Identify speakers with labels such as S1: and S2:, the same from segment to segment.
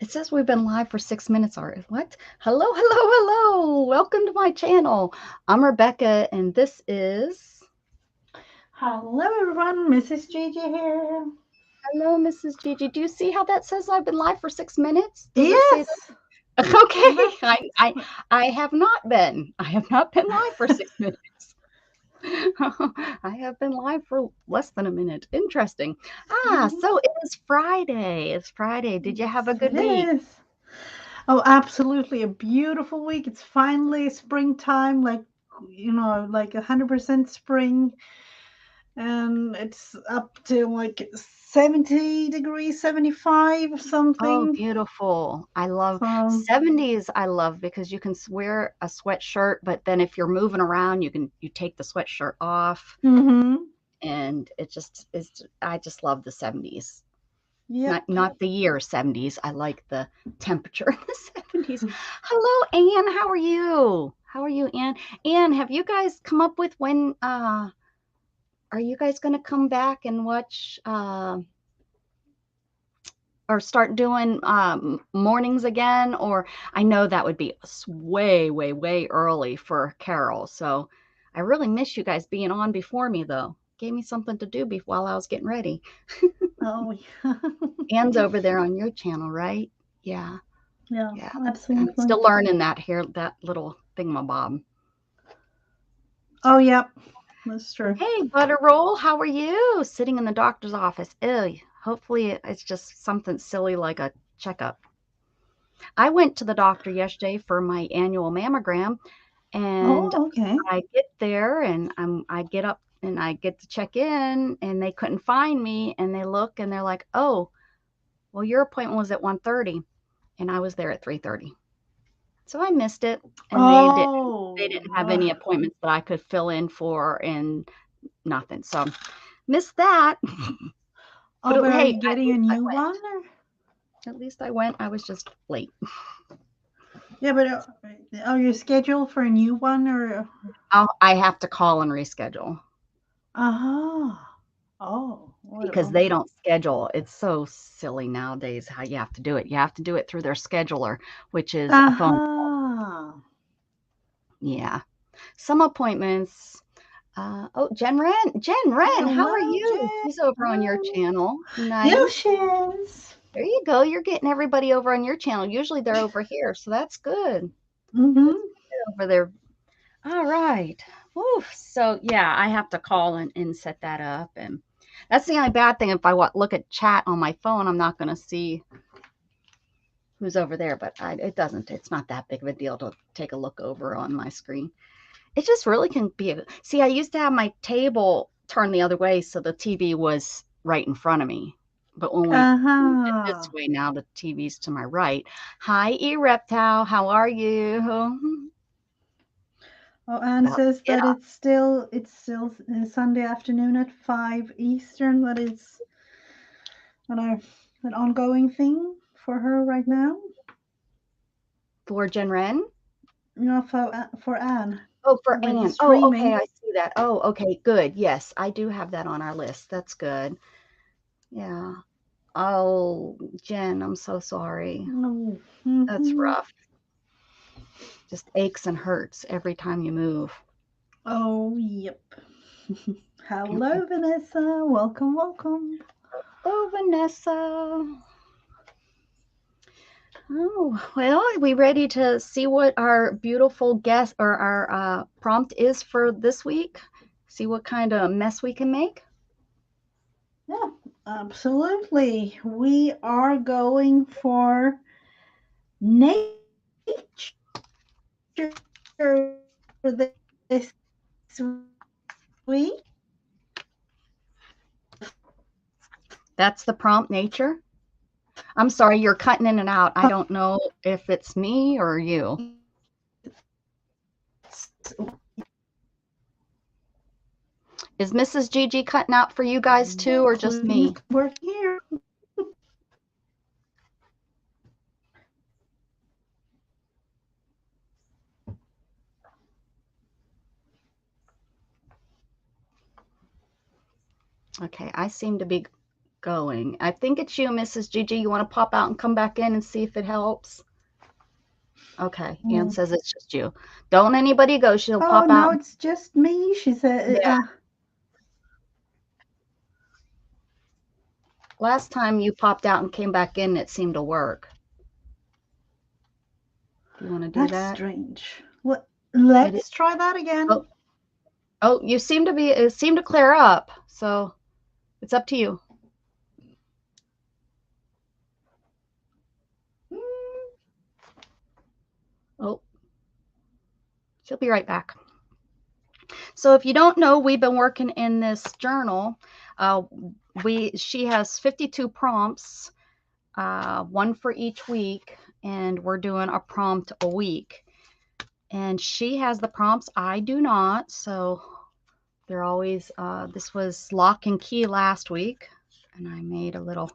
S1: It says we've been live for 6 minutes already. What? Hello, hello, hello. Welcome to my channel. I'm Rebecca, and this is...
S2: Hello everyone, Mrs. Gigi here.
S1: Hello, Mrs. Gigi. Do you see how that says I've been live for 6 minutes? Does it say
S2: Yes.
S1: that? Okay. I have not been. I have not been live for 6 minutes. I have been live for less than a minute. Interesting. So it is Friday. It's Friday. Did you have a good week?
S2: Yes. Oh, absolutely a beautiful week. It's finally springtime, like 100% spring, and it's up to like 70 degrees, 75
S1: Oh,
S2: something.
S1: beautiful. I love
S2: So,
S1: 70s. I love because you can wear a sweatshirt, but then if you're moving around, you take the sweatshirt off,
S2: mm-hmm.
S1: and it just is. I just love the 70s.
S2: Yep.
S1: Not the year 70s. I like the temperature in the 70s. Hello, Anne. How are you? How are you, Anne? Anne, have you guys come up with when are you guys going to come back and watch or start doing mornings again? Or I know that would be way, way, way early for Carol. So I really miss you guys being on before me, though. Gave me something to do while I was getting ready.
S2: Oh, yeah.
S1: Anne's over there on your channel, right? Yeah,
S2: Yeah,
S1: yeah. I'm
S2: absolutely.
S1: still learning that here, that little thingamabob.
S2: Oh, yep. That's true.
S1: Hey, Butter Roll, how are you? Sitting in the doctor's office. Ew. Hopefully it's just something silly like a checkup. I went to the doctor yesterday for my annual mammogram, and
S2: Oh, okay.
S1: I get there and I get up and I get to check in, and they couldn't find me, and they look and they're like, "Oh, well, your appointment was at 1:30, and I was there at 3:30." So I missed it, and they
S2: Oh,
S1: didn't have any appointments that I could fill in for and nothing. So missed that.
S2: oh,
S1: But
S2: but are
S1: hey,
S2: you getting a new
S1: went.
S2: one? Or?
S1: At least I went. I was just late.
S2: Yeah, but are you scheduled for a new one or?
S1: I have to call and reschedule.
S2: Uh-huh. Oh, what?
S1: Because they don't schedule. It's so silly nowadays how you have to do it. You have to do it through their scheduler, which is a phone.
S2: Uh-huh.
S1: Yeah. Some appointments. Oh, Jen Wren. Jen Wren, how are
S2: Hello,
S1: you?
S2: Jen.
S1: She's over on your
S2: Hello.
S1: channel.
S2: Yeah,
S1: Nice.
S2: she is.
S1: There you go. You're getting everybody over on your channel. Usually they're over here, so that's good. Good
S2: Mm-hmm.
S1: to get over there. All right. Oof. So yeah, I have to call and set that up, and that's the only bad thing. If I look at chat on my phone, I'm not going to see who's over there, but it doesn't. It's not that big of a deal to take a look over on my screen. It just really can be. See, I used to have my table turned the other way, so the TV was right in front of me. But when we moved it this
S2: Uh-huh.
S1: way, now the TV's to my right. Hi, E-Reptile. How are you?
S2: Oh, Anne
S1: About to
S2: says
S1: get
S2: that
S1: up.
S2: it's still Sunday afternoon at 5 Eastern. That is an, an ongoing thing for her right now.
S1: For Jen Ren?
S2: No, for Anne,
S1: Oh, for
S2: with the
S1: Anne. Oh, okay,
S2: streaming.
S1: I see that. Oh, okay, good. Yes, I do have that on our list. That's good. Yeah. Oh, Jen, I'm so sorry.
S2: No.
S1: That's
S2: Mm-hmm.
S1: rough. Just aches and hurts every time you move.
S2: Oh, yep.
S1: Can't wait.
S2: Hello, Vanessa. Welcome, welcome.
S1: Oh, Vanessa. Oh, well, are we ready to see what our beautiful guest or our prompt is for this week? See what kind of mess we can make?
S2: Yeah, absolutely. We are going for nature this week.
S1: That's the prompt, nature. I'm sorry, you're cutting in and out. I don't know if it's me or you. Is Mrs. Gigi cutting out for you guys too, or just
S2: Everything is
S1: me?
S2: working here.
S1: Okay, I seem to be going. I think it's you, Mrs. Gigi. You want to pop out and come back in and see if it helps? Okay, Ann says it's just you. Don't anybody go. She'll
S2: Oh,
S1: pop
S2: no,
S1: out.
S2: it's just me. She said,
S1: Yeah. Last time you popped out and came back in, it seemed to work. Do you want to do
S2: that's
S1: that?
S2: strange. What? Let's try that again.
S1: Oh, you seem to be, it seemed to clear up. So it's up to you. Oh, she'll be right back. So if you don't know, we've been working in this journal. She has 52 prompts, one for each week, and we're doing a prompt a week. And she has the prompts. I do not. So they're always, this was lock and key last week, and I made a little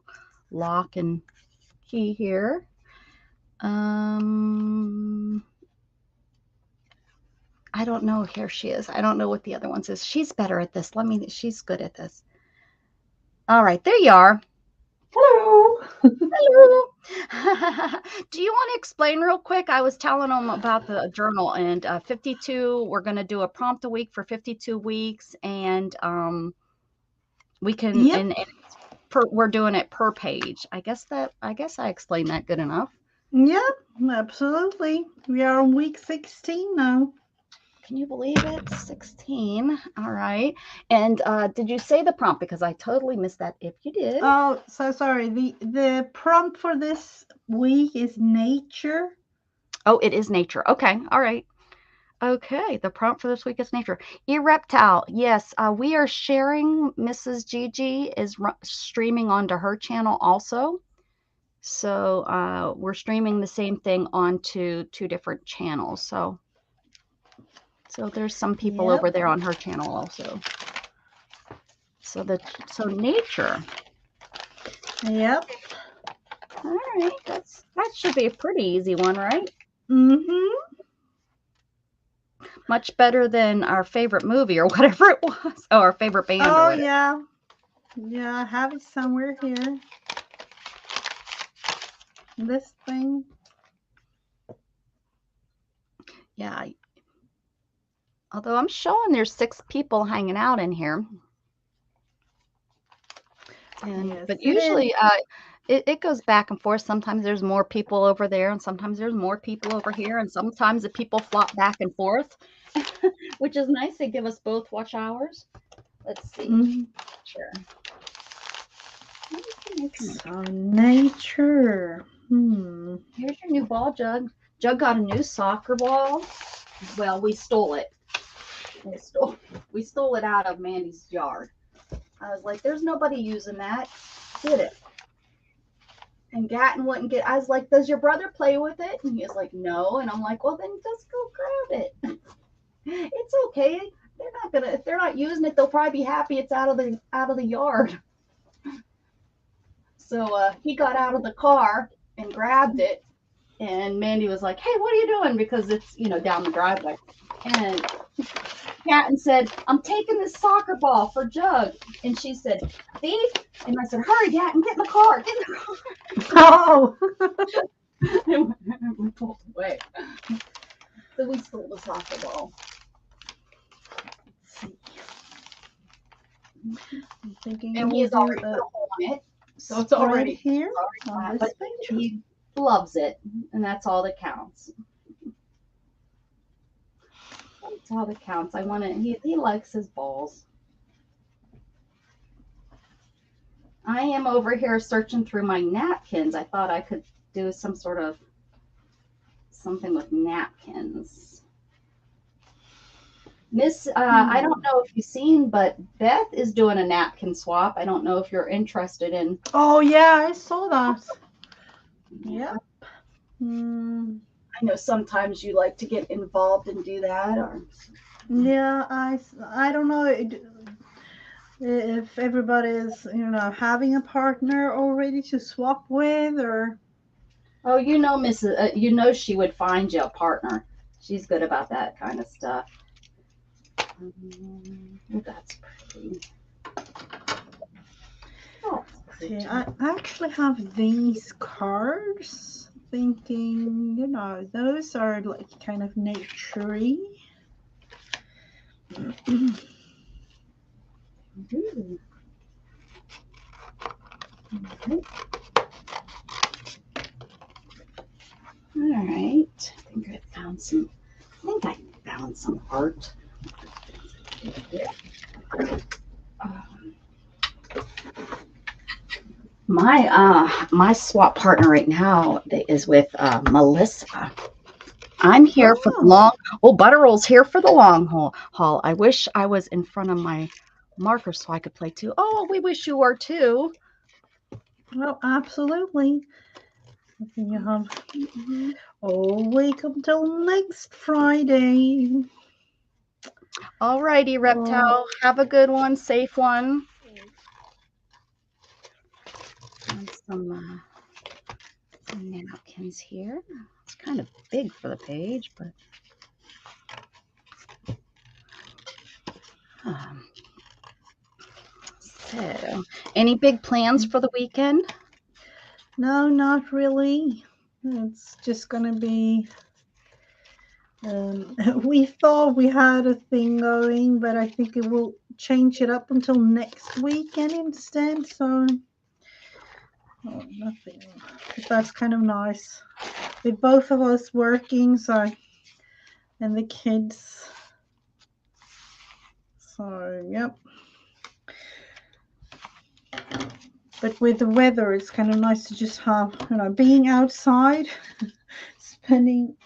S1: lock and key here. I don't know. Here she is. I don't know what the other one says. She's better at this. She's good at this. All right, there you are.
S2: Hello.
S1: Hello. Do you want to explain real quick? I was telling them about the journal, and 52, we're going to do a prompt a week for 52 weeks, and we can, and we're doing it per page. I guess I explained that good enough.
S2: Yeah, absolutely. We are on week 16 now.
S1: Can you believe it? 16. All right. And did you say the prompt? Because I totally missed that if you did.
S2: Oh, so sorry. The prompt for this week is nature.
S1: Oh, it is nature. Okay. All right. Okay. The prompt for this week is nature. E-Reptile. Yes. We are sharing. Mrs. Gigi is streaming onto her channel also. So we're streaming the same thing onto 2 different channels. So there's some people over there on her channel also. So nature.
S2: Yep.
S1: All right, that should be a pretty easy one, right?
S2: Mm-hmm.
S1: Much better than our favorite movie or whatever it was. Oh, our favorite band or whatever.
S2: Yeah. Yeah, I have it somewhere here. This thing.
S1: Yeah. Although I'm showing there's 6 people hanging out in here. But usually it goes back and forth. Sometimes there's more people over there, and sometimes there's more people over here, and sometimes the people flop back and forth, which is nice. They give us both watch hours. Let's see.
S2: Mm-hmm.
S1: Sure.
S2: So nature.
S1: Here's your new ball, Jug. Jug got a new soccer ball. Well, we stole it. We stole it out of Mandy's yard. I was like, there's nobody using that. Get it. And Gatton wouldn't get, I was like, does your brother play with it? And he was like, no. And I'm like, well, then just go grab it. It's okay. They're not gonna, if they're not using it, they'll probably be happy it's out of the yard. So he got out of the car and grabbed it. And Mandy was like, hey, what are you doing? Because it's, down the driveway. And Gatton said, I'm taking this soccer ball for Jug. And she said, thief? And I said, hurry, Gatton, get in the car. Get in the car.
S2: Oh.
S1: And we pulled away. So we stole the soccer ball.
S2: Let's see. I'm thinking
S1: and he's already put a hole in it. So it's already
S2: here
S1: on this picture. He loves it. And that's all that counts. That's all that counts. He likes his balls. I am over here searching through my napkins. I thought I could do some sort of something with napkins. Miss, I don't know if you've seen, but Beth is doing a napkin swap. I don't know if you're interested in.
S2: Oh, yeah, I saw that. Yep.
S1: I know sometimes you like to get involved and do that.
S2: Yeah, I don't know if everybody is, having a partner already to swap with, or.
S1: Oh, Mrs. She would find you a partner. She's good about that kind of stuff. That's pretty.
S2: see. I actually have these cards. Thinking, those are like kind of naturey.
S1: Ooh. All right. I think I found some art. Um, my swap partner right now is with Melissa. I'm here for the
S2: Oh,
S1: long. Oh, Butterroll's here for the long haul. I wish I was in front of my marker so I could play too. Oh, we wish you were too.
S2: well, absolutely. You have
S1: Mhm.
S2: all week until next Friday.
S1: All righty,
S2: Oh,
S1: Reptile. Have a good one, safe one. And some napkins here. It's kind of big for the page, but um, so any big plans for the weekend?
S2: no, not really. It's just gonna be. We thought we had a thing going, but I think it will change it up until next weekend instead. So, oh, nothing. But that's kind of nice. With both of us working, so and the kids. So, yep. But with the weather, it's kind of nice to just have, being outside, spending.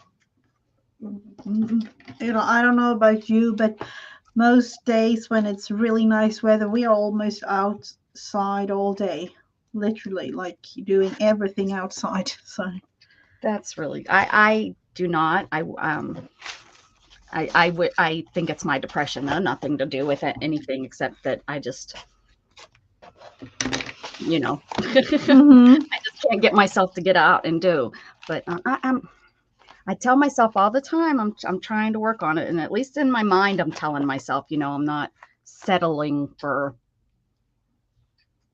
S2: I don't know about you, but most days when it's really nice weather, we are almost outside all day, literally, like doing everything outside. So,
S1: That's really I do not. I think it's my depression though, nothing to do with it, anything except that I just I
S2: hmm
S1: just can't get myself to get out and do. But I tell myself all the time I'm trying to work on it, and at least in my mind I'm telling myself, I'm not settling for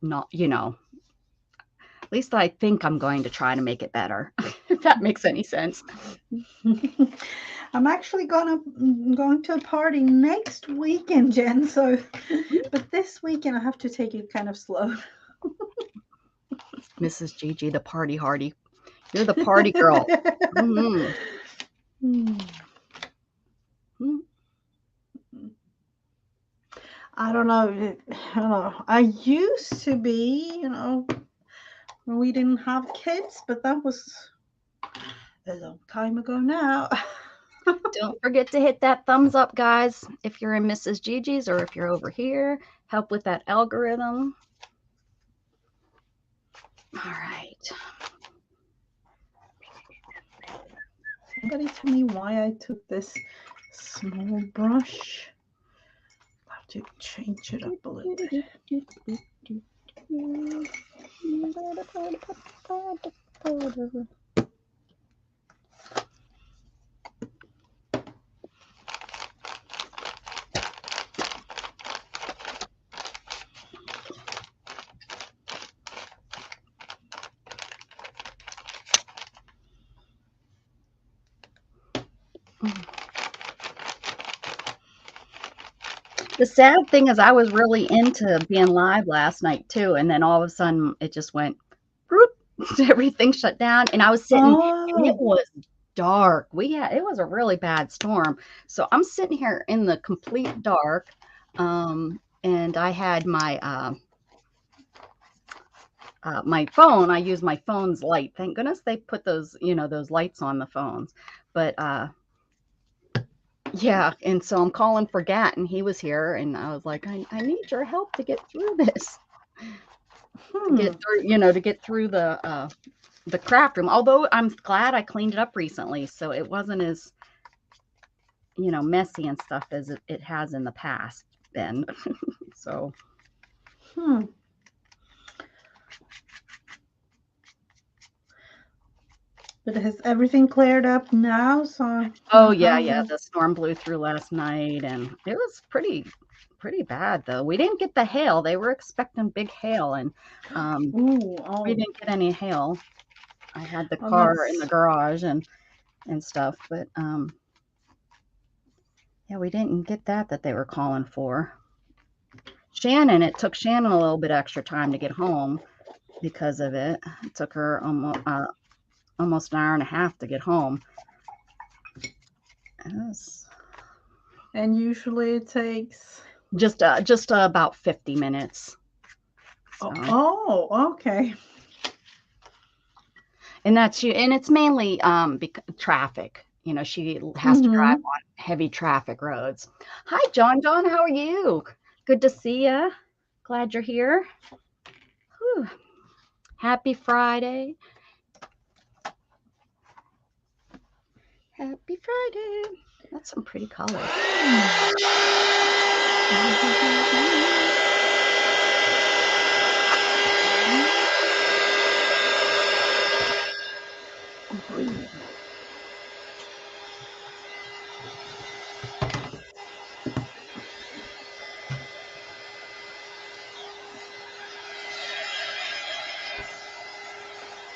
S1: not, at least I think I'm going to try to make it better. If that makes any sense.
S2: I'm actually going to a party next weekend, Jen. So, but this weekend I have to take it kind of slow.
S1: Mrs. Gigi, the party hardy. You're the party girl. Hmm.
S2: Hmm. I don't know. I don't know. I used to be, when we didn't have kids, but that was a long time ago now.
S1: Don't forget to hit that thumbs up, guys, if you're in Mrs. Gigi's or if you're over here. Help with that algorithm. All right.
S2: Somebody tell me why I took this small brush. I have to change it up a little bit.
S1: The sad thing is I was really into being live last night too, and then all of a sudden it just went whoop, everything shut down, and I was sitting and it
S2: Oh,
S1: was dark. It was a really bad storm. So I'm sitting here in the complete dark. And I had my phone. I use my phone's light. Thank goodness they put those lights on the phones. But yeah, and so I'm calling for Gat, and he was here, and I was like, I need your help to get through this, to
S2: hmm.
S1: get through, to get through the craft room. Although I'm glad I cleaned it up recently, so it wasn't as messy and stuff as it has in the past been. So
S2: Hmm. But has everything cleared up now? So
S1: oh
S2: you
S1: yeah,
S2: have
S1: yeah,
S2: the.
S1: the storm blew through last night, and it was pretty pretty bad though. We didn't get the hail. They were expecting big hail, and
S2: Ooh, oh,
S1: we didn't get any hail. I had the
S2: oh,
S1: car in the
S2: that's
S1: garage and stuff, but yeah, we didn't get that they were calling for. Shannon, it took Shannon a little bit extra time to get home because of it. It took her almost an hour and a half to get home. Yes.
S2: and usually it takes.
S1: Just about 50 minutes. So.
S2: Oh, okay.
S1: And it's mainly traffic. You know, she has to drive on heavy traffic roads. Hi, John. John, how are you? Good to see you. Glad you're here. Whew. Happy Friday. Happy Friday. That's some pretty colors.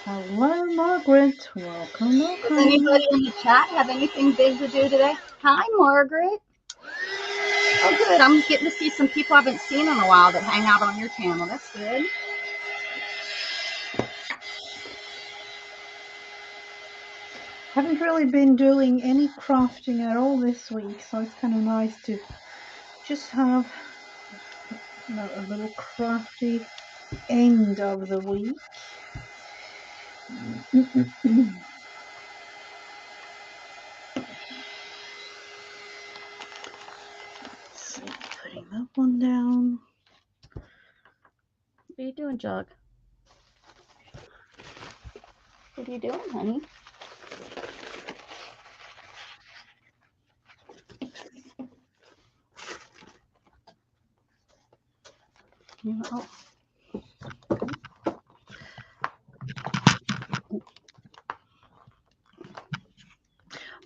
S2: Hello, Margaret. Welcome,
S1: Does
S2: welcome.
S1: anybody in the chat have anything big to do today? Hi, Margaret. Oh, good. I'm getting to see some people I haven't seen in a while that hang out on your channel. That's good.
S2: Haven't really been doing any crafting at all this week, so it's kind of nice to just have a little crafty end of the week. So putting that one down.
S1: What are you doing, Jug? What are you doing, honey? Oh.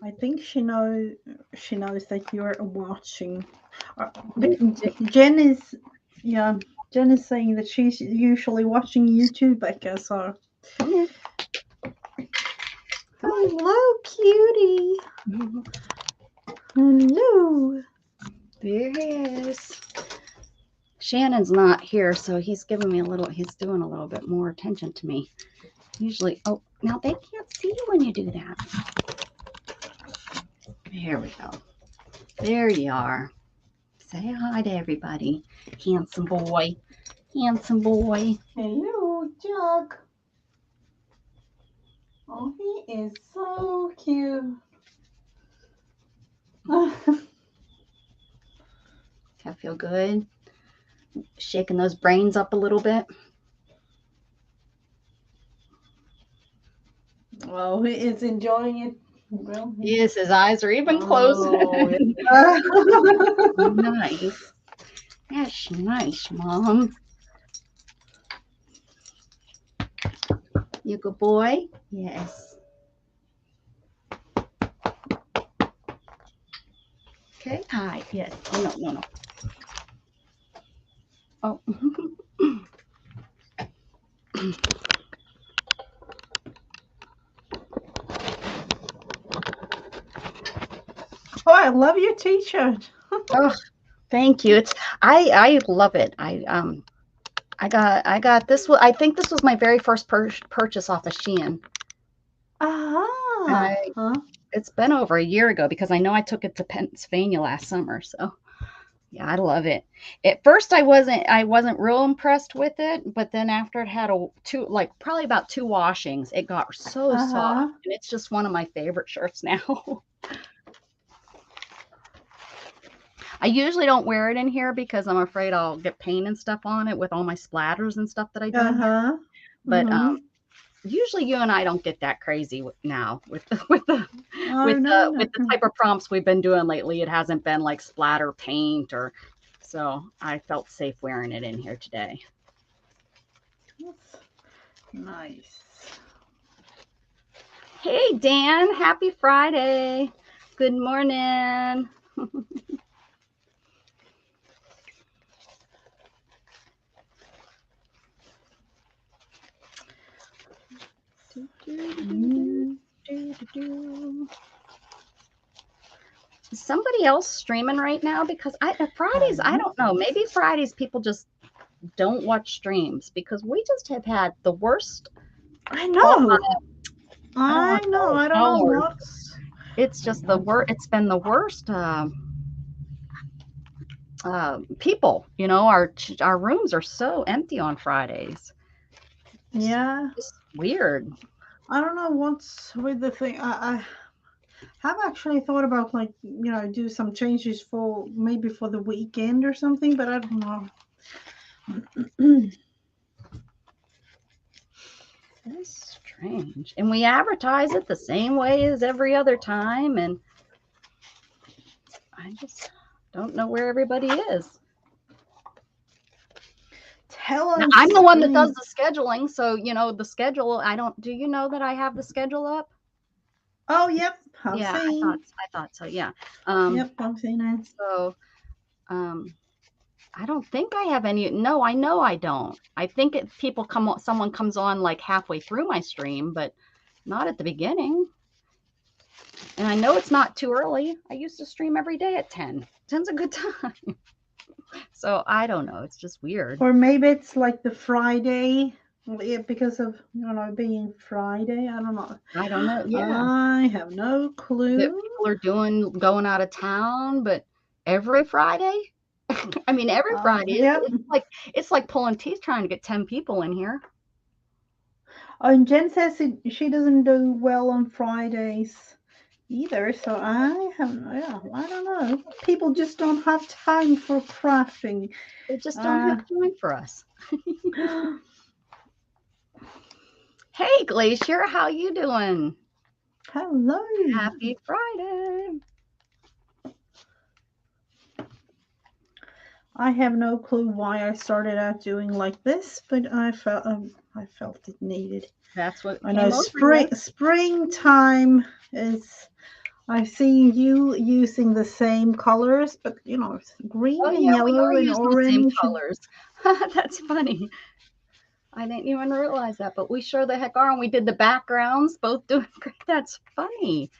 S2: I think she knows that you're watching. Jen is saying that she's usually watching YouTube, Becca. So hello, cutie. Hello.
S1: There he is. Shannon's not here, so he's doing a little bit more attention to me. Usually, oh, now they can't see you when you do that. There we go. There you are. Say hi to everybody. Handsome boy. Handsome boy.
S2: Hello, Jug. Oh, he is so cute.
S1: I feel good. Shaking those brains up a little bit.
S2: Well, he is enjoying it. Well,
S1: Yes, his eyes are even closer. Nice. That's nice, Mom. You good boy? Yes. Okay. Hi. Yes. Oh, no. Oh.
S2: Oh, I love your t-shirt.
S1: Oh, thank you. I love it. I got this. I think this was my very first purchase off of Shein. It's been over a year ago because I know I took it to Pennsylvania last summer. So yeah, I love it. At first I wasn't real impressed with it, but then after it had probably about 2 washings, it got so soft, and it's just one of my favorite shirts now. I usually don't wear it in here because I'm afraid I'll get paint and stuff on it with all my splatters and stuff that I do. But usually you and I don't get that crazy now with the type of prompts we've been doing lately. It hasn't been like splatter paint so I felt safe wearing it in here today.
S2: That's nice.
S1: Hey Dan, happy Friday. Good morning. Is somebody else streaming right now? Because Fridays, I don't know. Maybe Fridays people just don't watch streams because we just have had the worst.
S2: I know.
S1: I don't know.
S2: I don't know what's.
S1: It's just the worst. It's been the worst. People, our rooms are so empty on Fridays.
S2: Yeah.
S1: It's weird.
S2: I don't know what's with the thing. I have actually thought about do some changes for maybe for the weekend or something, but I don't know.
S1: That's strange. And we advertise it the same way as every other time, and I just don't know where everybody is.
S2: Tell us.
S1: Now, I'm the one that does the scheduling, so the schedule. Do you know that I have the schedule up?
S2: Oh, yep.
S1: Yeah, I thought so. Yeah.
S2: Yep, I'm seeing it.
S1: So, I don't think I have any. No, I know I don't. I think someone comes on like halfway through my stream, but not at the beginning. And I know it's not too early. I used to stream every day at 10. 10's a good time. So I don't know. It's just weird.
S2: Or maybe it's like the Friday because of being Friday. I don't know.
S1: I don't know. Yeah.
S2: I have no clue.
S1: That people are going out of town, but every Friday. I mean, every Friday.
S2: Yeah.
S1: It's like pulling teeth trying to get 10 people in here.
S2: Oh, and Jen says she doesn't do well on Fridays either. So I don't know. People just don't have time for crafting.
S1: They just don't have time for us. Hey, Glacier, how you doing?
S2: Hello.
S1: Happy Friday.
S2: I have no clue why I started out doing like this, but I felt it needed.
S1: That's what
S2: I know. Springtime is. I've seen you using the same colors, but green and yellow and orange.
S1: The same colors. That's funny. I didn't even realize that, but we sure the heck are, and we did the backgrounds, both doing great. That's funny.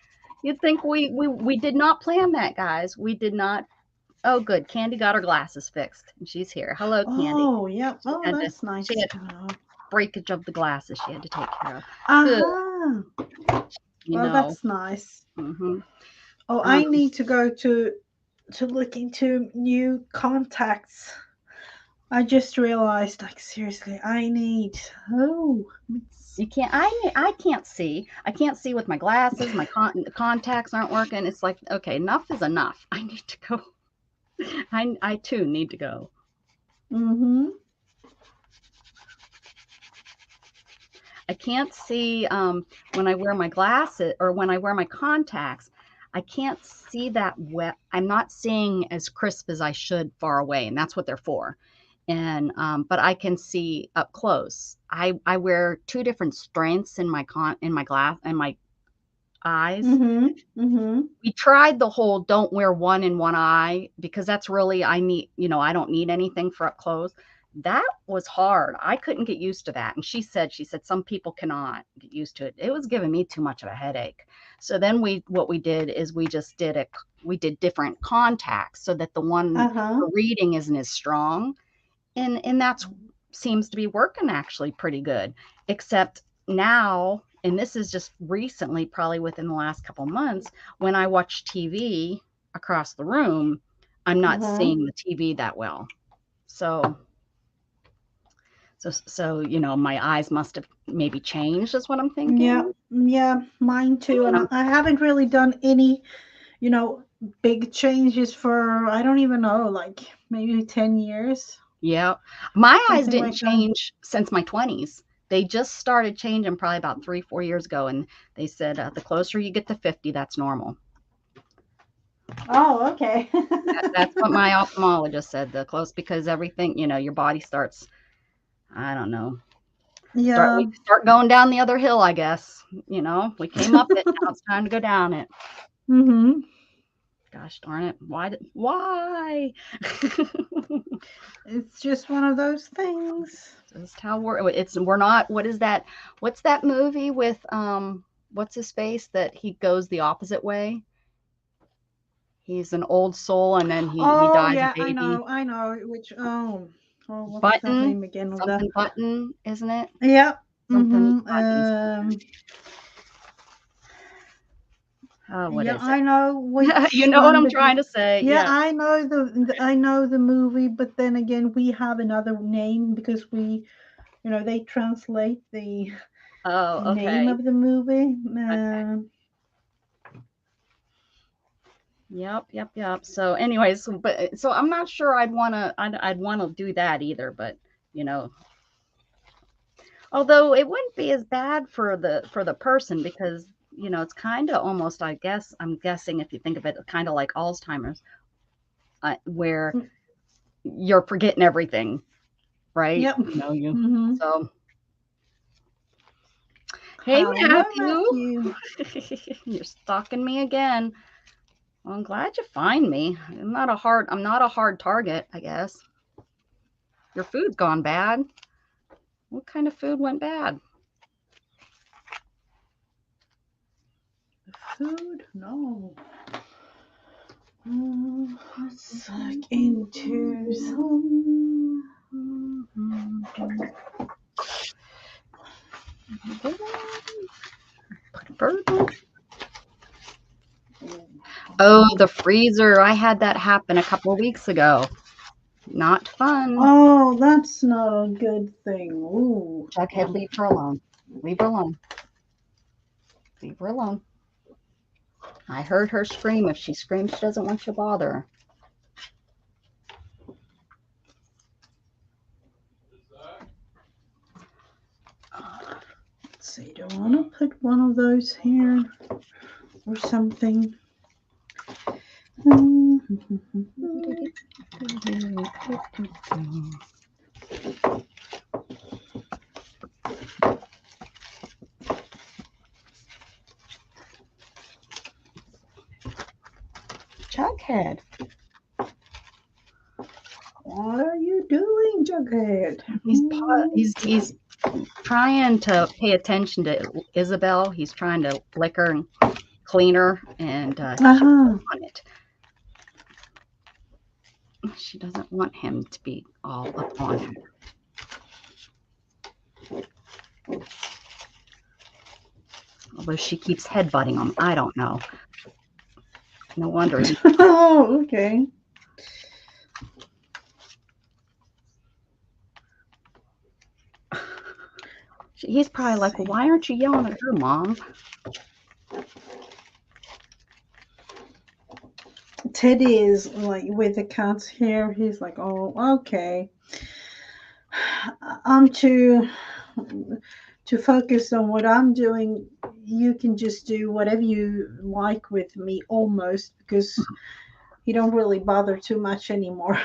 S1: You'd think we did not plan that, guys. We did not. Oh, good. Candy got her glasses fixed, and she's here. Hello, Candy.
S2: Oh, yeah. Oh, that's nice.
S1: She had breakage of the glasses she had to take care of.
S2: Well, that's nice.
S1: Mm-hmm.
S2: Oh, I need to go to look into new contacts. I just realized, seriously, I need.
S1: You can't. I can't see. I can't see with my glasses. My contacts aren't working. It's like, okay, enough is enough. I need to go. I too need to go.
S2: Mm-hmm.
S1: I can't see when I wear my glasses or when I wear my contacts. I can't see that wet. I'm not seeing as crisp as I should far away, and that's what they're for. And but I can see up close. I wear two different strengths in my glass and my eyes.
S2: Mm-hmm. Mm-hmm.
S1: We tried the whole don't wear one in one eye because that's really I don't need anything for up close. That was hard. I couldn't get used to that. And she said some people cannot get used to it. It was giving me too much of a headache. So then what we did is we did different contacts so that the one the reading isn't as strong. And that's seems to be working actually pretty good, except now, and this is just recently, probably within the last couple months, when I watch TV across the room, I'm not seeing the TV that well. So my eyes must have maybe changed is what I'm thinking.
S2: Yeah, mine too. And I haven't really done any, big changes for, I don't even know, like maybe 10 years.
S1: Yeah. My eyes didn't change since my 20s. They just started changing probably about 3-4 years ago. And they said the closer you get to 50, that's normal.
S2: Oh, okay.
S1: That's what my ophthalmologist said, because everything, your body starts, I don't know.
S2: Yeah.
S1: We start going down the other hill, I guess. We came up it, now it's time to go down it.
S2: Mm-hmm.
S1: Gosh darn it. Why?
S2: It's just one of those things.
S1: Just how we're not. What is that? What's that movie with what's his face that he goes the opposite way? He's an old soul and then he
S2: Oh
S1: dies a
S2: yeah,
S1: baby.
S2: I know. Which what's that
S1: Button,
S2: name again? Of the
S1: something button, isn't it?
S2: yeah.
S1: Something
S2: Mm-hmm.
S1: button. Oh, what
S2: Yeah,
S1: is
S2: I
S1: it?
S2: know
S1: You
S2: which
S1: know what
S2: one,
S1: I'm
S2: but
S1: trying to say?
S2: yeah,
S1: Yeah.
S2: I know I know the movie, but then again, we have another name because they translate
S1: Oh,
S2: the name
S1: okay.
S2: of the movie.
S1: Okay. Yep. So, anyways, but so I'm not sure I'd want to do that either, but you know, although it wouldn't be as bad for the person because it's kind of almost I'm guessing if you think of it kind of like Alzheimer's, where you're forgetting everything, right?
S2: Yep.
S1: You
S2: Mm-hmm.
S1: so hey
S2: Hello,
S1: Matthew,
S2: Matthew.
S1: you're stalking me again. Well, I'm glad you find me. I'm not a hard target, I guess. Your food's gone bad. What kind of food went bad?
S2: Food? No. Let's look into some.
S1: Oh, the freezer. I had that happen a couple of weeks ago. Not fun.
S2: Oh, that's not a good thing. Ooh.
S1: Jughead, leave her alone. Leave her alone. Leave her alone. I heard her scream. If she screams, she doesn't want you to bother her.
S2: Let's see. Do I want to put one of those here or something?
S1: Jughead.
S2: What are you doing, Jughead?
S1: He's trying to pay attention to Isabel. He's trying to lick her and clean her, and she
S2: Uh-huh.
S1: doesn't want it. She doesn't want him to be all up on her. Although she keeps headbutting him. I don't know. No wonder.
S2: Oh, okay.
S1: He's probably like, well, why aren't you yelling at her, Mom?
S2: Teddy is like with the cat's hair. He's like, oh, okay. I'm to focus on what I'm doing. You can just do whatever you like with me, almost, because you don't really bother too much anymore.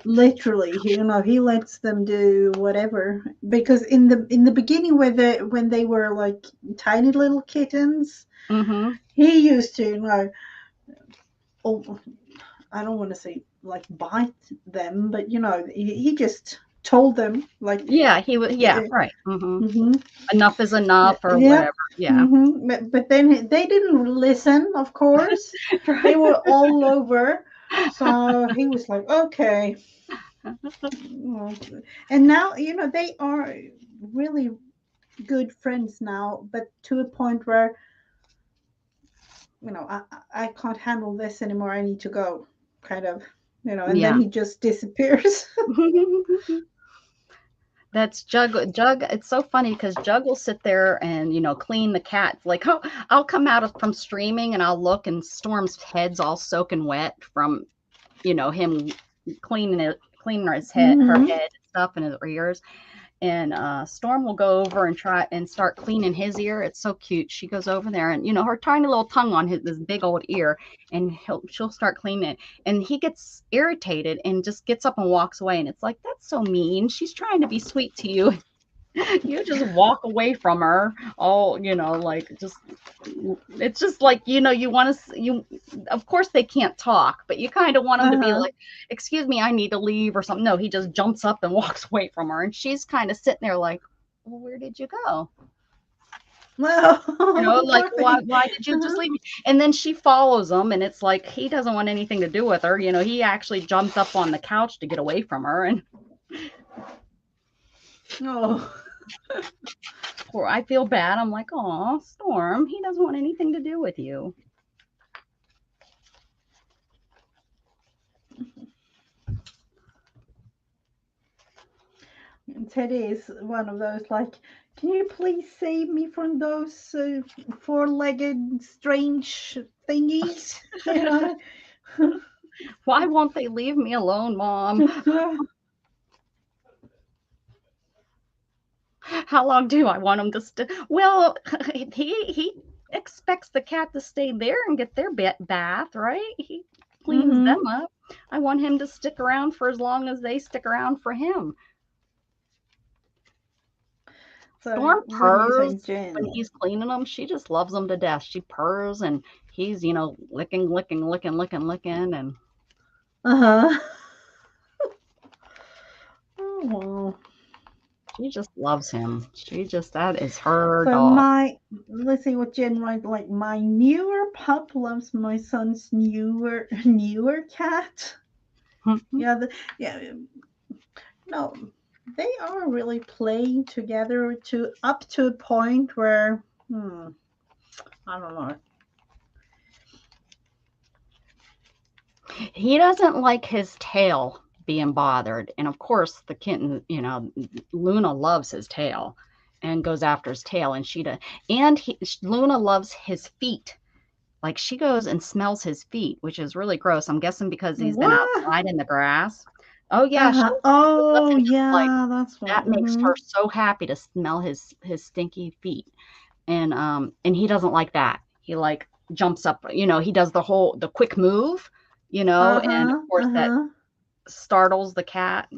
S2: Literally, he lets them do whatever. Because in the beginning, when they were like tiny little kittens,
S1: Mm-hmm.
S2: he used to oh, I don't want to say like bite them, but he just told them like,
S1: Yeah, he was. Yeah, right. Mm-hmm.
S2: mm-hmm,
S1: Enough is enough, or
S2: yep.
S1: whatever. Yeah.
S2: Mm-hmm. But then they didn't listen, of course. They
S1: Right.
S2: were all over. So he was like, okay. And now, they are really good friends now, but to a point where, I can't handle this anymore. I need to go, kind of, and then
S1: Yeah.
S2: he just disappears.
S1: That's Jug. Jug. It's so funny because Jug will sit there and clean the cat. Like, oh, I'll come from streaming and I'll look and Storm's head's all soaking wet from him cleaning his her
S2: Mm-hmm.
S1: head and stuff and his ears. And Storm will go over and try and start cleaning his ear. It's so cute. She goes over there and her tiny little tongue on this big old ear, and she'll start cleaning it. And he gets irritated and just gets up and walks away. And it's like, that's so mean. She's trying to be sweet to you. You just walk away from her. All like just it's just like you want to of course they can't talk, but you kind of want them to be
S2: Uh-huh.
S1: like, excuse me, I need to leave or something. No, he just jumps up and walks away from her, and she's kind of sitting there like, well, where did you go?
S2: No,
S1: Like,
S2: poor thing.
S1: why did you just
S2: Uh-huh.
S1: leave me? And then she follows him, and it's like he doesn't want anything to do with her. He actually jumped up on the couch to get away from her, and
S2: Oh.
S1: poor, I feel bad. I'm like, oh, Storm, he doesn't want anything to do with you.
S2: And Teddy is one of those like, can you please save me from those four-legged strange thingies? You know?
S1: Why won't they leave me alone, Mom? How long do I want him to stay? Well, he expects the cat to stay there and get their bath, right? He cleans
S2: Mm-hmm.
S1: them up. I want him to stick around for as long as they stick around for him.
S2: So
S1: Storm
S2: what do you
S1: purrs
S2: think,
S1: when
S2: Jen?
S1: he's cleaning them. She just loves them to death. She purrs and he's, licking, licking, licking, licking, licking, and
S2: Uh-huh. Oh, well.
S1: she just loves him. That is her
S2: So
S1: dog.
S2: let's see what Jen writes. Like my newer pup loves my son's newer cat. Yeah, yeah. No, they are really playing together to up to a point where I don't know.
S1: He doesn't like his tail being bothered. And of course, the kitten, Luna loves his tail and goes after his tail. And she does. And Luna loves his feet. Like she goes and smells his feet, which is really gross. I'm guessing because he's been
S2: What?
S1: outside in the grass. Oh yeah,
S2: Uh-huh.
S1: she lets
S2: Oh
S1: him just like
S2: yeah, that's what.
S1: that makes
S2: Mm-hmm.
S1: her so happy to smell his stinky feet. And he doesn't like that. He like jumps up, he does the quick move, and of
S2: Uh-huh.
S1: course that
S2: Uh-huh.
S1: startles the cat.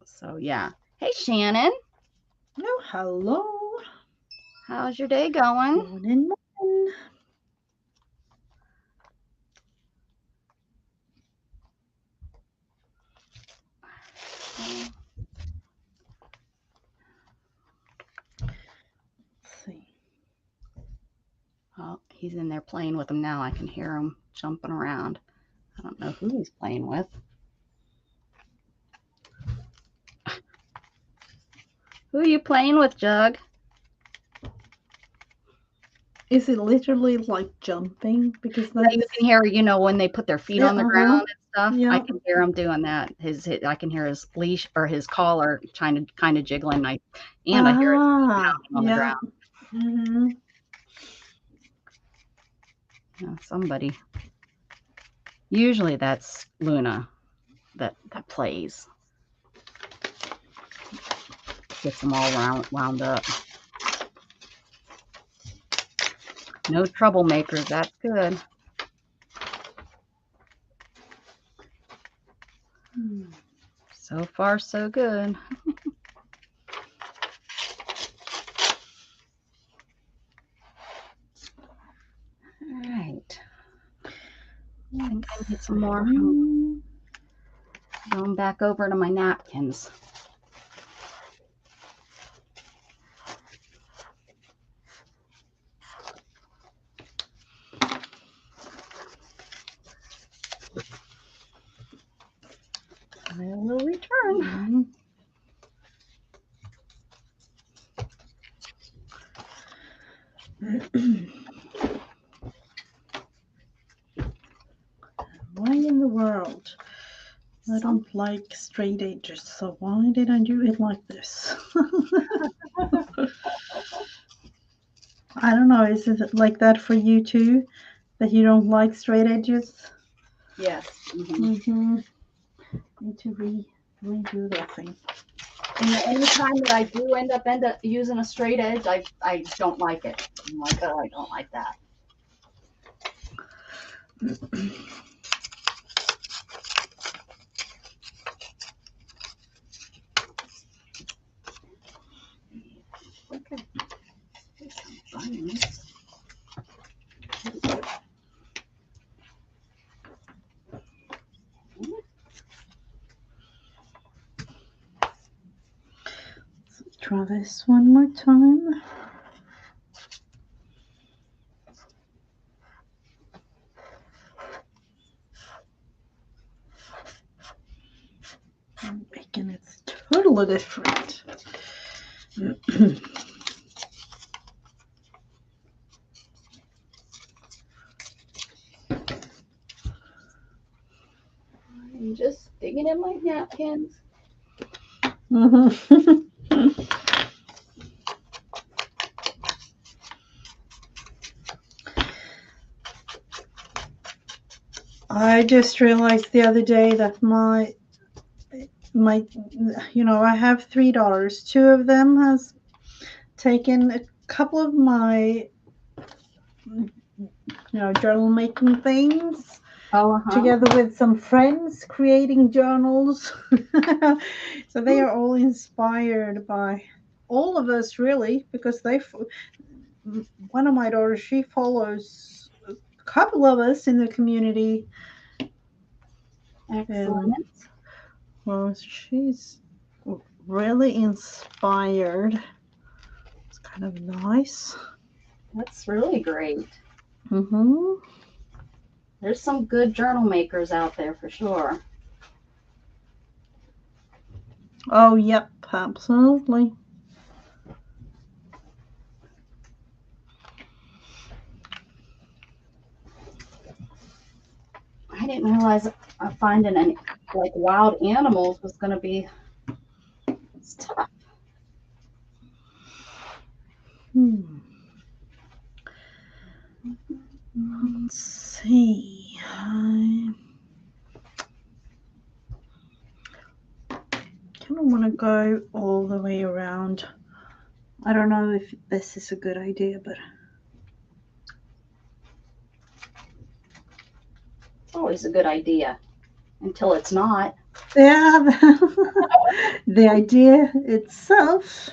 S1: So yeah. Hey Shannon,
S2: Oh, hello.
S1: how's your day going?
S2: Morning, morning. Let's see.
S1: Oh, he's in there playing with him now. I can hear him jumping around. I don't know who he's playing with. Who are you playing with, Jug?
S2: Is it literally like jumping? Because
S1: Yeah, you
S2: that's
S1: can hear, when they put their feet
S2: yeah,
S1: on the
S2: uh-huh.
S1: ground and stuff. I
S2: Yeah.
S1: can hear him doing that. I can hear his leash or his collar trying to kind of jiggling. And I hear his feet
S2: Ah,
S1: pounding on the
S2: yeah.
S1: ground.
S2: Mm-hmm.
S1: Somebody. Usually that's Luna that plays. Gets them all wound up. No troublemakers. That's good. So far, so good. All right. I think I need some more. I'm going back over to my napkins. I will return.
S2: Why in the world? I don't like straight edges, so why did I do it like this? I don't know. Is it like that for you too? That you don't like straight edges?
S1: Yes.
S2: Mm-hmm. Need to redo that thing.
S1: And any time that I do end up using a straight edge, I don't like it. I'm like, oh, I don't like that.
S2: Let's try this one more time. I'm making it totally different.
S1: I'm just digging in my napkins.
S2: I just realized the other day that my I have 3 daughters. 2 of them has taken a couple of my journal making things together with some friends creating journals. So they are all inspired by all of us, really, because one of my daughters, she follows a couple of us in the community.
S1: Excellent.
S2: Well, she's really inspired. It's kind of nice.
S1: That's really great.
S2: Mm-hmm.
S1: There's some good journal makers out there for sure.
S2: Oh, yep, absolutely.
S1: I didn't realize finding any like wild animals was going to be it's tough.
S2: Let's see. I kind of want to go all the way around. I don't know if this is a good idea, but
S1: It's always a good idea until it's not.
S2: yeah, the idea itself.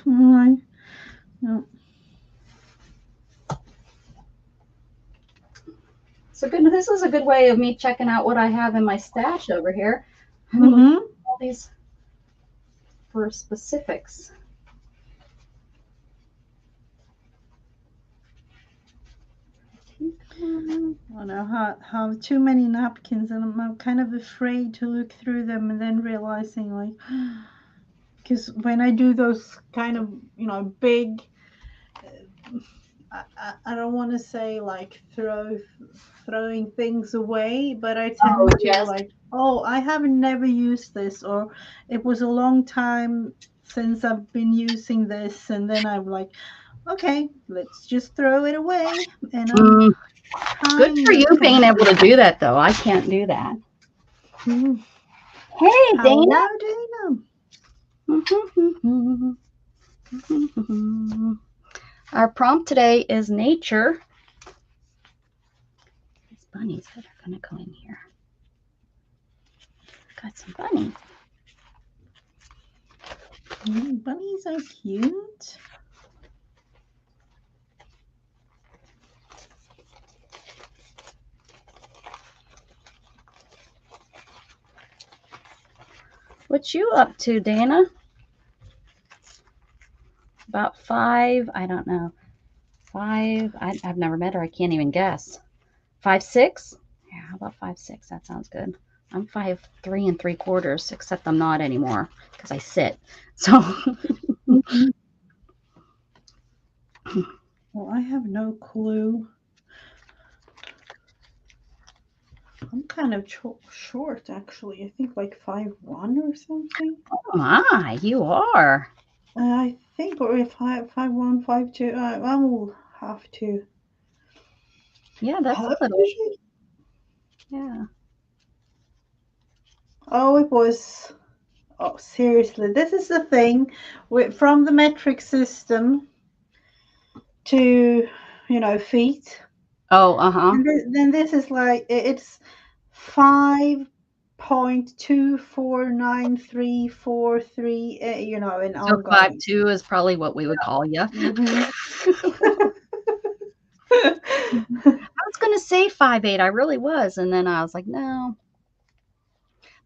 S1: This is a good way of me checking out what I have in my stash over here.
S2: Mm-hmm.
S1: All these for specifics.
S2: I know how too many napkins, and I'm kind of afraid to look through them and then realizing, like, because when I do those kind of big, I don't want to say like throwing things away, but I tend to like, oh, I have never used this, or it was a long time since I've been using this, and then I'm like, okay, let's just throw it away. And
S1: Good for you being able to do that, though. I can't do that. Hey, Dana.
S2: Hello,
S1: Dana. Our prompt today is nature. These bunnies that are going to go in here. Got some bunnies.
S2: Bunnies are cute.
S1: What you up to, Dana? About 5, I don't know. 5, I've never met her. I can't even guess. 5'6"? Yeah, how about 5'6"? That sounds good. I'm 5'3 3/4", except I'm not anymore because I sit. So.
S2: Well, I have no clue. I'm kind of short, actually. I think like 5'1" or something.
S1: Oh my, you are.
S2: I think, or if 5'1", 5'2", I will have to.
S1: Yeah, that's a little. Yeah.
S2: Oh, it was. Oh, seriously, this is the thing. From the metric system to, feet.
S1: Oh,
S2: And then this is like, it's 5.249343, and
S1: so
S2: ongoing.
S1: 5'2" is probably what we would call you.
S2: Mm-hmm.
S1: I was going to say 5'8". I really was. And then I was like, no,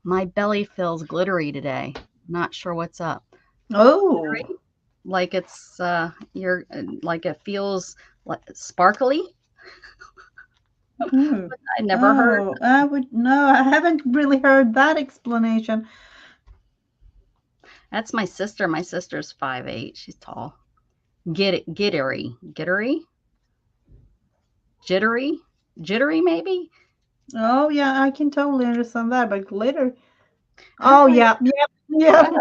S1: my belly feels glittery today. Not sure what's up.
S2: Oh.
S1: Glittery? Like it's, you're, like it feels like sparkly.
S2: Hmm.
S1: I never heard.
S2: Oh, I would no, I haven't really heard that explanation.
S1: That's my sister. My sister's 5'8". She's tall. Gittery, jittery, jittery, maybe.
S2: Oh yeah, I can totally understand that, but glitter.
S1: All
S2: Oh
S1: right.
S2: yeah, yep, yep.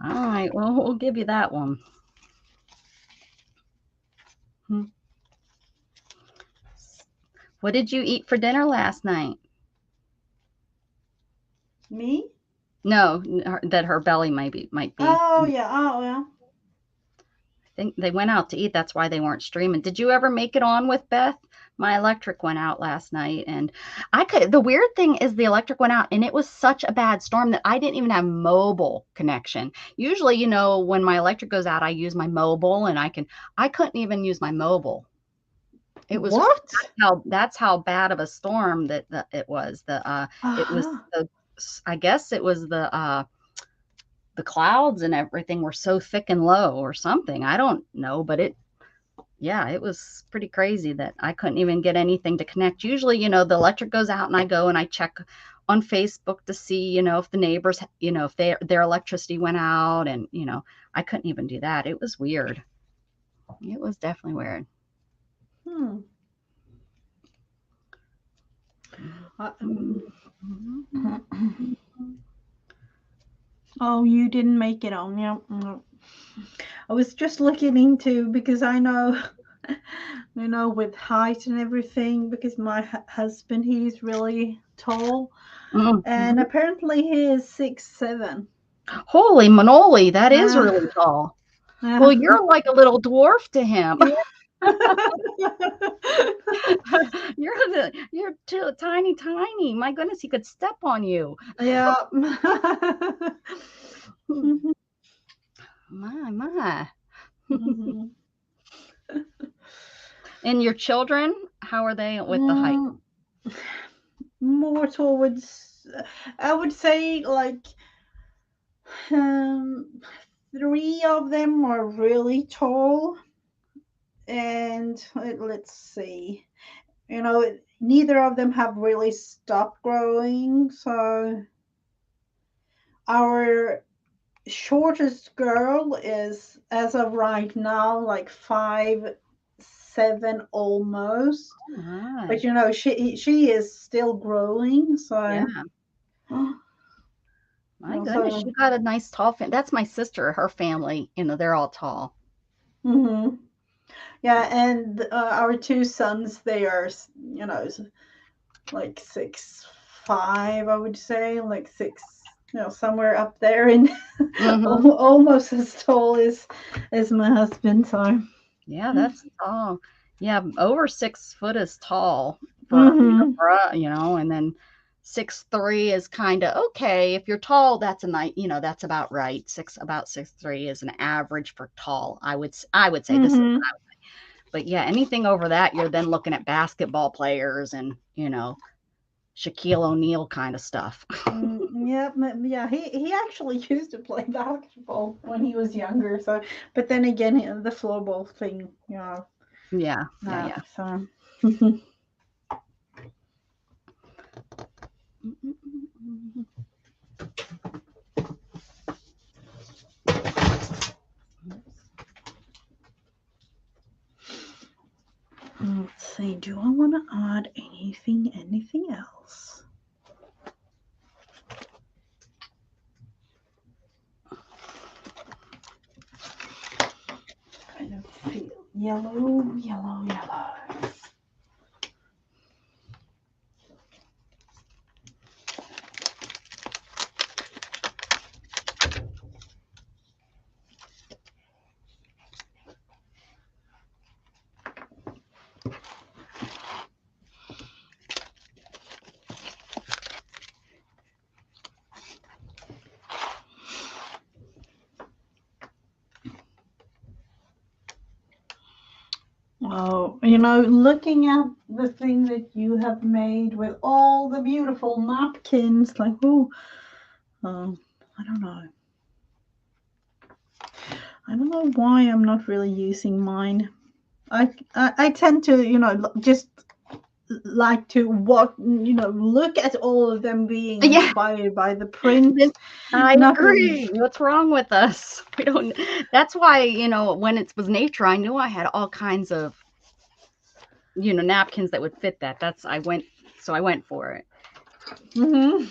S1: All right. Well, we'll give you that one. Hmm. What did you eat for dinner last night?
S2: Me?
S1: No, that her belly might be.
S2: Oh
S1: I
S2: yeah, oh yeah.
S1: think they went out to eat. That's why they weren't streaming. Did you ever make it on with Beth? My electric went out last night, and I could. The weird thing is the electric went out, and it was such a bad storm that I didn't even have mobile connection. Usually, when my electric goes out, I use my mobile, and I couldn't even use my mobile. It was
S2: What?
S1: that's how bad of a storm that it was. It was
S2: Uh-huh.
S1: I guess it was the clouds and everything were so thick and low or something. I don't know, but yeah, it was pretty crazy that I couldn't even get anything to connect. Usually, the electric goes out and I go and I check on Facebook to see, if the neighbors, if their electricity went out, and, I couldn't even do that. It was weird. It was definitely weird.
S2: Hmm. Uh, um, oh, you didn't make it on. Yeah. I was just looking into because I know, with height and everything, because my husband, he's really tall, and
S1: Mhm.
S2: apparently he is 6'7".
S1: Holy manoli, that is
S2: Uh,
S1: really tall.
S2: yeah.
S1: Well, you're like a little dwarf to him.
S2: Yeah.
S1: You're too tiny, tiny. My goodness, he could step on you.
S2: Yeah.
S1: Hmm.
S2: Mhm,
S1: My.
S2: mhm.
S1: And your children, how are they with the height?
S2: Mm, more towards, I would say, like, um, three of them are really tall, and let's see, neither of them have really stopped growing. So our shortest girl is, as of right now, like 5'7" almost.
S1: All right.
S2: But she is still growing. So,
S1: Yeah. My goodness,
S2: so
S1: you got a nice tall family. That's my sister, her family, they're all tall.
S2: hmm yeah, and our two sons, they are, like 6'5", I would say, like six, somewhere up there, and
S1: Hmm.
S2: almost as tall as my husband. So.
S1: Yeah, that's tall. Yeah, over 6 foot is tall for
S2: Hmm.
S1: and then 6'3" is kind of okay. If you're tall, that's a nice, that's about right. About 6'3" is an average for tall. I would say this is,
S2: Hmm.
S1: but yeah, anything over that, you're then looking at basketball players and Shaquille O'Neal kind of stuff.
S2: Yeah, yeah. He actually used to play basketball when he was younger. So, but then again, the floorball thing,
S1: Yeah, yeah,
S2: no.
S1: yeah.
S2: So. Let's see. Do I want to add anything else? Kind of feel yellow, yellow, yellow. Oh, looking at the thing that you have made with all the beautiful napkins, like, oh, I don't know. I don't know why I'm not really using mine. I tend to, just like to look at all of them being
S1: Yeah,
S2: inspired by the print.
S1: I
S2: Nothing.
S1: agree. What's wrong with us? We don't. That's why, when it was nature, I knew I had all kinds of, napkins that would fit that. So I went for it.
S2: Hmm.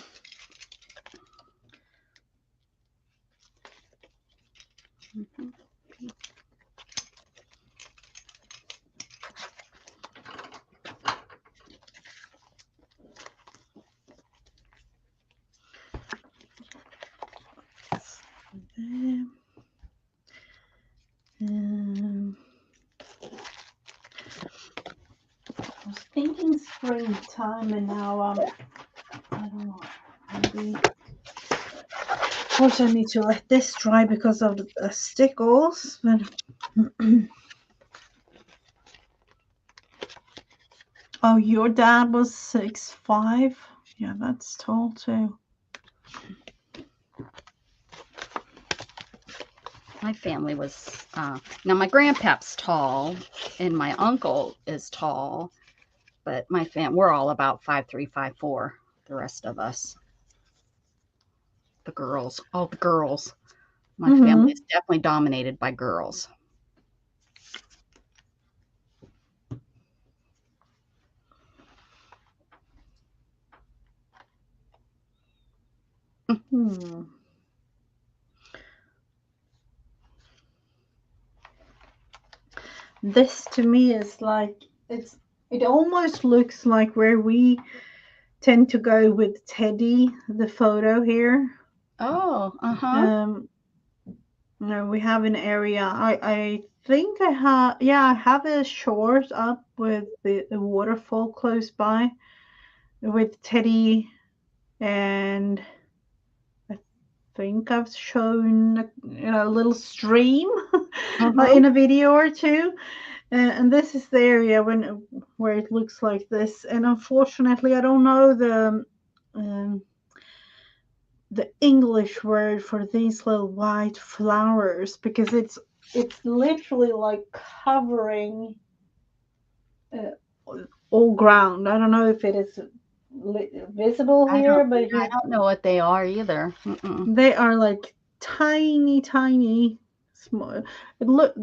S1: Mhm.
S2: Um, I was thinking springtime, and now I don't know. Maybe. Of course, I need to let this dry because of the stickles. But oh, your dad was 6'5". Yeah, that's tall too.
S1: My family was now my grandpa's tall, and my uncle is tall, but we're all about 5'3", 5'4". The rest of us, the girls, all the girls. My family
S2: Mm-hmm.
S1: is definitely dominated by girls.
S2: Hmm. This to me is like it almost looks like where we tend to go with Teddy, the photo here.
S1: Oh, uh-huh.
S2: Um, no, we have an area. I think I have, yeah, I have a short up with the waterfall close by with Teddy, and I think I've shown a little stream
S1: Uh-huh.
S2: in a video or two. And this is the area where it looks like this. And unfortunately, I don't know um, the English word for these little white flowers because it's literally like covering uh, all ground. I don't know if it is visible here, but
S1: I don't know what they are either. Mm-mm.
S2: they are like tiny, tiny, small. It look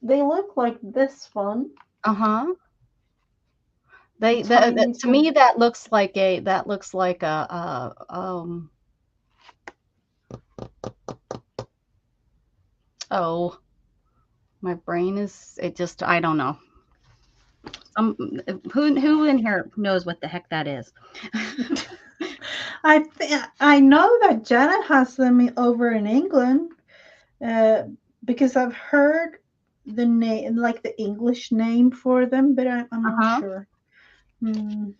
S2: they look like this one,
S1: Uh-huh.
S2: tiny,
S1: To
S2: tiny.
S1: me that looks like a oh, my brain is it just I don't know. Some who in here knows what the heck that is?
S2: I know that Janet has them over in England, uh, because I've heard the name, like the English name for them, but I'm not
S1: Uh-huh.
S2: sure. Hmm.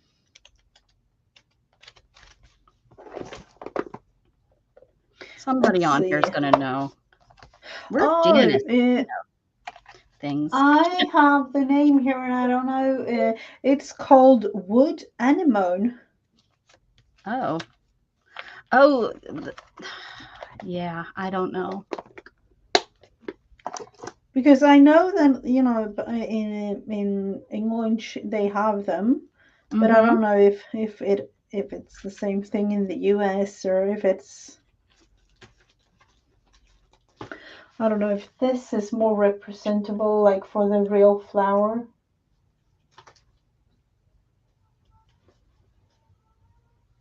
S1: Somebody
S2: Let's
S1: on here is
S2: see.
S1: gonna know. Where's
S2: Oh,
S1: Janice? Things.
S2: I have the name here, and I don't know. It's called wood anemone.
S1: Oh. Oh, yeah, I don't know.
S2: Because I know that in England they have them, but I
S1: Mm-hmm.
S2: don't know if it's the same thing in the US or if it's I don't know if this is more representable like for the real flower.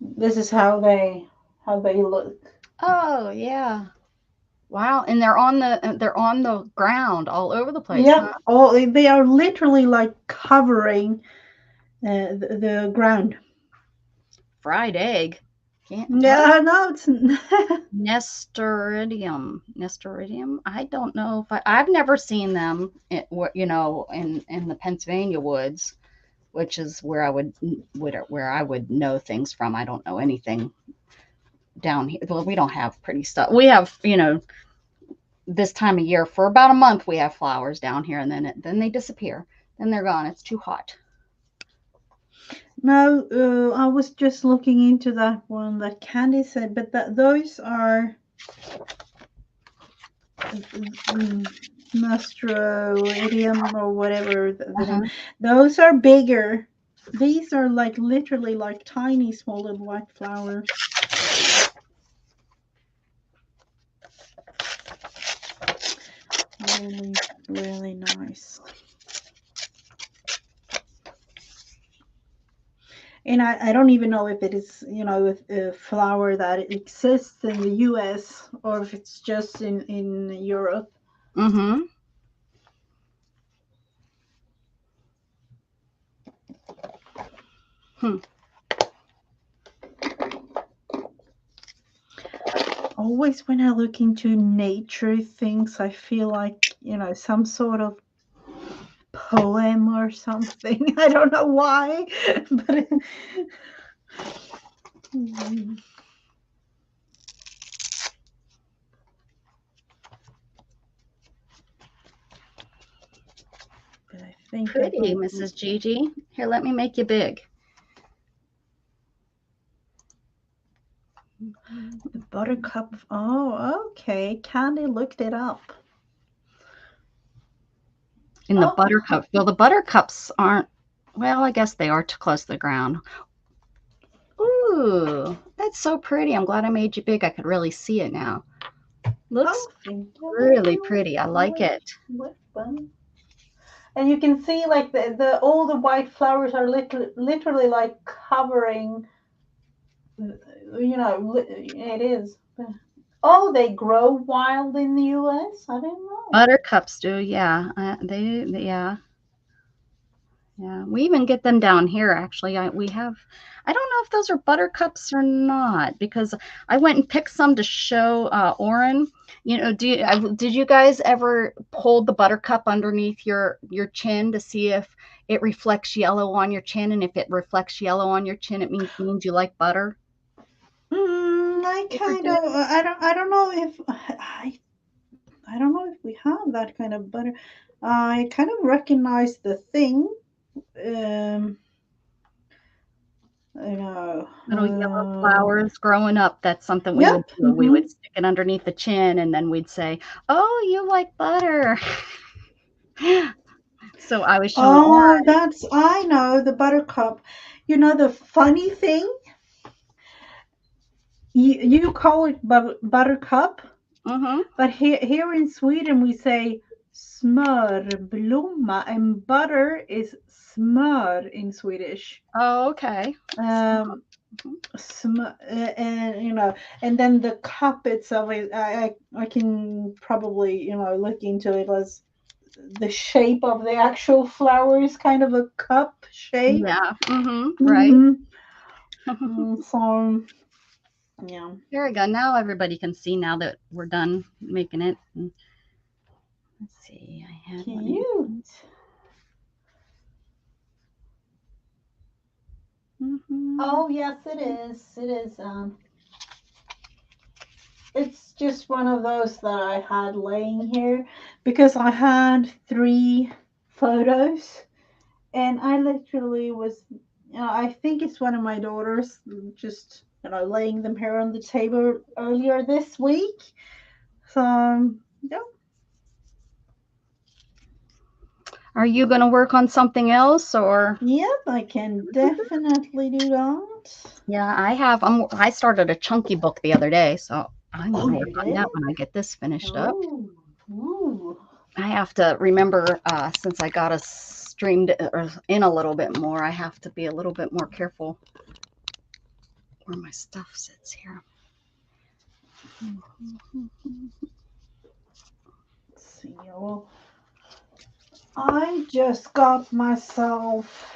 S2: This is how they look.
S1: Oh, yeah. Wow, and they're on the ground all over the place,
S2: Yeah,
S1: huh?
S2: all they are literally like covering the ground.
S1: Fried egg. Can't what?
S2: Yeah, no, it's
S1: Nestoridium. I don't know if I've never seen them. In the Pennsylvania woods, which is where I would know things from. I don't know anything down here. Well, we don't have pretty stuff. We have, this time of year for about a month we have flowers down here, and then they disappear. Then they're gone. It's too hot.
S2: No, I was just looking into that one that Candy said, but those are Nostroidium or whatever the name. Those are bigger. These are like literally like tiny small little white flowers. Really, really nice. And I don't even know if it is, a flower that exists in the US or if it's just in Europe.
S1: Mm-hmm. Hmm.
S2: Always when I look into nature things, I feel like, some sort of poem or something. I don't know why, but I think I
S1: Pretty,
S2: will.
S1: Mrs. Gigi. Here, let me make you big.
S2: The buttercup. Oh, okay. Candy looked it up.
S1: In the buttercup. Well, the buttercups aren't, well, I guess they are too close to the ground. Ooh, that's so pretty. I'm glad I made you big. I could really see it now. Looks really pretty. I like it.
S2: And you can see like the all the white flowers are literally like covering. It is. Oh, they grow wild in the U.S. I didn't know.
S1: Buttercups do, yeah. Yeah. Yeah, we even get them down here. Actually, we have. I don't know if those are buttercups or not because I went and picked some to show Oren. Did you guys ever hold the buttercup underneath your chin to see if it reflects yellow on your chin, and if it reflects yellow on your chin, it means you like butter.
S2: I kind of. I don't know if I don't know if we have that kind of butter. I kind of recognize the thing. Um,
S1: Little yellow flowers growing up. That's something we would
S2: Yep.
S1: do. We would stick it underneath the chin, and then we'd say, "Oh, you like butter." So I was showing
S2: Oh,
S1: Oren.
S2: I know the buttercup. The funny thing, you call it buttercup,
S1: Mm-hmm.
S2: but here in Sweden we say smörblomma, and butter is smör in Swedish.
S1: Oh, okay.
S2: Um, and and then the cup itself, I can probably look into it as the shape of the actual flower is kind of a cup shape.
S1: Yeah. Mm-hmm. Right.
S2: Mm-hmm. So yeah.
S1: There we go. Now everybody can see now that we're done making it. Let's see. I had one.
S2: Cute.
S1: Mm-hmm.
S2: Oh yes, it is. It is. It's just one of those that I had laying here because I had 3 photos, and I literally was. I think it's one of my daughters just laying them here on the table earlier this week. So yeah.
S1: Are you going to work on something else or?
S2: Yep, I can definitely do that.
S1: Yeah, I have. I started a chunky book the other day, so I'm going to
S2: You
S1: work on
S2: did?
S1: that when I get this finished up.
S2: Oh, ooh.
S1: I have to remember, since I got us streamed or in a little bit more, I have to be a little bit more careful where my stuff sits here.
S2: Let's see. Well, I just got myself,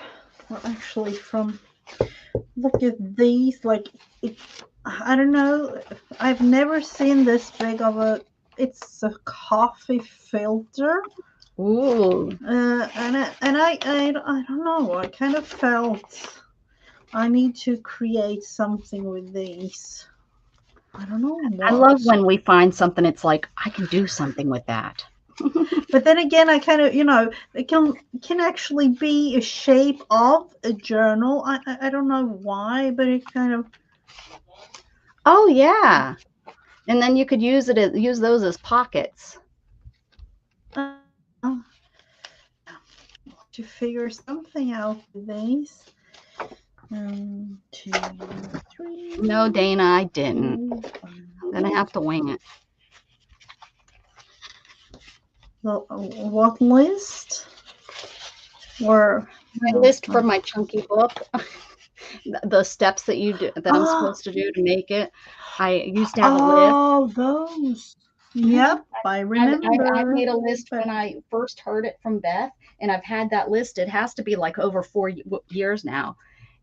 S2: well, actually, look at these. Like, I don't know. I've never seen this big of it's a coffee filter.
S1: Ooh.
S2: I don't know. I kind of felt I need to create something with these. I don't know
S1: I love
S2: what.
S1: when we find something, it's like, I can do something with that.
S2: But then again, I kind of, it can actually be a shape of a journal. I don't know why, but it kind of.
S1: Oh yeah. And then you could use those as pockets.
S2: Uh, to figure something out with these. 2, 3,
S1: No, Dana, I didn't.
S2: 4,
S1: I'm gonna have to wing it.
S2: What list? Or
S1: My list for my chunky book, the steps that I'm
S2: oh,
S1: supposed to do to make it. I used to have a list.
S2: oh, those.
S1: Mhm.
S2: Yep, I
S1: I
S2: remember.
S1: made a list
S2: But
S1: when I first heard it from Beth, and I've had that list. It has to be like over 4 years now.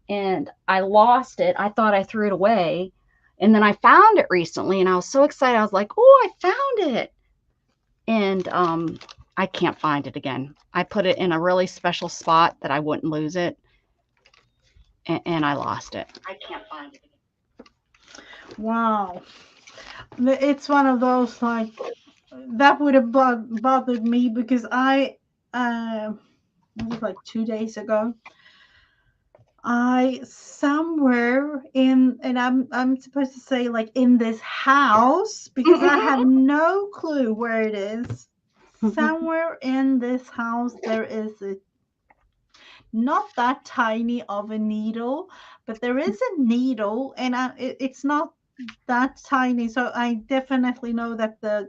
S1: And I lost it. I thought I threw it away. And then I found it recently, and I was so excited. I was like, oh, I found it. And I can't find it again. I put it in a really special spot that I wouldn't lose it, and I lost it. I can't find it again.
S2: wow, it's one of those like that would have bothered me because it was like 2 days ago. I somewhere in, and I'm supposed to say like in this house because I have no clue where it is. Somewhere in this house there is a not that tiny of a needle, but there is a needle, and it's not that tiny. So I definitely know that the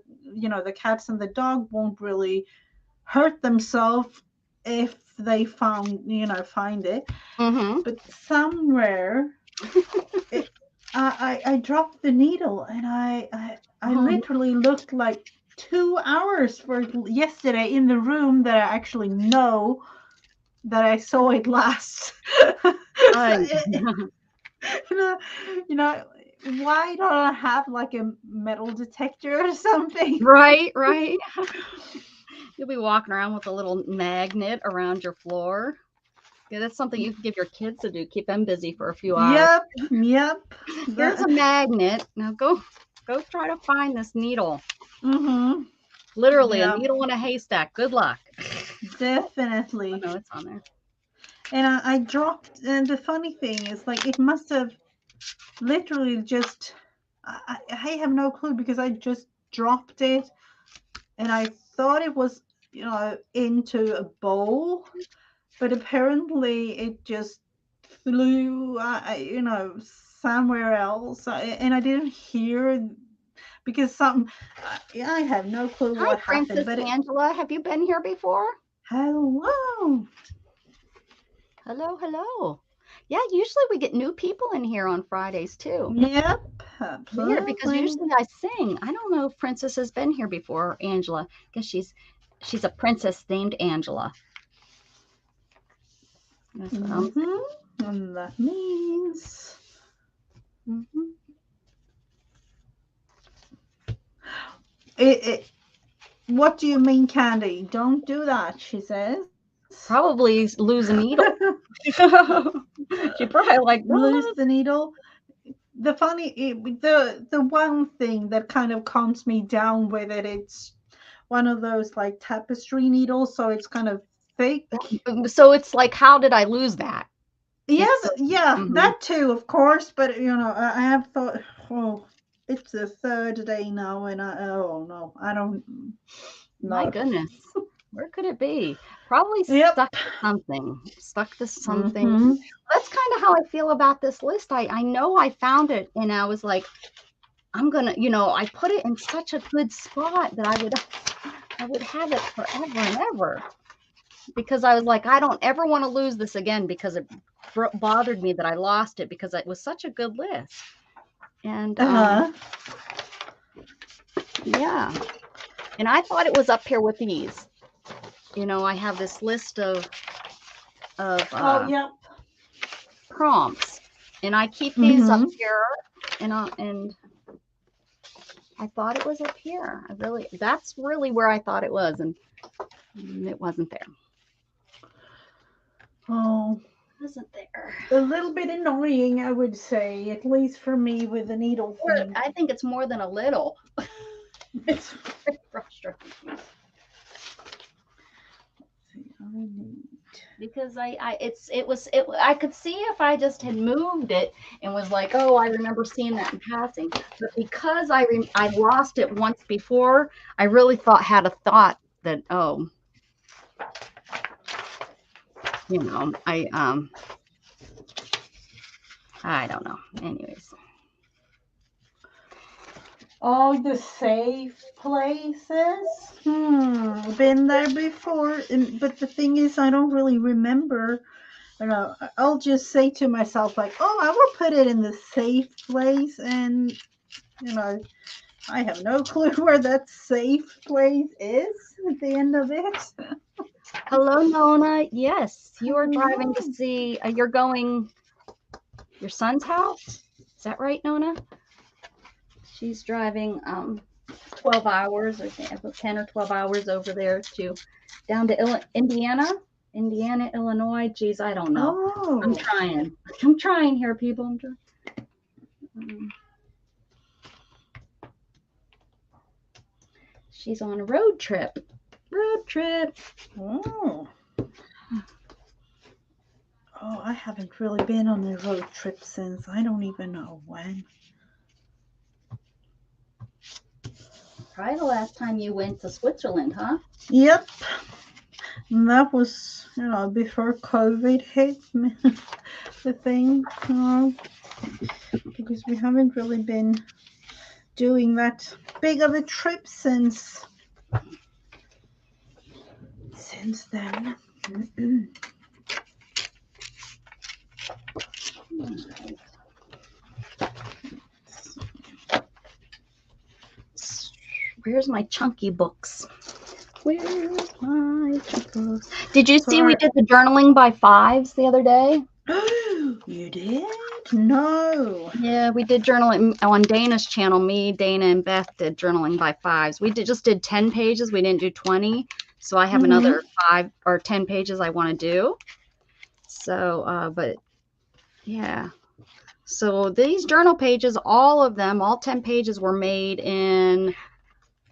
S2: cats and the dog won't really hurt themselves if they find it.
S1: Mm-hmm.
S2: But somewhere it, I dropped the needle, and I
S1: Oh,
S2: literally looked like 2 hours for it yesterday in the room that I actually know that I saw it last. So
S1: I,
S2: you know, you know, why don't I have like a metal detector or something?
S1: right, right. You'll be walking around with a little magnet around your floor. Yeah, that's something you can give your kids to do. Keep them busy for a few hours.
S2: Yep, yep.
S1: Here's a magnet. Now go try to find this needle.
S2: Mm-hmm.
S1: Literally a
S2: Yeah,
S1: needle in a haystack. Good luck. Oh
S2: definitely.
S1: no, it's on there.
S2: And I dropped, and the funny thing is, like, it must have literally just. I have no clue because I just dropped it, and I thought it was, into a bowl, but apparently it just flew, somewhere else, and I didn't hear because I have no clue
S1: Hi,
S2: what happened,
S1: Princess
S2: but
S1: Angela. Have you been here before?
S2: hello.
S1: Hello, hello. Yeah, usually we get new people in here on Fridays too.
S2: Yep,
S1: Weird, because
S2: absolutely.
S1: usually I sing. I don't know if Princess has been here before, or Angela, because she's a princess named Angela. That's what I'm
S2: And that means
S1: saying. Hmm.
S2: it. What do you mean, Candy? Don't do that, she says.
S1: Probably lose a needle. She probably like
S2: Lose
S1: what?
S2: the needle. The one thing that kind of calms me down with it, it's one of those like tapestry needles, so it's kind of thick.
S1: So it's like, how did I lose that?
S2: Yeah,
S1: It's
S2: yeah,
S1: mhm.
S2: that too, of course. But I have thought, oh, it's the third day now, and oh no, I don't
S1: My
S2: know.
S1: goodness. Where could it be? Probably
S2: Yep.
S1: stuck to something. Stuck to something.
S2: Mm-hmm.
S1: That's kind of how I feel about this list. I know I found it and I was like, I'm gonna, I put it in such a good spot that I would have it forever and ever. Because I was like, I don't ever want to lose this again because it bothered me that I lost it because it was such a good list. And
S2: Uh-huh.
S1: yeah. And I thought it was up here with these. I have this list of
S2: Oh, yep.
S1: prompts, and I keep these up
S2: Mm-hmm.
S1: here, and I thought it was up here. That's really where I thought it was, and it wasn't there.
S2: Oh,
S1: It wasn't there.
S2: a little bit annoying, I would say, at least for me with the needle thing.
S1: I think it's more than a little. It's very frustrating. Because I could see if I just had moved it and was like, oh, I remember seeing that in passing. But because I lost it once before, I really had a thought that, oh, I don't know. Anyways.
S2: Oh, the safe places. Been there before, but the thing is, I don't really remember. I'll just say to myself like, "Oh, I will put it in the safe place," and I have no clue where that safe place is at the end of it.
S1: Hello, Nona. Yes, you are driving to
S2: Hello.
S1: see. You're going your son's house. Is that right, Nona? She's driving 12 hours, or 10 or 12 hours over there down to Indiana, Illinois. Geez, I don't know.
S2: Oh.
S1: I'm trying. I'm trying here, people. She's on a road trip. Road trip.
S2: Oh. Oh, I haven't really been on a road trip since I don't even know when.
S1: Probably the last time you went to Switzerland, huh?
S2: Yep. And that was, before COVID hit the thing. Because we haven't really been doing that big of a trip since then.
S1: Where's my chunky books? Where's my chunky books? Did you see we did the journaling by fives the other day?
S2: You did? No.
S1: Yeah, we did journaling on Dana's channel. Me, Dana, and Beth did journaling by fives. We just did 10 pages. We didn't do 20. So I have another 5 or 10 pages I want to do. So, but yeah. So these journal pages, all of them, all 10 pages were made in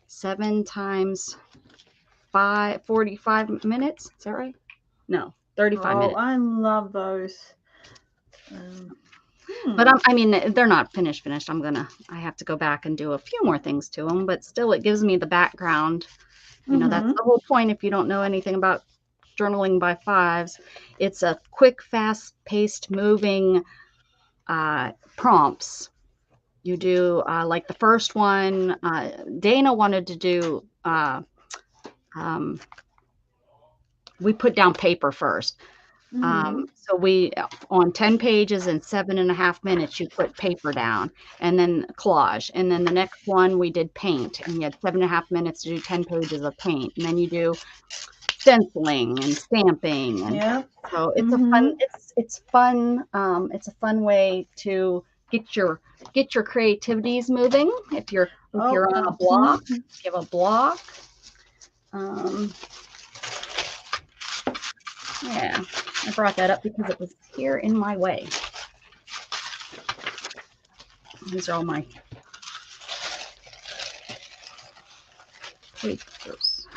S1: 7 times 45 minutes. Is that right? No, 35 minutes.
S2: Oh, I love those.
S1: But I mean, they're not finished. I have to go back and do a few more things to them, but still it gives me the background. That's the whole point. If you don't know anything about journaling by fives, it's a quick, fast paced moving prompts. You do like the first one, Dana wanted to do, we put down paper first. So we, on 10 pages in 7.5 minutes, you put paper down, and then collage. And then the next one we did paint, and you had 7.5 minutes to do 10 pages of paint. And then you do stenciling and stamping. And so it's it's fun. It's a fun way to get your creativities moving. If you're on a block, give a block. Yeah, I brought that up because it was here in my way. These are all my papers.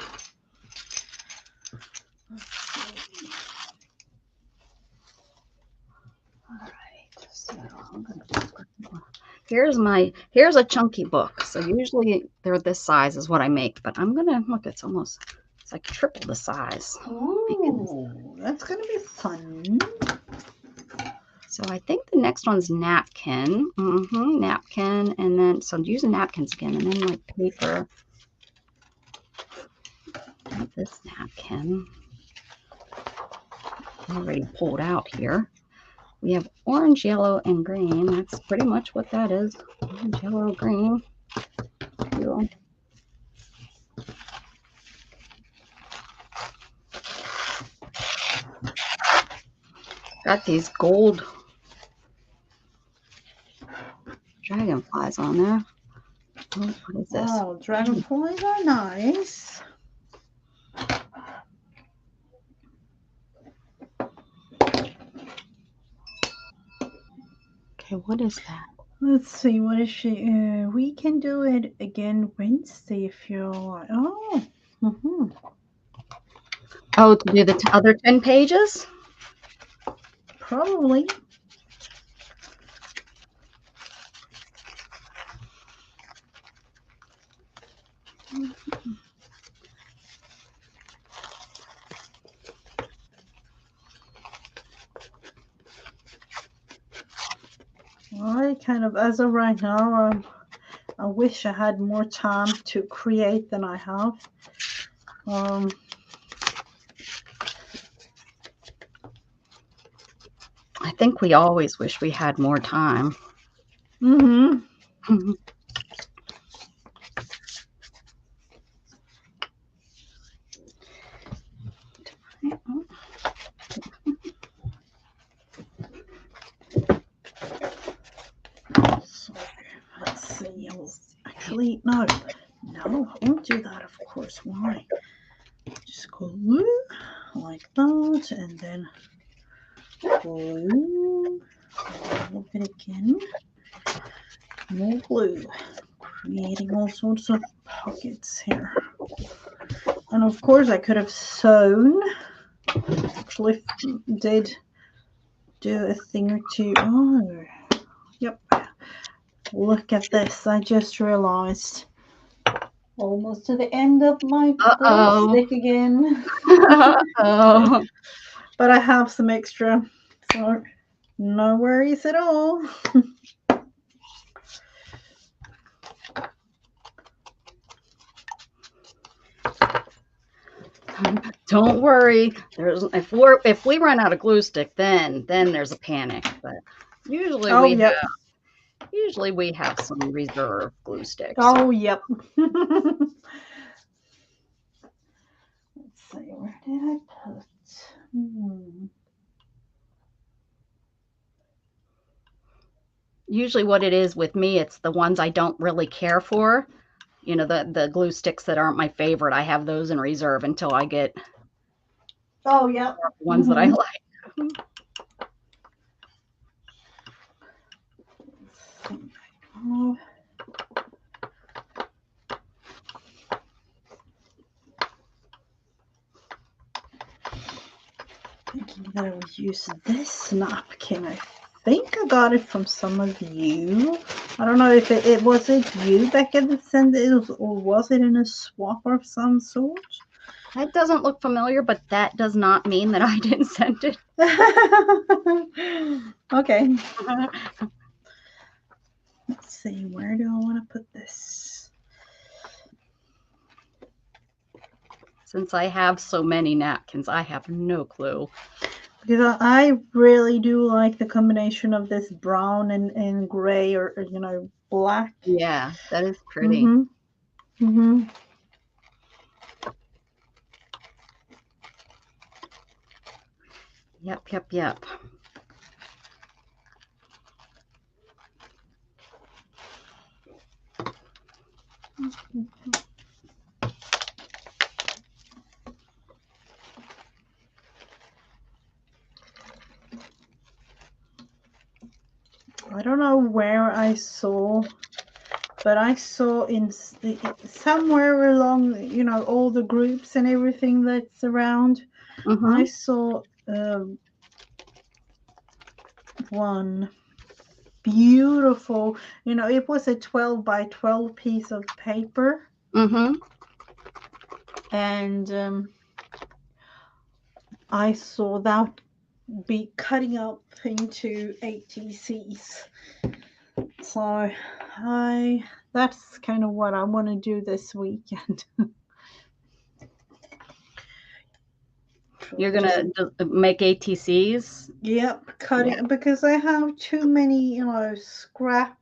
S1: All right, so I'm gonna here's a chunky book. So usually they're this size is what I make, but I'm gonna look. It's like triple the size.
S2: Oh, that's gonna be fun.
S1: So I think the next one's napkin. Napkin, and then so I'm using napkins again, and then like paper. Got this napkin already pulled out here. We have orange, yellow, and green. That's pretty much what that is. Orange, yellow, green. Cool. Got these gold dragonflies on there. Oh, what is this?
S2: Oh, dragonflies are nice.
S1: Okay, what is that?
S2: Let's see, what is she? We can do it again Wednesday if you like. Oh.
S1: Oh, to do the other 10 pages?
S2: Probably. I kind of, as of right now, I wish I had more time to create than I have.
S1: I think we always wish we had more time.
S2: Mm-hmm. So let's see. Actually, no, I won't do that. Of course, why? Just glue like that, and then glue a little bit again. More glue, creating all sorts of pockets here. And of course, I could have sewn. Actually, did do a thing or two. Oh, yep. Look at this. I just realized. Almost to the end of my glue stick again.
S1: Oh.
S2: But I have some extra, so no worries at all.
S1: Don't worry. If we run out of glue stick, then there's a panic. But usually we have some reserve glue sticks.
S2: Oh, yep. Let's see, where did I put?
S1: Usually what it is with me, it's the ones I don't really care for. You know, the glue sticks that aren't my favorite. I have those in reserve until I get ones that I like.
S2: Thinking that I would use this napkin. I think I got it from some of you. I don't know if it was it you, Becca, that sent it, or was it in a swap of some sort?
S1: That doesn't look familiar, but that does not mean that I didn't send it.
S2: Okay. Let's see, where do I want to put this?
S1: Since I have so many napkins, I have no clue.
S2: Because I really do like the combination of this brown and gray, or black.
S1: Yeah, that is pretty. Yep.
S2: I don't know where I saw, but I saw in somewhere along, all the groups and everything that's around. I saw one beautiful, it was a 12 by 12 piece of paper. And I saw that be cutting up into ATCs. So that's kind of what I want to do this weekend.
S1: You're gonna make ATCs?
S2: Yep, cut it, because I have too many, scrap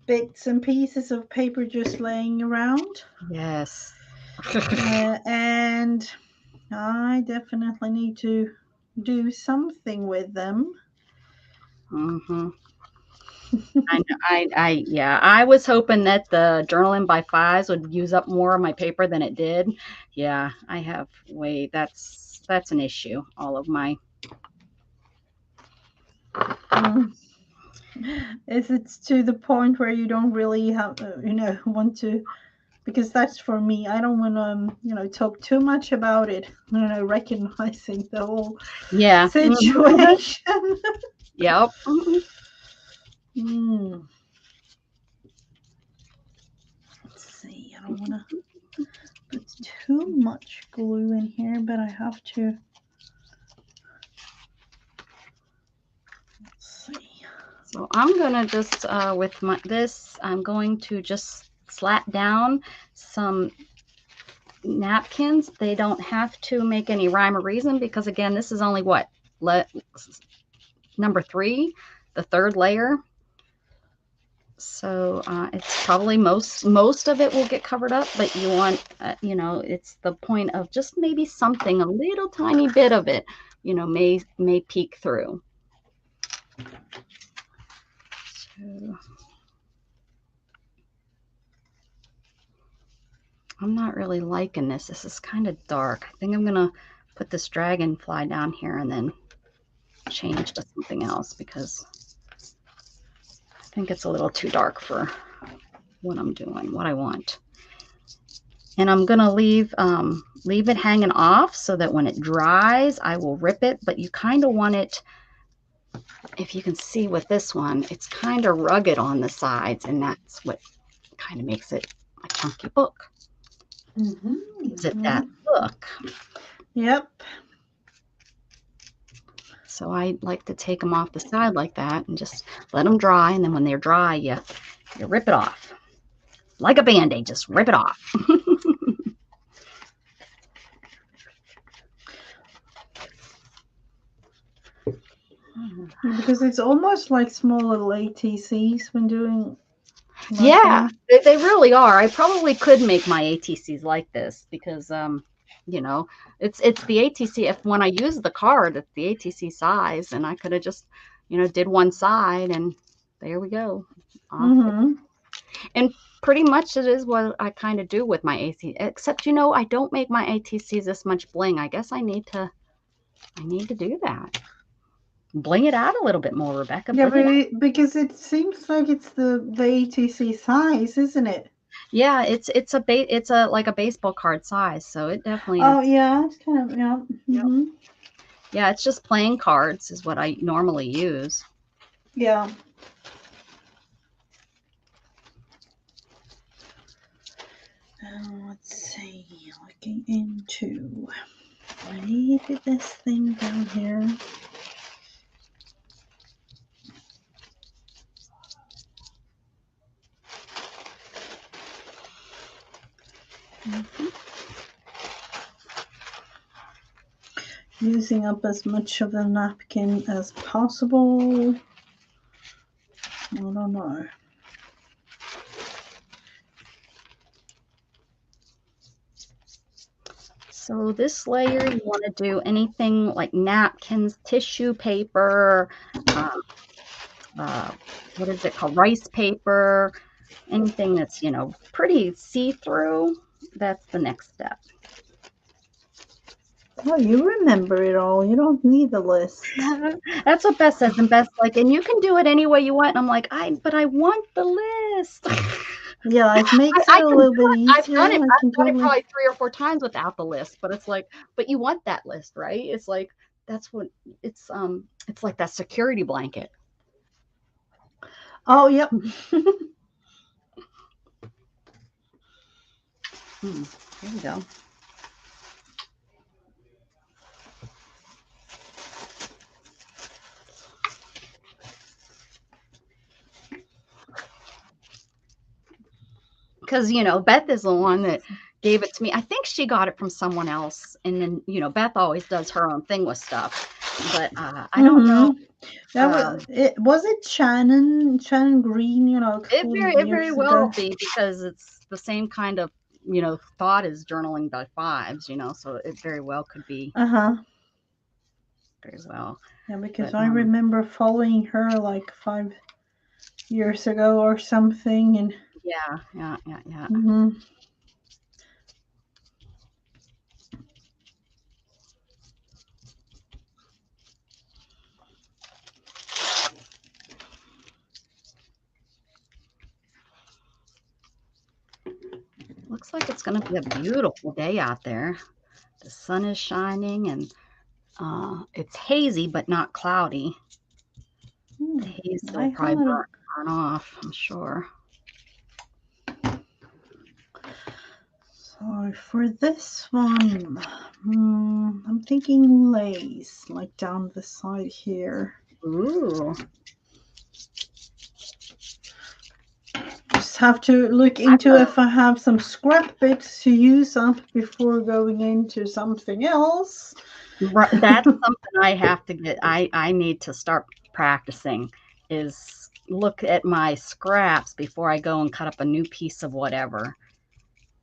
S2: bits and pieces of paper just laying around.
S1: Yes.
S2: And I definitely need to do something with them.
S1: I was hoping that the journaling by fives would use up more of my paper than it did. Yeah, I have that's an issue. All of my
S2: Is it to the point where you don't really have want to because that's for me. I don't want to, talk too much about it. Recognizing the whole
S1: Yeah.
S2: situation.
S1: Yep.
S2: Mm. Let's see. I don't want to put too much glue in here, but I have to. Let's see.
S1: So I'm gonna just with this, I'm going to just slap down some napkins. They don't have to make any rhyme or reason because again, this is only what number 3, the 3rd layer. So it's probably most of it will get covered up, but you want, it's the point of just maybe something, a little tiny bit of it, may peek through. So I'm not really liking this. This is kind of dark. I think I'm gonna put this dragonfly down here and then change to something else because I think it's a little too dark for what I'm doing, what I want. And I'm gonna leave it hanging off so that when it dries, I will rip it. But you kind of want it, if you can see with this one, it's kind of rugged on the sides, and that's what kind of makes it a chunky book. Gives it that look.
S2: Yep.
S1: So I like to take them off the side like that and just let them dry. And then when they're dry, you rip it off. Like a Band-Aid, just rip it off.
S2: Because it's almost like small little ATCs when doing.
S1: Yeah, they really are. I probably could make my ATCs like this because, it's the ATC. If when I use the card, it's the ATC size, and I could have just, did one side, and there we go. And pretty much it is what I kind of do with my ATC, except, I don't make my ATCs this much bling. I guess I need to do that. Bling it out a little bit more, Rebecca.
S2: Yeah, because it seems like it's the ATC size, isn't it?
S1: Yeah, it's like a baseball card size, so it definitely is.
S2: Oh yeah, it's kind of
S1: Yep. Yeah, it's just playing cards is what I normally use.
S2: Yeah. Let's see, looking into maybe this thing down here. Using up as much of the napkin as possible. I don't know.
S1: So this layer, you want to do anything like napkins, tissue paper, what is it called? Rice paper, anything that's, pretty see-through. That's the next step.
S2: Oh, you remember it all. You don't need the list.
S1: That's what Beth says. And Beth's like, and you can do it any way you want. And I'm like, but I want the list.
S2: Yeah, it makes it a little bit easier.
S1: I've done it probably 3 or 4 times without the list, but it's like, but you want that list, right? It's like, that's what it's like that security blanket.
S2: Oh, yep.
S1: Here we go. Because, Beth is the one that gave it to me. I think she got it from someone else. And then, Beth always does her own thing with stuff. But I don't know.
S2: Was it Shannon Green,
S1: It very well be because it's the same kind of, thought as journaling by 5s, so it very well could be. Very well.
S2: Yeah, because I remember following her like 5 years ago or something, and
S1: yeah. Looks like it's going to be a beautiful day out there. The sun is shining and it's hazy but not cloudy. The haze will
S2: I
S1: probably
S2: had
S1: burn off, I'm sure.
S2: So for this one, I'm thinking lace, like down the side here.
S1: Ooh.
S2: Just have to look into if I have some scrap bits to use up before going into something else.
S1: That's something I have to get. I need to start practicing is look at my scraps before I go and cut up a new piece of whatever.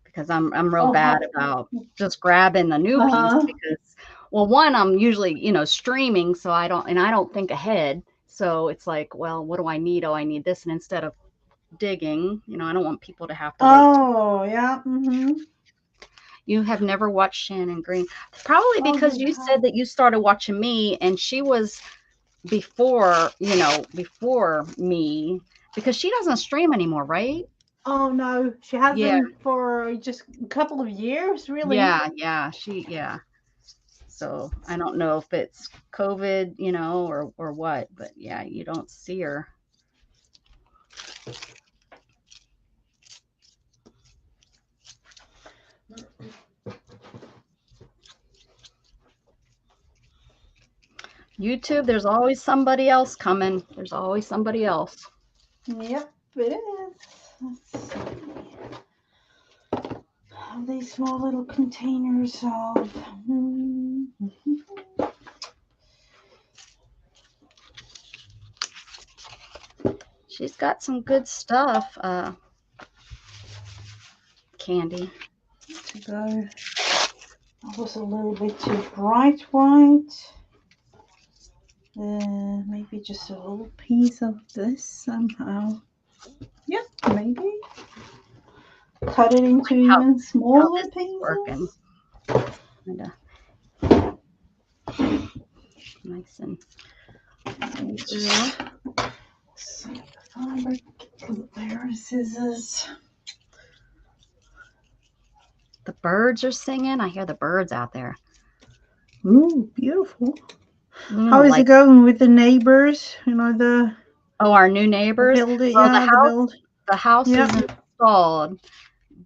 S1: Because I'm real bad about just grabbing the new piece because, well, one, I'm usually, streaming, so I don't think ahead. So it's like, well, what do I need? Oh, I need this. And instead of digging, I don't want people to have to wait.
S2: Oh, yeah.
S1: You have never watched Shannon Green. Probably because you said that you started watching me and she was before me, because she doesn't stream anymore, right?
S2: Oh no, she hasn't for just a couple of years, really.
S1: Yeah. So I don't know if it's COVID, or what, but yeah, you don't see her. YouTube, there's always somebody else coming. There's always somebody else.
S2: Yep, it is. Let's see. These small little containers of.
S1: She's got some good stuff, Candy.
S2: To go. That was a little bit too bright white. Maybe just a little piece of this somehow. Yep, maybe. Cut it into even smaller pieces.
S1: Nice and
S2: see the fabric. There are scissors.
S1: The birds are singing. I hear the birds out there.
S2: Ooh, beautiful. How is it going with the neighbors?
S1: Our new neighbors. The house is installed,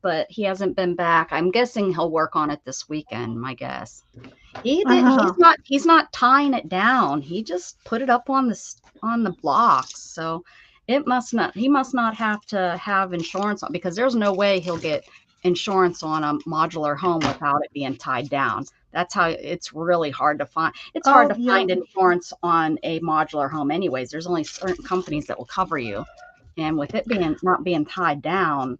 S1: but he hasn't been back. I'm guessing he'll work on it this weekend. My guess. He's not tying it down. He just put it up on the blocks. So he must not have to have insurance on, because there's no way he'll get insurance on a modular home without it being tied down. That's how it's really hard to find. It's hard to find insurance on a modular home anyways. There's only certain companies that will cover you. And with it not being tied down,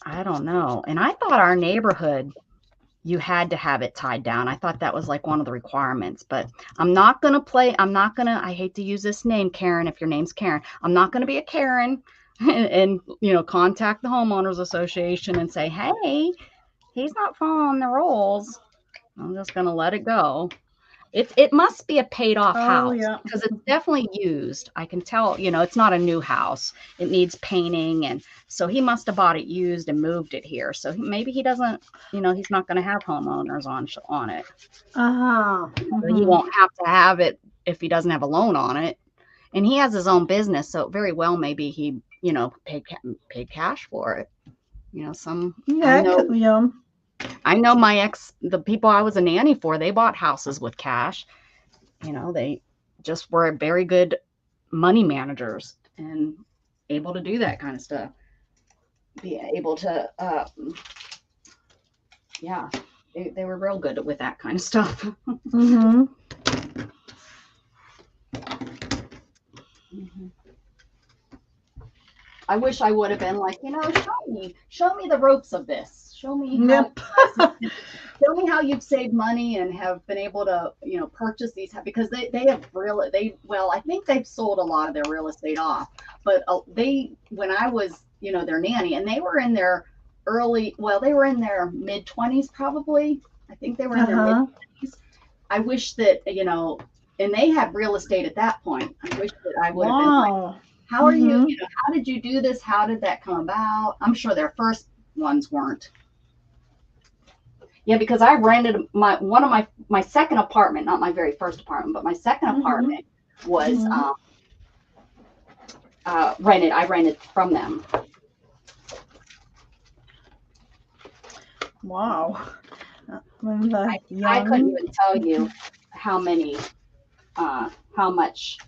S1: I don't know. And I thought our neighborhood, you had to have it tied down. I thought that was like one of the requirements, but I hate to use this name, Karen, if your name's Karen. I'm not going to be a Karen and contact the homeowners association and say, hey, he's not following the rules. I'm just going to let it go. It must be a paid off house, because it's definitely used. I can tell, it's not a new house. It needs painting. And so he must have bought it used and moved it here. So maybe he doesn't, he's not going to have homeowners on it. He won't have to have it if he doesn't have a loan on it. And he has his own business. So very well, maybe he, paid cash for it. I know the people I was a nanny for, they bought houses with cash. They just were very good money managers and able to do that kind of stuff. Be able to, they were real good with that kind of stuff. I wish I would have been like, show me the ropes of this. Show me how you've saved money and have been able to, purchase these, because they have I think they've sold a lot of their real estate off, but when I was, their nanny, and they were in their mid-20s probably. I think they were in their mid-20s. I wish that, and they had real estate at that point. I wish that I would have been like, how are you, how did you do this? How did that come about? I'm sure their first ones weren't. Yeah, because I rented my second apartment, not my very first apartment, but my second
S2: Mm-hmm.
S1: apartment was
S2: Mm-hmm.
S1: rented. I rented from them.
S2: Wow. When the
S1: I couldn't
S2: young.
S1: even tell you how many, how much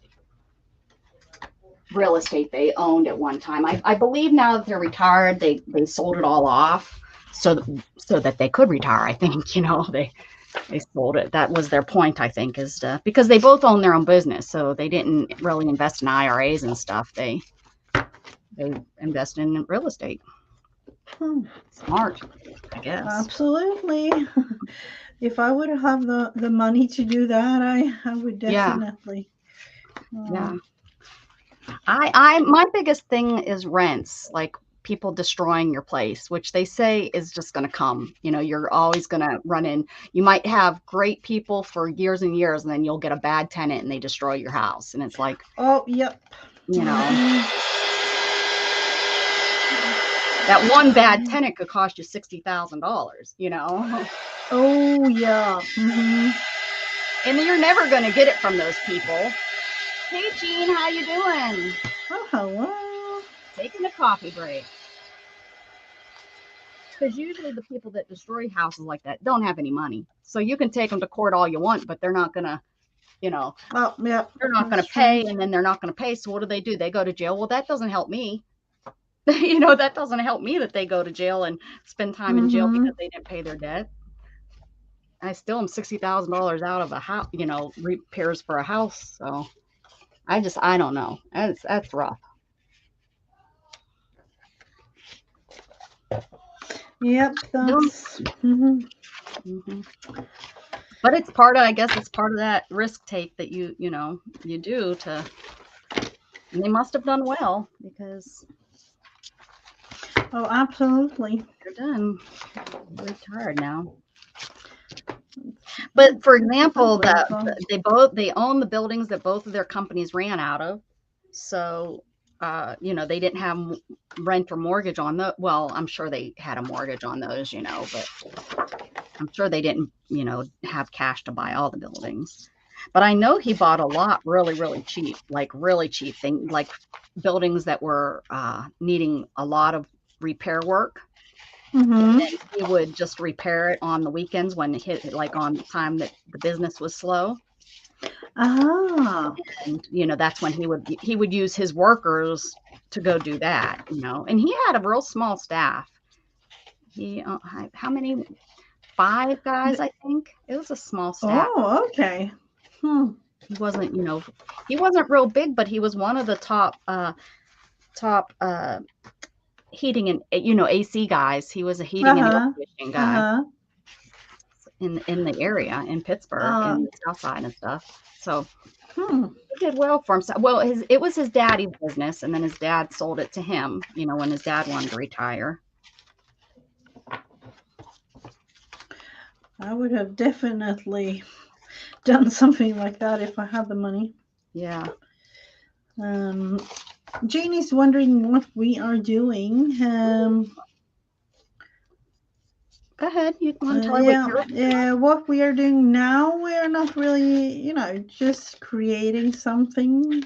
S1: real estate they owned at one time. I believe now that they're retired, they sold it all off so that they could retire. I think they sold it. That was their point. I think is because they both own their own business, so they didn't really invest in IRAs and stuff. They invested in real estate.
S2: Hmm.
S1: Smart, I guess.
S2: Absolutely. If I would have the money to do that, I would
S1: Yeah,
S2: definitely.
S1: yeah.
S2: Um,
S1: I my biggest thing is rents, like people destroying your place, which they say is just going to come. You're always going to run in. You might have great people for years and years, and then you'll get a bad tenant and they destroy your house. And it's like,
S2: oh, yep.
S1: you know,
S2: Mm-hmm.
S1: that one bad tenant could cost you $60,000.
S2: Oh, yeah. Mm-hmm.
S1: And you're never going to get it from those people. Hey, Jean, how you doing?
S2: Oh, hello.
S1: Taking a coffee break. Because usually the people that destroy houses like that don't have any money. So you can take them to court all you want, but they're not going to, you know,
S2: Oh, yeah.
S1: they're not going
S2: That's
S1: to pay,
S2: true.
S1: and then they're not going to pay. So what do? They go to jail. Well, that doesn't help me. That doesn't help me that they go to jail and spend time in jail
S2: Mm-hmm.
S1: because they didn't pay their debt. I still am $60,000 out of a house, repairs for a house. So I don't know. That's rough.
S2: Yep,
S1: No.
S2: that's. Mm-hmm.
S1: Hmm. But it's part of, I guess it's part of that risk take that you do to, and they must have done well because
S2: Oh, absolutely.
S1: they're done. They're retired now. But for example, they own the buildings that both of their companies ran out of. So, they didn't have rent or mortgage on the. Well, I'm sure they had a mortgage on those, but I'm sure they didn't, have cash to buy all the buildings. But I know he bought a lot really, really cheap thing, like buildings that were needing a lot of repair work. And
S2: Mm-hmm.
S1: then he would just repair it on the weekends when it hit, like on the time that the business was slow.
S2: Ah.
S1: And that's when he would use his workers to go do that. And he had a real small staff. He how many? Five guys, I think. It was a small staff.
S2: Oh, okay. Hmm.
S1: He wasn't, he wasn't real big, but he was one of the top heating and AC guys. He was a heating and air
S2: Uh-huh.
S1: conditioning guy
S2: Uh-huh.
S1: in the area in Pittsburgh
S2: Uh,
S1: and the South Side and stuff. So
S2: hmm.
S1: he did well for himself. Well, it was his daddy's business, and then his dad sold it to him. When his dad wanted to retire.
S2: I would have definitely done something like that if I had the money.
S1: Yeah.
S2: Um, Janie's wondering what we are doing.
S1: Go ahead. You want to tell her what
S2: Yeah,
S1: you're
S2: what we are doing now, we're not really, just creating something.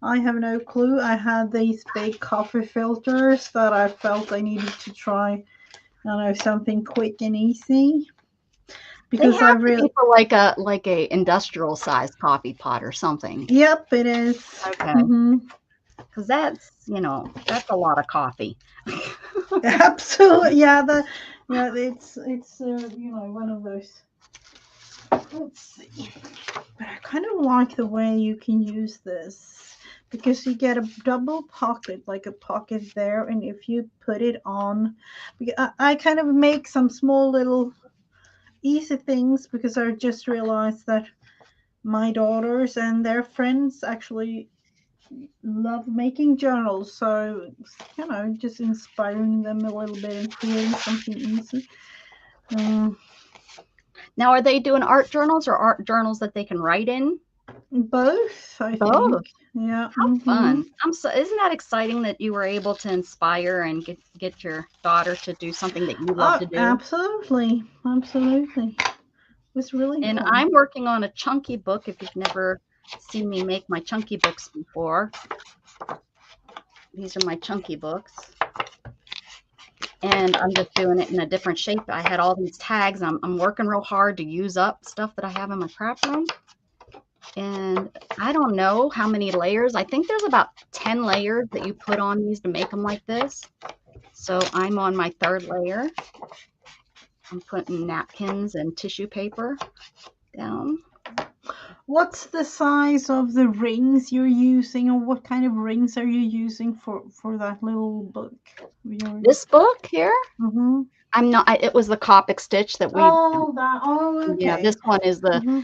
S2: I have no clue. I had these big coffee filters that I felt I needed to try, something quick and easy
S1: They
S2: because I
S1: have to
S2: really,
S1: be for like a industrial sized coffee pot or something.
S2: yep, it is.
S1: Okay.
S2: Mm-hmm.
S1: Because that's a lot of coffee.
S2: Absolutely, yeah. It's one of those. Let's see. But I kind of like the way you can use this because you get a double pocket, like a pocket there, and if you put it on, I kind of make some small little easy things because I just realized that my daughters and their friends actually love making journals. So, just inspiring them a little bit and creating something easy. Um,
S1: Now, are they doing art journals or art journals that they can write in?
S2: Both, I
S1: Both.
S2: think. Yeah.
S1: How fun. Isn't that exciting that you were able to inspire and get your daughter to do something that you love
S2: Oh,
S1: to do?
S2: absolutely. Absolutely. It was really
S1: And
S2: fun.
S1: I'm working on a chunky book, if you've never seen me make my chunky books before. These are my chunky books. And I'm just doing it in a different shape. I had all these tags. I'm working real hard to use up stuff that I have in my craft room. And I don't know how many layers. I think there's about 10 layers that you put on these to make them like this. So I'm on my third layer. I'm putting napkins and tissue paper down.
S2: What's the size of the rings you're using, or what kind of rings are you using for that little book?
S1: This book here,
S2: Mm-hmm.
S1: I'm not, it was the Copic stitch that we,
S2: Oh, that. Oh,
S1: yeah,
S2: okay.
S1: this one is
S2: Mm-hmm.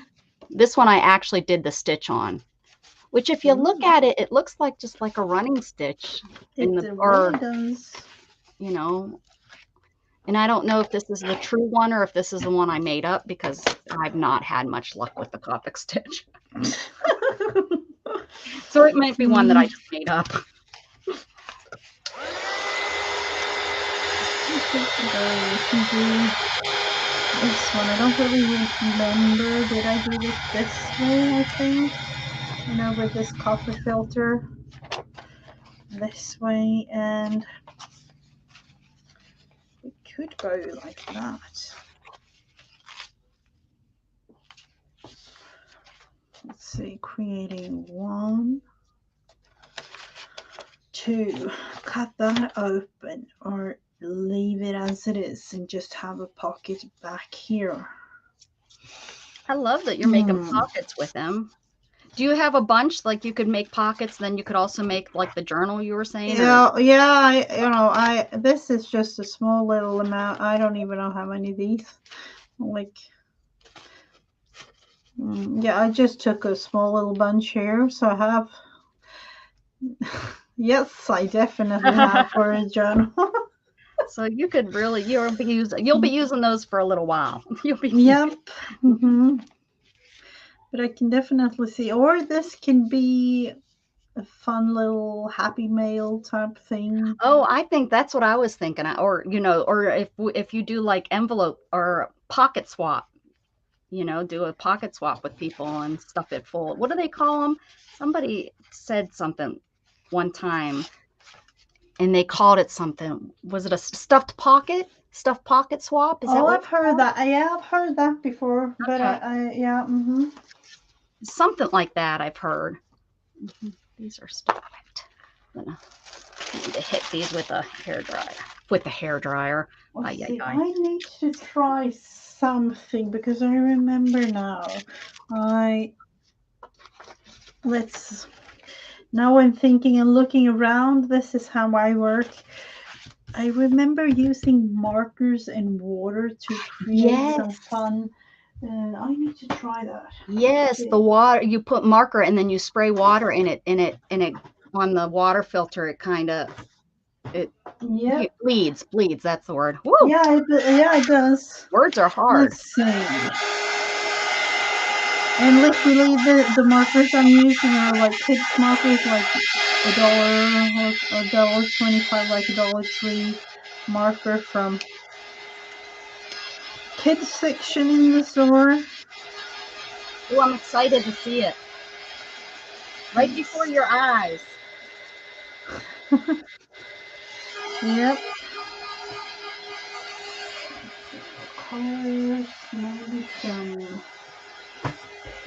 S1: this one I actually did the stitch on, which if you look at it, it looks like just like a running stitch
S2: It
S1: or,
S2: really does.
S1: you know, and I don't know if this is the true one or if this is the one I made up because I've not had much luck with the Copic stitch. So it might be one that I just made up.
S2: This one, I don't really remember. Did I do it this way? I think. With this copper filter. This way, and we could go like that. Let's see, creating 1, 2, cut that open or leave it as it is and just have a pocket back here.
S1: I love that you're making pockets with them. Do you have a bunch? Like you could make pockets, then you could also make like the journal you were saying, or
S2: Yeah. This is just a small little amount. I don't even know how many of these. Like, yeah, I just took a small little bunch here, so I have. Yes, I definitely have for a journal.
S1: so you could really you'll be using those for a little while. You'll be
S2: Yep. But I can definitely see, or this can be a fun little happy mail type thing.
S1: Oh, I think that's what I was thinking. Or or if you do like envelope or pocket swap, do a pocket swap with people and stuff it full. What do they call them? Somebody said something one time and they called it something. Was it a stuffed pocket? Stuffed pocket swap? Is that
S2: Oh,
S1: what
S2: I've
S1: it's
S2: heard
S1: called?
S2: that. Yeah, I've heard that before. But
S1: Okay.
S2: yeah.
S1: Something like that I've heard. These are stuffed. I'm gonna need to hit these with a hair dryer. With a hair dryer.
S2: Let's see. I need to try something because I remember now. Now I'm thinking and looking around. This is how I work. I remember using markers and water to create some fun. I need to try that.
S1: Yes, the water. You put marker and then you spray water in it, on the water filter. It
S2: Yep.
S1: bleeds. That's the word. Woo!
S2: Yeah, it does.
S1: Words are hard.
S2: Let's see. And literally, the markers I'm using are like kids markers, like $1 or $1.25, like $1.03 marker from kids section in the store.
S1: Oh, I'm excited to see it. Right before your eyes.
S2: Yep. Colors, maybe some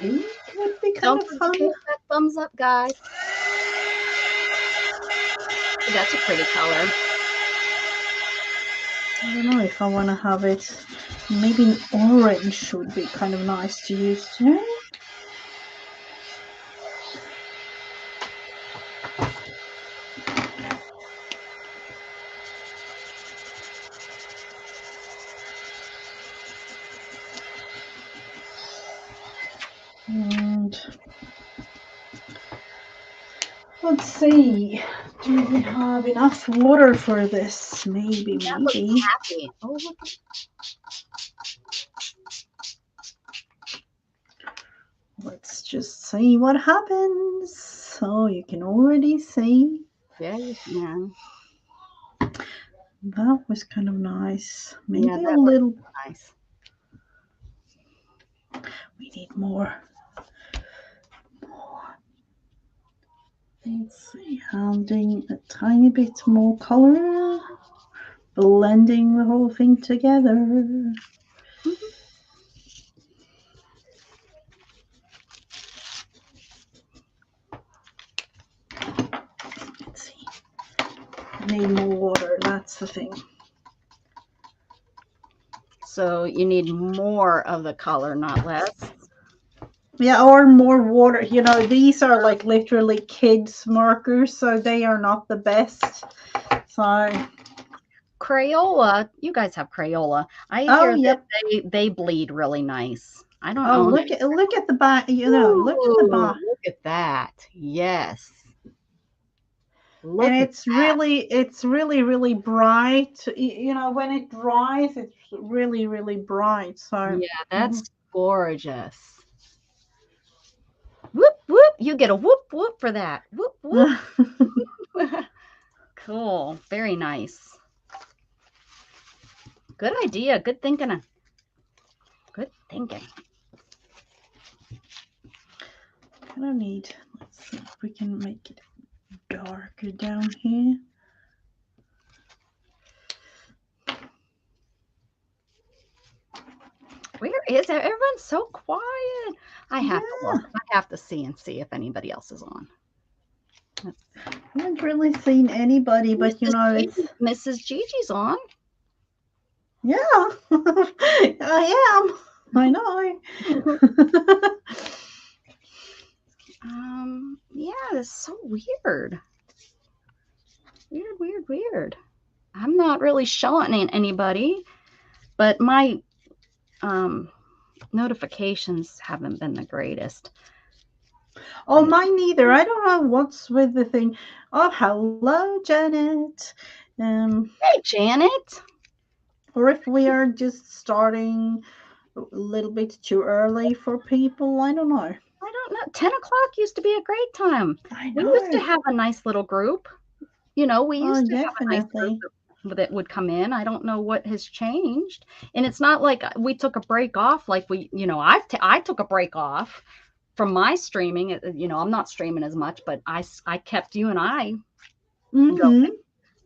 S2: ink would be kind of fun.
S1: Hit that thumbs up, guys. Oh, that's a pretty color.
S2: I don't know if I want to have it. Maybe orange would be kind of nice to use too. And let's see, do we have enough water for this? Maybe.
S1: Happy. Oh, look.
S2: Let's just see what happens. So you can already see.
S1: Yeah, you can.
S2: That was kind of nice.
S1: Yeah,
S2: Maybe a
S1: that was
S2: little.
S1: nice.
S2: We need more. Let's see. Adding a tiny bit more color. Blending the whole thing together.
S1: Mhm.
S2: Let's see. Need more water. That's the thing.
S1: So you need more of the color, not less.
S2: Yeah, or more water. You know, these are like literally kids' markers, so they are not the best. So,
S1: Crayola, you guys have Crayola. I
S2: oh
S1: hear that
S2: yep.
S1: they bleed really nice. I don't
S2: Oh,
S1: own it.
S2: look at the back. You know, look at the
S1: Ooh,
S2: back,
S1: look at that. Yes.
S2: and
S1: Look at that.
S2: it's really bright. You know, when it dries, it's really bright. So,
S1: Yeah,
S2: mhm.
S1: that's gorgeous. Whoop, whoop. You get a whoop, whoop for that. Whoop, whoop. Cool. Very nice. Good idea. Good thinking. Good thinking.
S2: kind of need. Let's see if we can make it darker down here.
S1: Where is it? Everyone's so quiet. I have to
S2: Yeah,
S1: look. I have to see and see if anybody else is on. Let's see.
S2: I haven't really seen anybody, but you know, it's
S1: Mrs. Gigi's on.
S2: yeah, I am. I know.
S1: Yeah, it's so weird. Weird. I'm not really showing anybody, but my um notifications haven't been the greatest.
S2: Oh, mine neither. I don't know what's with the thing. Oh, hello, Janet.
S1: Hey, Janet.
S2: Or if we are just starting a little bit too early for people. I don't know.
S1: I don't know. 10 o'clock used to be a great time.
S2: I
S1: We used to
S2: know.
S1: have a nice little group. We
S2: Oh,
S1: used to have a nice group
S2: definitely.
S1: that would come in. I don't know what has changed. And it's not like we took a break off like I took a break off from my streaming. I'm not streaming as much, but I kept you and I
S2: Mm-hmm.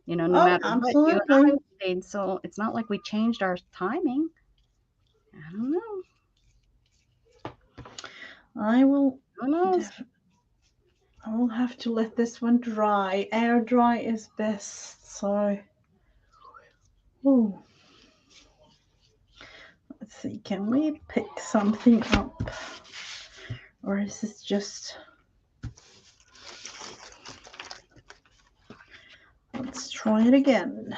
S1: going, no
S2: Oh,
S1: matter what, you
S2: absolutely.
S1: and I stayed. So it's not like we changed our timing. I don't know.
S2: I will.
S1: Who knows?
S2: I will have to let this one dry. Air dry is best. So, ooh. Let's see. Can we pick something up, or is this just? Let's try it again.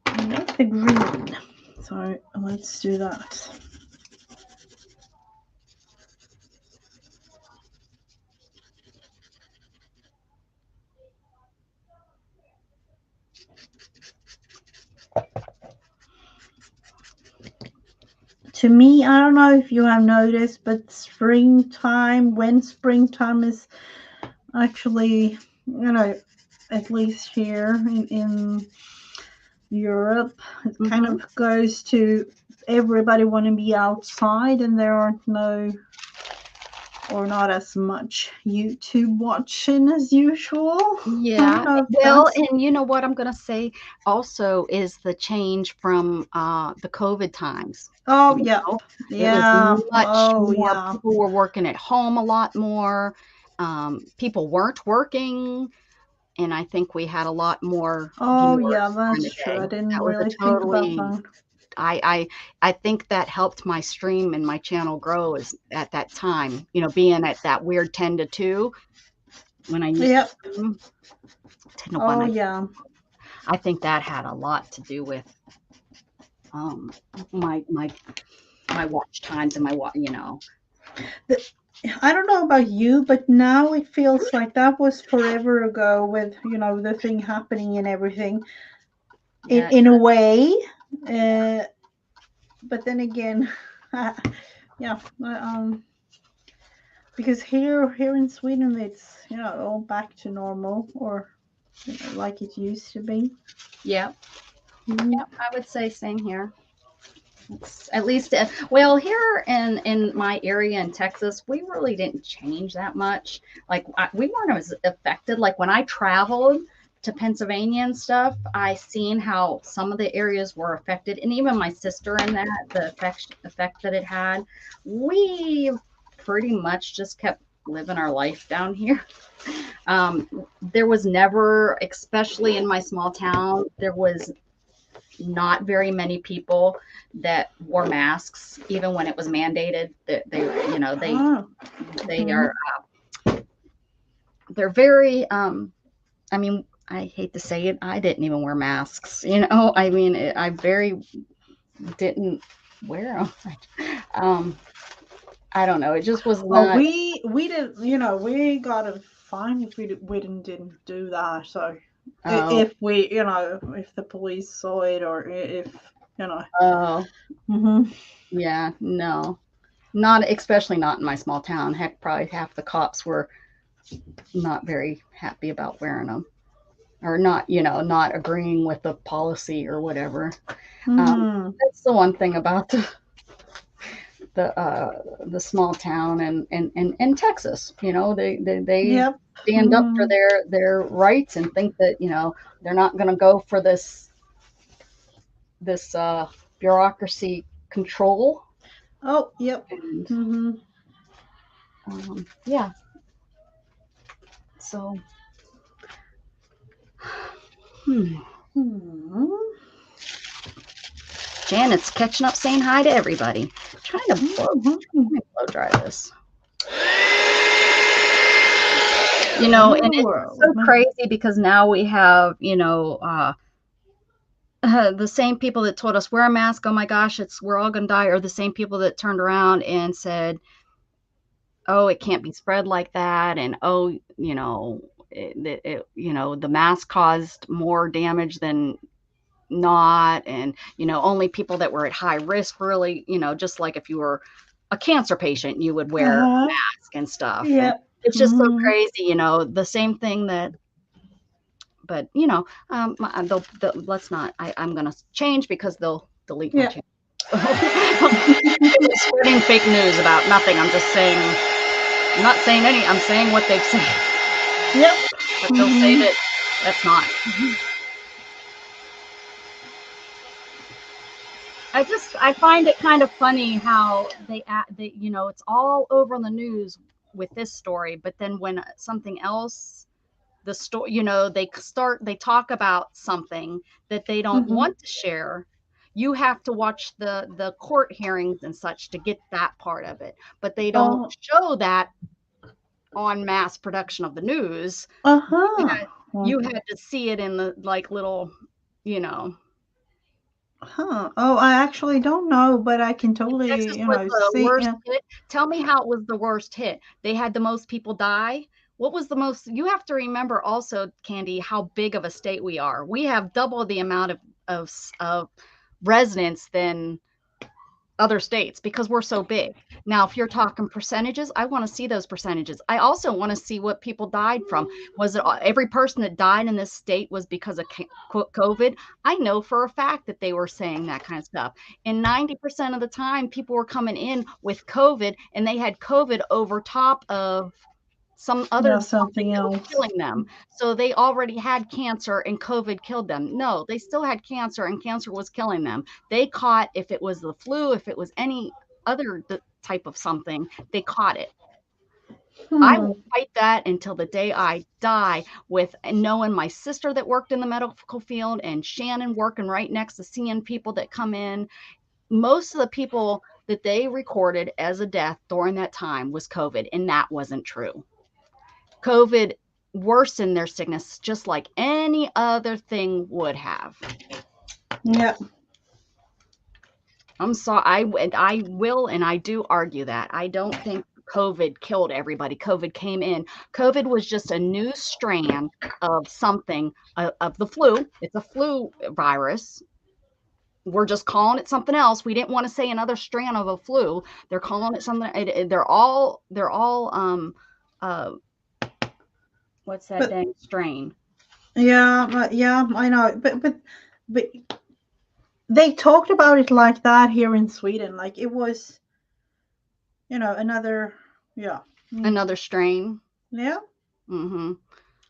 S2: I like the green, so let's do that. To me, I don't know if you have noticed, but springtime, when springtime is actually, at least here in Europe, it kind
S1: Mm-hmm.
S2: of goes to everybody want to be outside, and there aren't no or not as much YouTube watching as usual. I don't
S1: Yeah.
S2: know if
S1: Well,
S2: that's.
S1: and you know what I'm going to say also is the change from the COVID times.
S2: Oh,
S1: You
S2: yep.
S1: know, it was
S2: Yeah.
S1: much
S2: Oh,
S1: more,
S2: yeah.
S1: people were working at home a lot more. People weren't working. And I think we had a lot more
S2: Oh, yeah,
S1: viewers during
S2: that's
S1: the
S2: true. I
S1: day.
S2: didn't
S1: That was a
S2: really think about
S1: totally,
S2: that.
S1: I think that helped my stream and my channel grow is at that time, being at that weird 10 to 2 when I used to
S2: Yep.
S1: stream 10 to 1.
S2: Oh, yeah.
S1: I think that had a lot to do with um my my my watch times and my.
S2: I don't know about you, but now it feels like that was forever ago with, the thing happening and everything
S1: Yeah.
S2: in a way. Uh, but then again, yeah, because here in Sweden, it's, all back to normal, or, like it used to be.
S1: Yeah.
S2: Mhm.
S1: Yeah. I would say same here. It's at least, well, here in my area in Texas, we really didn't change that much. Like we weren't as affected. Like when I traveled to Pennsylvania and stuff, I seen how some of the areas were affected, and even my sister in that the effect that it had. We pretty much just kept living our life down here. Um, there was never, especially in my small town, there was not very many people that wore masks, even when it was mandated. That
S2: Ah,
S1: they
S2: mhm.
S1: are they're very. I mean, I hate to say it, I didn't even wear masks. I mean, I very didn't wear them. I don't know. It just was
S2: Oh,
S1: not.
S2: we did, we got a fine if we didn't do that. So
S1: Oh,
S2: if we, if the police saw it, or if, you know.
S1: oh,
S2: Hmm.
S1: yeah, no, not especially not in my small town. Heck, probably half the cops were not very happy about wearing them. Or not, not agreeing with the policy or whatever.
S2: Hmm.
S1: That's the one thing about the small town and Texas. They
S2: Yep.
S1: stand up for
S2: Hmm.
S1: their rights and think that they're not going to go for this bureaucracy control.
S2: Oh, yep.
S1: And
S2: Hmm.
S1: yeah, so hmm.
S2: Hmm.
S1: Janet's catching up, saying hi to everybody.
S2: Hmm.
S1: Blow dry this. And it's
S2: Oh,
S1: so crazy because now we have, the same people that told us wear a mask, oh my gosh, we're all gonna die, are the same people that turned around and said, oh, it can't be spread like that, and oh, the mask caused more damage than not, and only people that were at high risk really, just like if you were a cancer patient, you would wear a
S2: uh-huh.
S1: mask and stuff, and
S2: Yep.
S1: it's just so
S2: Hmm.
S1: crazy, the same thing that. But let's not. I'm gonna change because they'll delete my
S2: Yep.
S1: channel. Spreading fake news about nothing. I'm just saying. I'm not saying any. I'm saying what they've said.
S2: Yep.
S1: But they'll say
S2: Hmm.
S1: that that's not. I find it kind of funny how it's all over the news with this story, but then when something else, the story, they talk about something that they don't
S2: Hmm.
S1: want to share. You have to watch the court hearings and such to get that part of it, but they don't
S2: Oh,
S1: show that on mass production of the news. you
S2: uh-huh.
S1: had, you had to see it in the like little, you know
S2: Huh. Oh, I actually don't know, but I can
S1: Texas
S2: totally,
S1: was the
S2: see.
S1: worst
S2: Yeah.
S1: hit. Tell me how it was the worst hit. They had the most people die. What was the most? You have to remember also, Candy, how big of a state we are. We have double the amount of residents than other states because we're so big. Now, if you're talking percentages, I want to see those percentages. I also want to see what people died from. Was it every person that died in this state was because of COVID? I know for a fact that they were saying that kind of stuff. And 90% of the time, people were coming in with COVID and they had COVID over top of some other
S2: Yeah,
S1: something
S2: something
S1: that was
S2: else.
S1: killing them. So they already had cancer and COVID killed them. No, they still had cancer and cancer was killing them. They caught, if it was the flu, if it was any other type of something, they caught it. I
S2: Hmm.
S1: will fight that until the day I die with knowing my sister that worked in the medical field and Shannon working right next to seeing people that come in. Most of the people that they recorded as a death during that time was COVID, and that wasn't true. COVID worsened their sickness just like any other thing would have.
S2: Yeah.
S1: I'm sorry. I will and I do argue that. I don't think COVID killed everybody. COVID came in. COVID was just a new strand of something of the flu. It's a flu virus. We're just calling it something else. We didn't want to say another strand of a flu. They're calling it something. They're all uh what's that
S2: But
S1: dang strain?
S2: yeah, I know. But they talked about it like that here in Sweden. Like it was, another, yeah.
S1: Another strain.
S2: Yeah.
S1: Mm-hmm.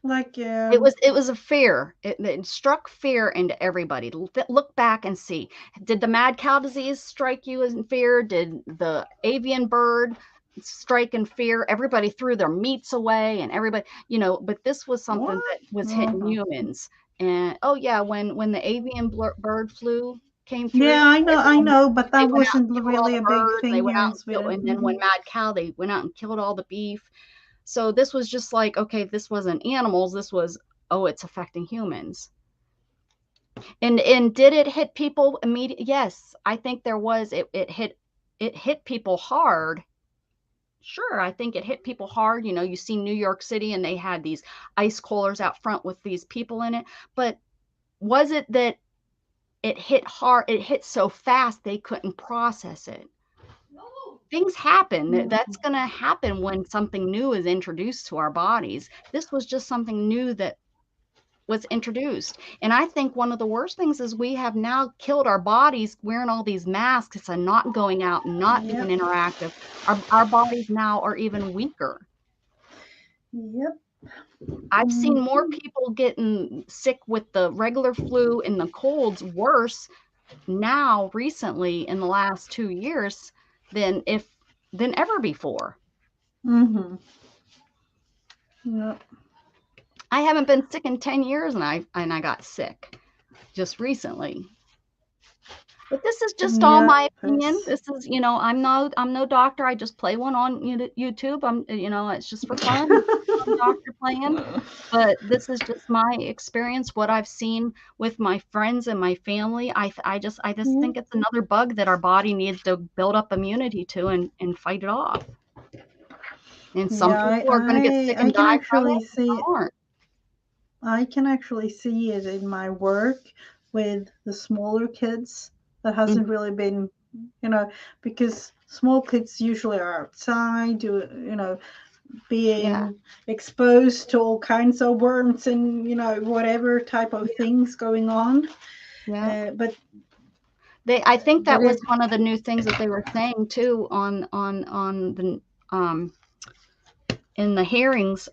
S2: Like
S1: It was a fear. It struck fear into everybody. Look back and see. Did the mad cow disease strike you in fear? Did the avian bird strike in fear? Everybody threw their meats away and everybody, but this was something
S2: what?
S1: that was hitting
S2: Uh-huh.
S1: humans. And oh yeah, when the avian bird flu came through,
S2: Yeah, I
S1: everyone
S2: know, but
S1: they
S2: that
S1: went out
S2: wasn't
S1: and killed all
S2: really
S1: the
S2: a big
S1: birds. They
S2: thing
S1: went
S2: here
S1: out
S2: in
S1: and killed,
S2: Sweden.
S1: and then when mad cow, they went out and killed all the beef. So this was just like, okay, this wasn't animals. This was, oh, it's affecting humans. And did it hit people immediately? Yes, I think there was. It hit people hard. Sure, I think it hit people hard. You see New York City and they had these ice coolers out front with these people in it. But was it that it hit hard? It hit so fast they couldn't process it. Things happen. That's going to happen when something new is introduced to our bodies. This was just something new that was introduced. And I think one of the worst things is we have now killed our bodies wearing all these masks and not going out and not being
S2: Yep.
S1: interactive. Our bodies now are even weaker.
S2: Yep.
S1: I've seen more
S2: Mhm.
S1: people getting sick with the regular flu and the colds worse now recently in the last 2 years than ever before.
S2: Mhm. Yep.
S1: I haven't been sick in 10 years and I got sick just recently. But this is just all
S2: Yep.
S1: my opinion. This is, I'm no doctor. I just play one on YouTube. It's just for fun. I'm a doctor playing, but this is just my experience, what I've seen with my friends and my family. I just
S2: Yeah.
S1: think it's another bug that our body needs to build up immunity to and fight it off. And some
S2: Yeah,
S1: people are going to get sick
S2: I
S1: and
S2: can
S1: die from
S2: actually
S1: it, and
S2: see
S1: some aren't.
S2: I can actually see it in my work with the smaller kids that hasn't
S1: Mhm.
S2: really been, you know, because small kids usually are outside,
S1: Yeah,
S2: being exposed to all kinds of worms and, whatever type of
S1: yeah,
S2: things going on.
S1: yeah.
S2: But
S1: I think
S2: but
S1: that was
S2: it
S1: one of the new things that they were saying too on the in the hearings.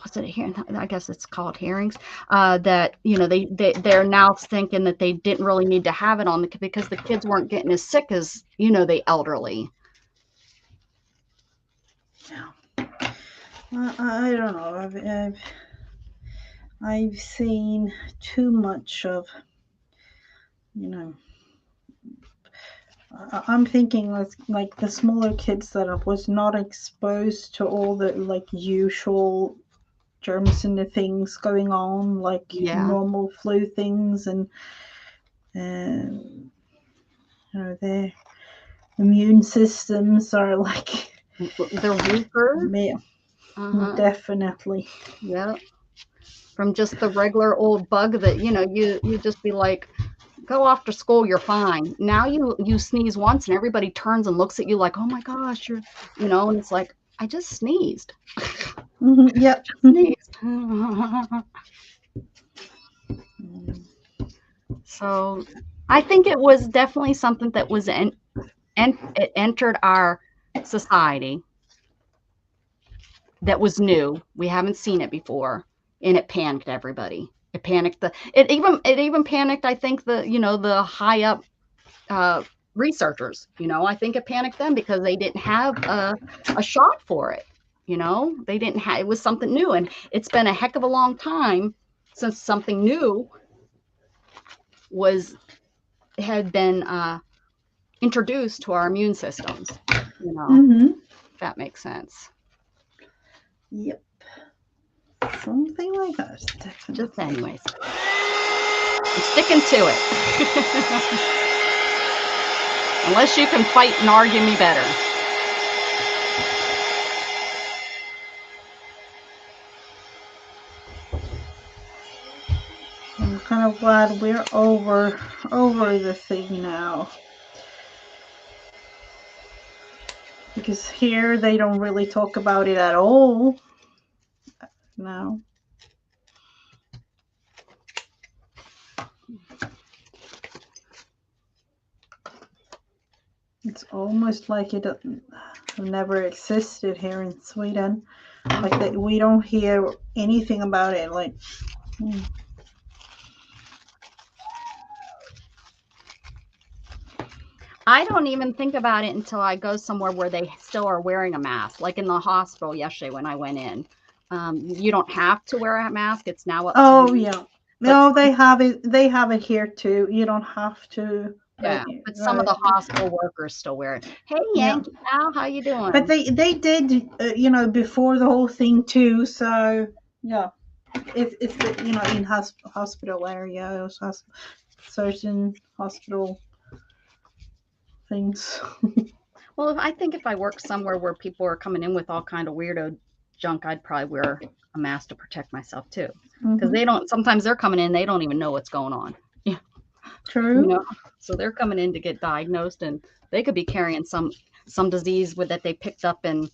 S1: Was it a hearing? I guess it's called hearings. That they're now thinking that they didn't really need to have it on because the kids weren't getting as sick as the elderly.
S2: I don't know. I've seen too much of, you know. I'm thinking like the smaller kids that was not exposed to all the like usual germs and the things going on, like
S1: Yeah,
S2: normal flu things, and their immune systems are like,
S1: they're weaker.
S2: yeah,
S1: Uh-huh.
S2: definitely.
S1: Yeah, from just the regular old bug that you just be like, go off to school, you're fine. Now you sneeze once and everybody turns and looks at you like, oh my gosh, and it's like, I just sneezed.
S2: Yep.
S1: Just sneezed. So I think it was definitely something that was it entered our society that was new. We haven't seen it before, and it panicked everybody. It even panicked, I think, the high up uh, researchers. I think it panicked them because they didn't have a shot for it. They didn't have. It was something new, and it's been a heck of a long time since something new was had been introduced to our immune systems.
S2: Hmm.
S1: If that makes sense.
S2: Yep. Something like that,
S1: Just
S2: definitely.
S1: anyways, I'm sticking to it. Unless you can fight and argue me better.
S2: I'm kind of glad we're over the thing now. Because here they don't really talk about it at all. No. It's almost like it never existed here in Sweden. Like that, we don't hear anything about it. Like,
S1: I don't even think about it until I go somewhere where they still are wearing a mask. Like in the hospital yesterday when I went in. You don't have to wear a mask. It's now up to you.
S2: yeah. No, they have it. They have it here too. You don't have to.
S1: Yeah, but some of the hospital workers still wear it. Hey, Yankee Al, how you doing?
S2: But they did, before the whole thing too. So yeah, it's the, in hospital areas, certain hospital things.
S1: Well, I think if I work somewhere where people are coming in with all kind of weirdo junk, I'd probably wear a mask to protect myself too. Because they don't. Sometimes they're coming in, they don't even know what's going on. Yeah,
S2: True.
S1: So they're coming in to get diagnosed, and they could be carrying some disease that they picked up in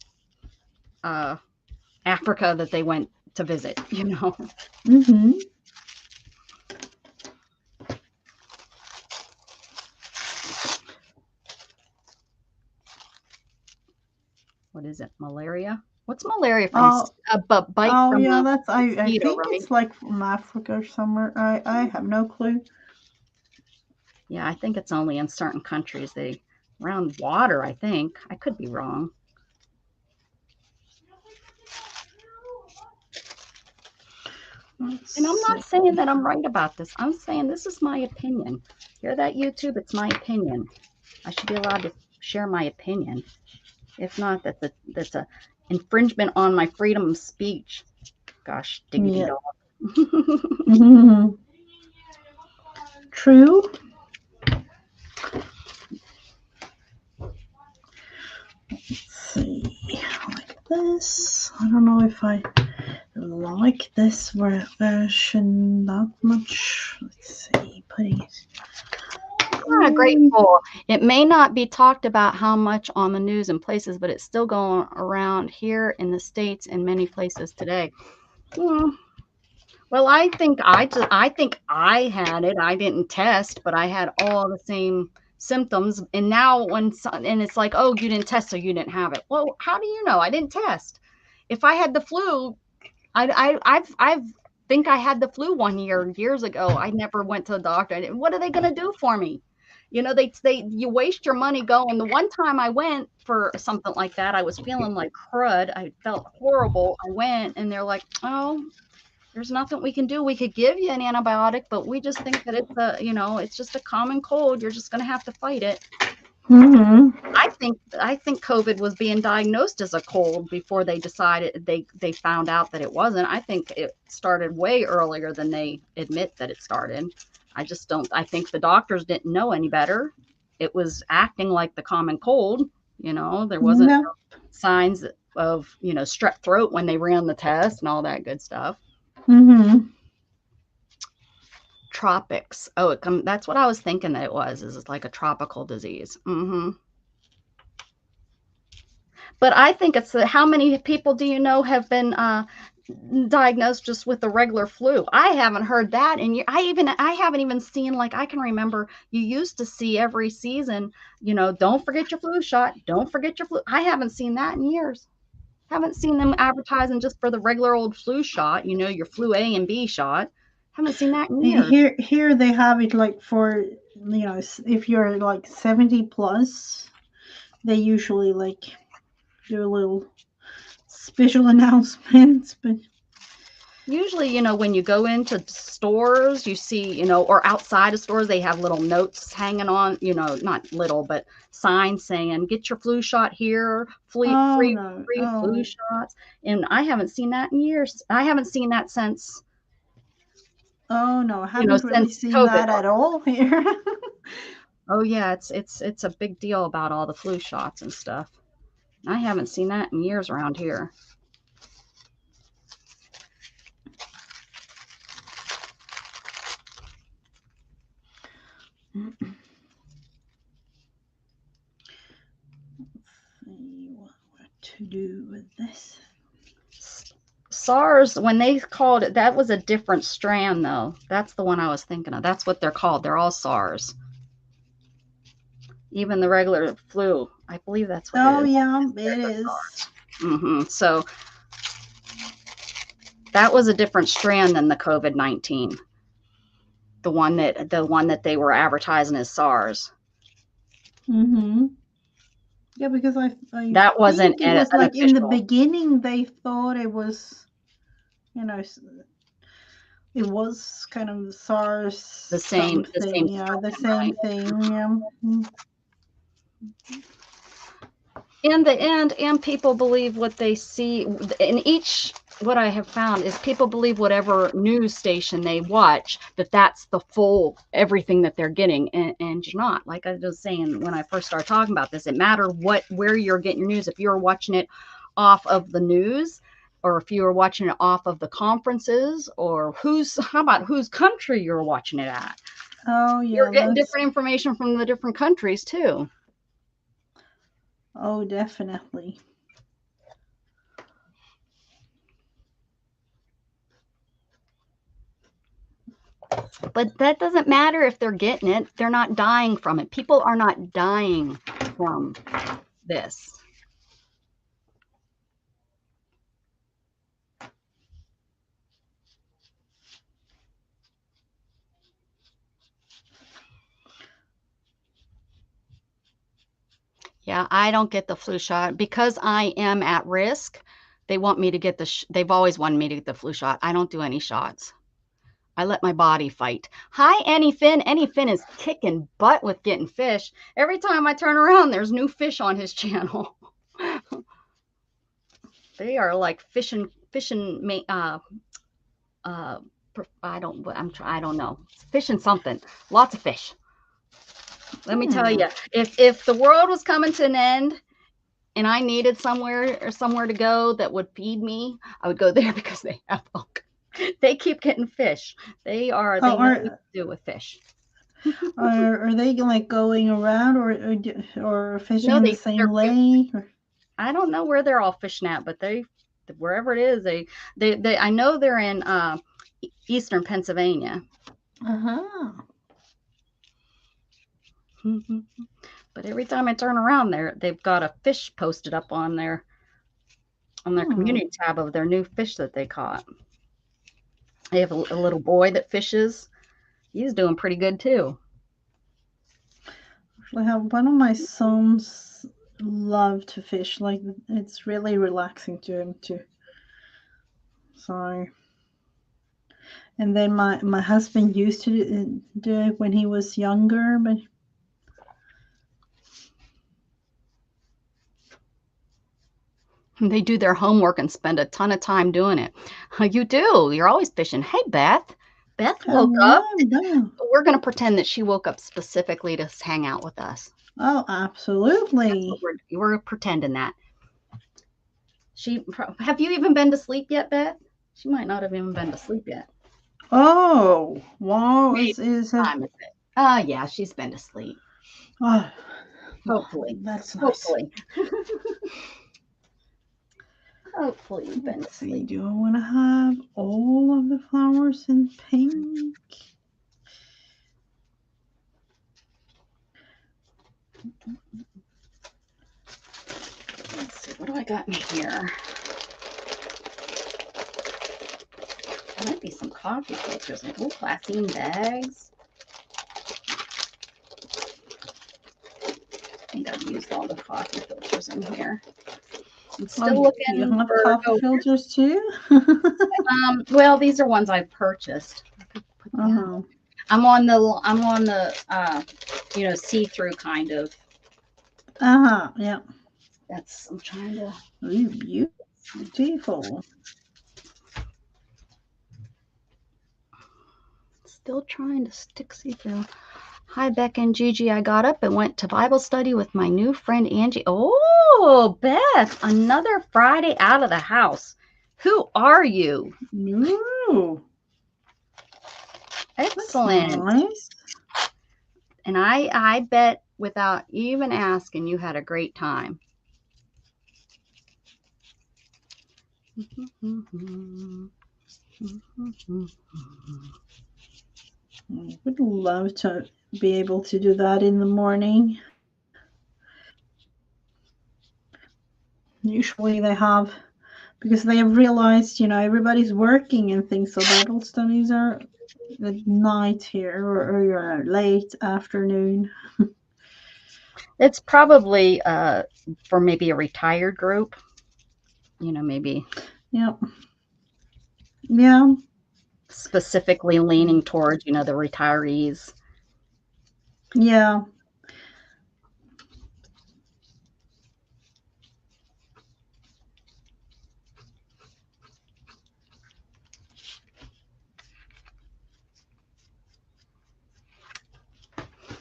S1: Africa that they went to visit.
S2: Mm-hmm.
S1: What is it? Malaria? What's malaria from? A bite from
S2: yeah,
S1: a
S2: that's I
S1: mosquito,
S2: think
S1: right?
S2: it's like from Africa or somewhere. I have no clue.
S1: Yeah, I think it's only in certain countries around water, I think. I could be wrong. And I'm not saying that I'm right about this. I'm saying this is my opinion. Hear that, YouTube? It's my opinion. I should be allowed to share my opinion. If not, that's a infringement on my freedom of speech. Gosh, diggity dog.
S2: Mm-hmm. True. Let's see, like this. I don't know if I like this version that much. Let's see, putting it.
S1: I'm grateful. It may not be talked about how much on the news and places, but it's still going around here in the States and many places today. Well, I think I had it. I didn't test, but I had all the same symptoms. And now and it's like, oh, you didn't test, so you didn't have it. Well, how do you know? I didn't test. If I had the flu, I think I had the flu one years ago. I never went to the doctor. What are they going to do for me? You waste your money going. The one time I went for something like that, I was feeling like crud. I felt horrible. I went and they're like, oh, there's nothing we can do. We could give you an antibiotic, but we just think that it's just a common cold. You're just going to have to fight it.
S2: Mm-hmm.
S1: I think COVID was being diagnosed as a cold before they decided they found out that it wasn't. I think it started way earlier than they admit that it started. I think the doctors didn't know any better. It was acting like the common cold. There wasn't signs of, strep throat when they ran the test and all that good stuff.
S2: Mm-hmm.
S1: Tropics. Oh, that's what I was thinking that it was. Is like a tropical disease. Mm-hmm. But I think it's how many people do you know have been diagnosed just with the regular flu? I haven't heard that, and I haven't even seen, like, I can remember you used to see every season, don't forget your flu shot, don't forget your flu. I haven't seen that in years. Haven't seen them advertising just for the regular old flu shot, your flu A and B shot. Haven't seen that in years.
S2: Here they have it like for, if you're like 70 plus, they usually like do a little special announcements. But
S1: usually, when you go into stores, you see, or outside of stores, they have little notes hanging on, not little, but signs saying, get your flu shot here, free flu shots. And I haven't seen that in years. I haven't seen that since.
S2: Oh no, I haven't really seen COVID. That at all here.
S1: Oh yeah, it's a big deal about all the flu shots and stuff. I haven't seen that in years around here.
S2: See what to do with this.
S1: SARS, when they called it, that was a different strand, though. That's the one I was thinking of. That's what they're called. They're all SARS. Even the regular flu, I believe that's what it
S2: Oh
S1: is.
S2: yeah, it is.
S1: So that was a different strand than the COVID-19. The one that they were advertising as SARS.
S2: Yeah, because I
S1: That wasn't
S2: think it was
S1: an
S2: like in the
S1: official.
S2: beginning they thought it was, you know, it was kind of SARS
S1: The same
S2: something, yeah, the same
S1: right?
S2: thing, yeah.
S1: In the end, and people believe what they see. In each, what I have found is people believe whatever news station they watch, that's the full everything that they're getting, and you're not. Like I was saying when I first started talking about this, it matters where you're getting your news. If you're watching it off of the news, or if you were watching it off of the conferences, or how about whose country you're watching it at.
S2: Oh yeah,
S1: You're getting different information from the different countries too.
S2: Oh, definitely.
S1: But that doesn't matter if they're getting it. They're not dying from it. People are not dying from this. Yeah, I don't get the flu shot because I am at risk. They want me to get they've always wanted me to get the flu shot. I don't do any shots. I let my body fight. Hi, Annie Finn. Annie Finn is kicking butt with getting fish. Every time I turn around, there's new fish on his channel. They are like fishing, I don't know. Fishing something. Lots of fish. Let me tell you, if the world was coming to an end and I needed somewhere to go that would feed me, I would go there because they have milk. They keep getting fish. They know what to do with fish.
S2: Are they like going around or fishing in the same lake?
S1: I don't know where they're all fishing at, but wherever it is, they I know they're in eastern Pennsylvania. But every time I turn around there, they've got a fish posted up on their community tab of their new fish that they caught. They have a little boy that fishes. He's doing pretty good too.
S2: I have one of my sons love to fish. Like it's really relaxing to him too. So, and then my husband used to do it when he was younger, but
S1: they do their homework and spend a ton of time doing it. You do. You're always fishing. Hey, Beth. Beth woke up. We're going to pretend that she woke up specifically to hang out with us.
S2: Oh, absolutely.
S1: We're pretending that. Have you even been to sleep yet, Beth? She might not have even been to sleep yet.
S2: Oh, wow.
S1: Time is it? Yeah, she's been to sleep.
S2: Oh,
S1: hopefully.
S2: That's nice.
S1: Hopefully. Hopefully you've been to sleep.
S2: Do I want to have all of the flowers in pink?
S1: Let's see, what do I got in here? There might be some coffee filters. Oh, glassine bags. I think I've used all the coffee filters in here. I'm still looking
S2: you have for coffee filters too.
S1: Well, these are ones I've purchased. I'm on the see-through kind of.
S2: Yeah.
S1: I'm trying to.
S2: Ooh, beautiful.
S1: Still trying to see through. Hi, Becca and Gigi. I got up and went to Bible study with my new friend Angie. Oh, Beth, another Friday out of the house. Who are you?
S2: Ooh,
S1: Excellent.
S2: that's nice.
S1: And I bet without even asking, you had a great time.
S2: I would love to be able to do that in the morning. Usually they have, because they have realized, everybody's working and things, so Bible studies are at night here or late afternoon.
S1: It's probably for maybe a retired group, maybe
S2: Yep. Yeah.
S1: specifically leaning towards, the retirees.
S2: Yeah.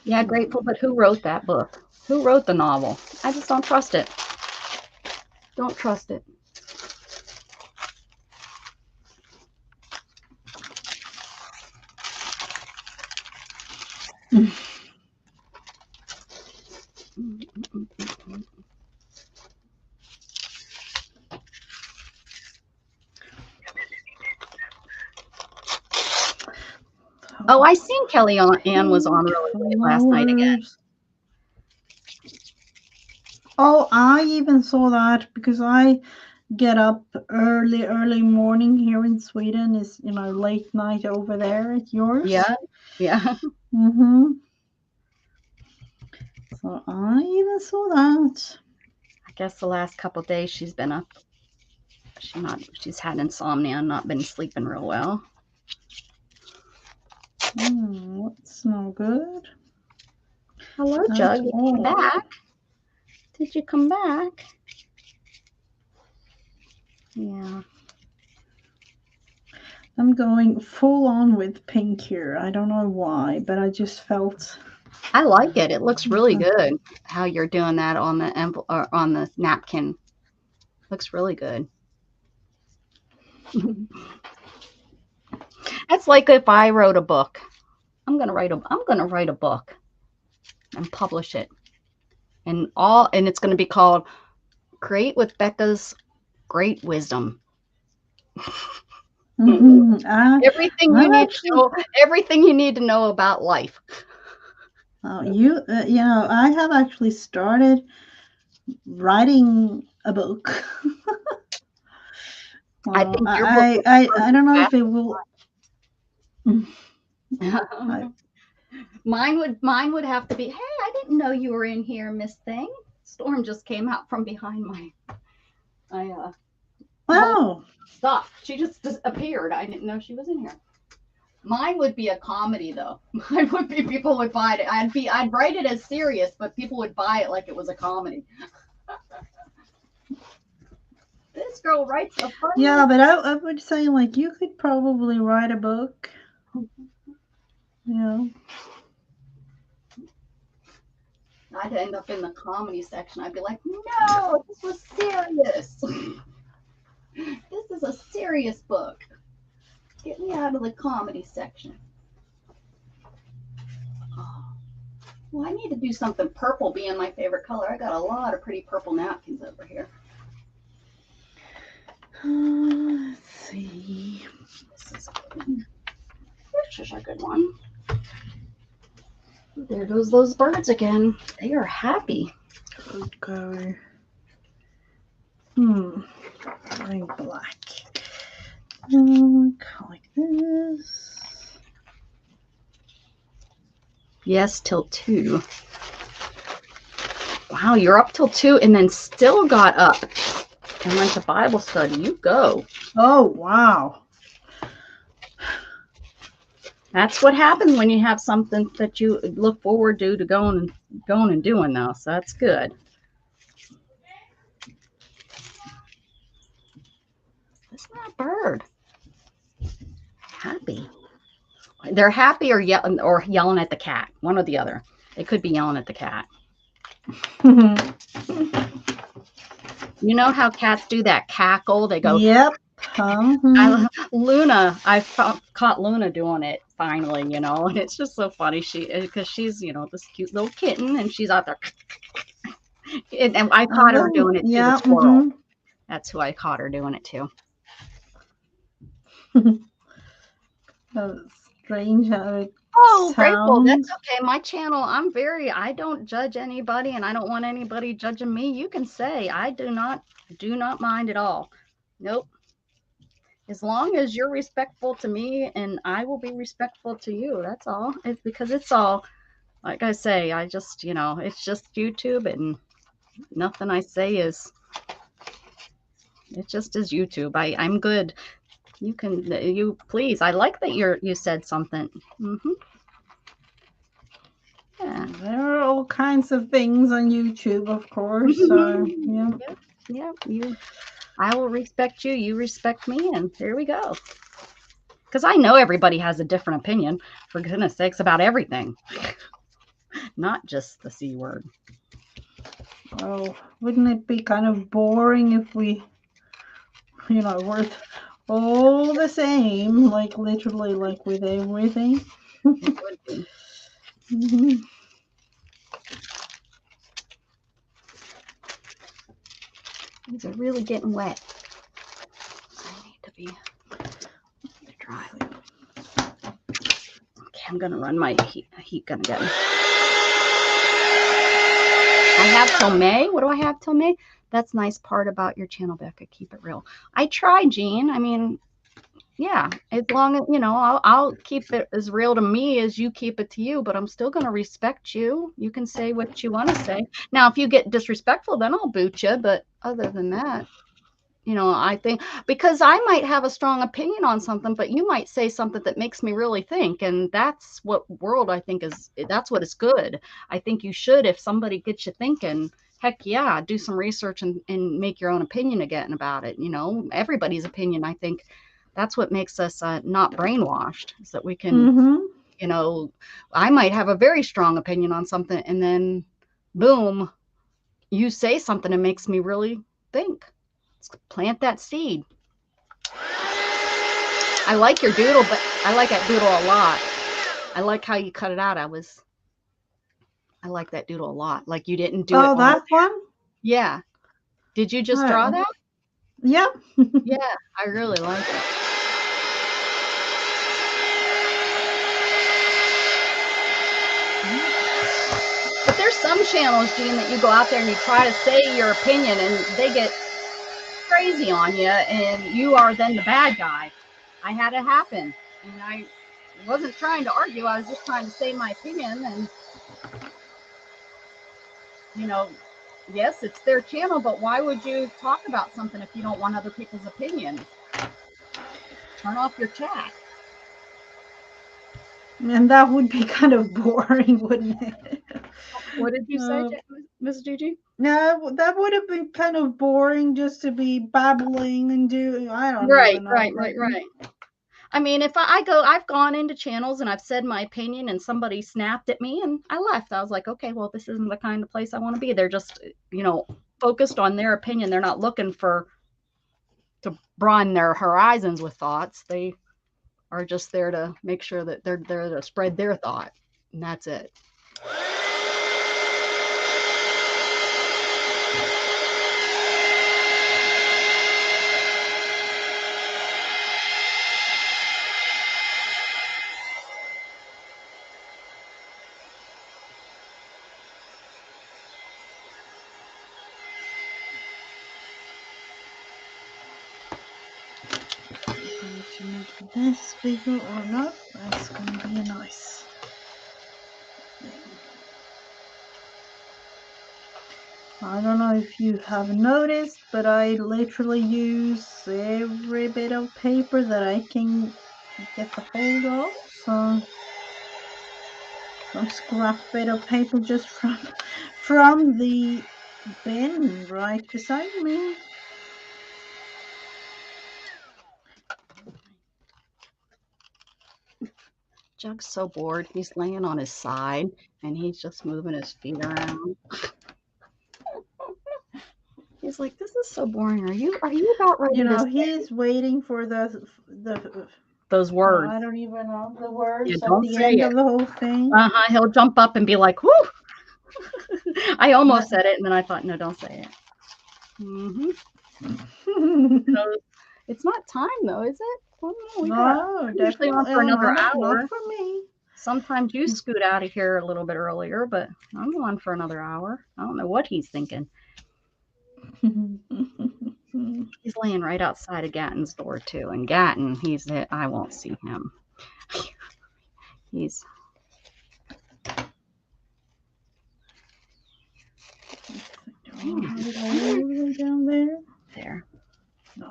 S1: Yeah, grateful, but who wrote that book? Who wrote the novel? I just don't trust it. Don't trust it. Oh, I seen Kelly Ann was on really late last night again.
S2: Oh, I even saw that because I get up early morning here in Sweden. Is late night over there at yours?
S1: Yeah, yeah.
S2: Mm-hmm. So I even saw that.
S1: I guess the last couple of days she's been up. She's had insomnia and not been sleeping real well.
S2: That's no good.
S1: Hello, Jug. You came back. Did you come back? Yeah.
S2: I'm going full on with pink here. I don't know why, but I just felt.
S1: I like it. It looks really good. How you're doing that on the on the napkin. Looks really good. That's like if I wrote a book. I'm gonna write a book and publish it. And it's gonna be called Create with Becca's Great Wisdom. Everything you need to know, everything you need to know about life.
S2: I have actually started writing a book.
S1: I think your book
S2: I don't know if it will.
S1: Mine would have to be, hey, I didn't know you were in here, Miss Thing. Storm just came out from behind my
S2: Wow.
S1: stuff. She just appeared. I didn't know she was in here. Mine would be a comedy though. Mine would be people would buy it. I'd write it as serious, but people would buy it like it was a comedy. This girl writes a funny.
S2: Yeah, but I would say like you could probably write a book. Yeah.
S1: I'd end up in the comedy section. I'd be like, no, this was serious. This is a serious book. Get me out of the comedy section. Oh. Well, I need to do something purple being my favorite color. I got a lot of pretty purple napkins over here.
S2: Let's see.
S1: This is a good one. This is a good one. There goes those birds again. They are happy.
S2: Okay. Going black. Like this.
S1: Yes, till 2. Wow, you're up till 2 and then still got up and went to Bible study. You go.
S2: Oh, wow.
S1: That's what happens when you have something that you look forward to going and doing though. So that's good. Listen to that bird. Happy. They're happy or yelling at the cat. One or the other. They could be yelling at the cat. You know how cats do that cackle? They go.
S2: Yep.
S1: Luna, I caught Luna doing it finally, and it's just so funny. Because she's, this cute little kitten, and she's out there, and I caught her doing it to the squirrel. That's who I caught her doing it to.
S2: That's strange how it
S1: Grateful.
S2: sounds.
S1: That's okay. My channel, I don't judge anybody, and I don't want anybody judging me. You can say I do not mind at all. Nope. As long as you're respectful to me and I will be respectful to you. That's all. It's because it's all, like I say, I just, it's just YouTube, and nothing I say is, it just is YouTube. I'm good. You please. I like that you said something. Yeah.
S2: There are all kinds of things on YouTube, of course. So yeah.
S1: I will respect you. You respect me, and there we go. Because I know everybody has a different opinion, for goodness sakes, about everything, not just the C word.
S2: Oh, wouldn't it be kind of boring if we, were all the same, like literally, like with everything?
S1: It would be. These are really getting wet. I need to be dry. Okay, I'm gonna run my heat gun again. I have till May. What do I have till May? That's nice part about your channel, Becca. Keep it real. I try, Jean. I mean, yeah, as long as, I'll keep it as real to me as you keep it to you, but I'm still going to respect you. You can say what you want to say. Now, if you get disrespectful, then I'll boot you. But other than that, I think, because I might have a strong opinion on something, but you might say something that makes me really think. And that's what world, I think, that's what is good. I think you should, if somebody gets you thinking, heck yeah, do some research and make your own opinion again about it. Everybody's opinion, I think that's what makes us not brainwashed, is that we can, I might have a very strong opinion on something, and then boom, you say something that makes me really think. Plant that seed. I like your doodle, but I like that doodle a lot. I like how you cut it out. I like that doodle a lot. Like you didn't do it.
S2: Oh, that one?
S1: Yeah. Did you just draw that?
S2: Yeah.
S1: Yeah, I really like it. But there's some channels, Jean, that you go out there and you try to say your opinion and they get crazy on you and you are then the bad guy. I had it happen, and I wasn't trying to argue. I was just trying to say my opinion, and yes, it's their channel, but why would you talk about something if you don't want other people's opinions? Turn off your chat.
S2: And that would be kind of boring, wouldn't it?
S1: What did you say, Miss Gigi?
S2: No, that would have been kind of boring just to be babbling and I don't
S1: Right.
S2: know.
S1: I mean, if I've gone into channels and I've said my opinion and somebody snapped at me and I left. I was like, okay, well, this isn't the kind of place I want to be. They're just, focused on their opinion. They're not looking to broaden their horizons with thoughts. They are just there to make sure that they're there to spread their thought. And that's it.
S2: To make this bigger or not, that's going to be nice. I don't know if you have noticed, but I literally use every bit of paper that I can get the hold of. So some scrap bit of paper just from the bin right beside me.
S1: Jug's so bored. He's laying on his side and he's just moving his feet around. He's like, this is so boring. Are you about ready to say
S2: he's waiting for
S1: those words?
S2: I don't even know the
S1: Yeah,
S2: words at
S1: don't
S2: the
S1: say
S2: end
S1: it.
S2: of the whole thing.
S1: He'll jump up and be like, whoo! I almost said it, and then I thought, no, don't say it. So it's not time, though, is it? Well, no,
S2: no,
S1: usually on for another hour.
S2: Not for me.
S1: Sometimes you scoot out of here a little bit earlier, but I'm on for another hour. I don't know what he's thinking. He's laying right outside of Gatton's door, too. And Gatton, I won't see him. He's...
S2: Down there?
S1: There.
S2: No.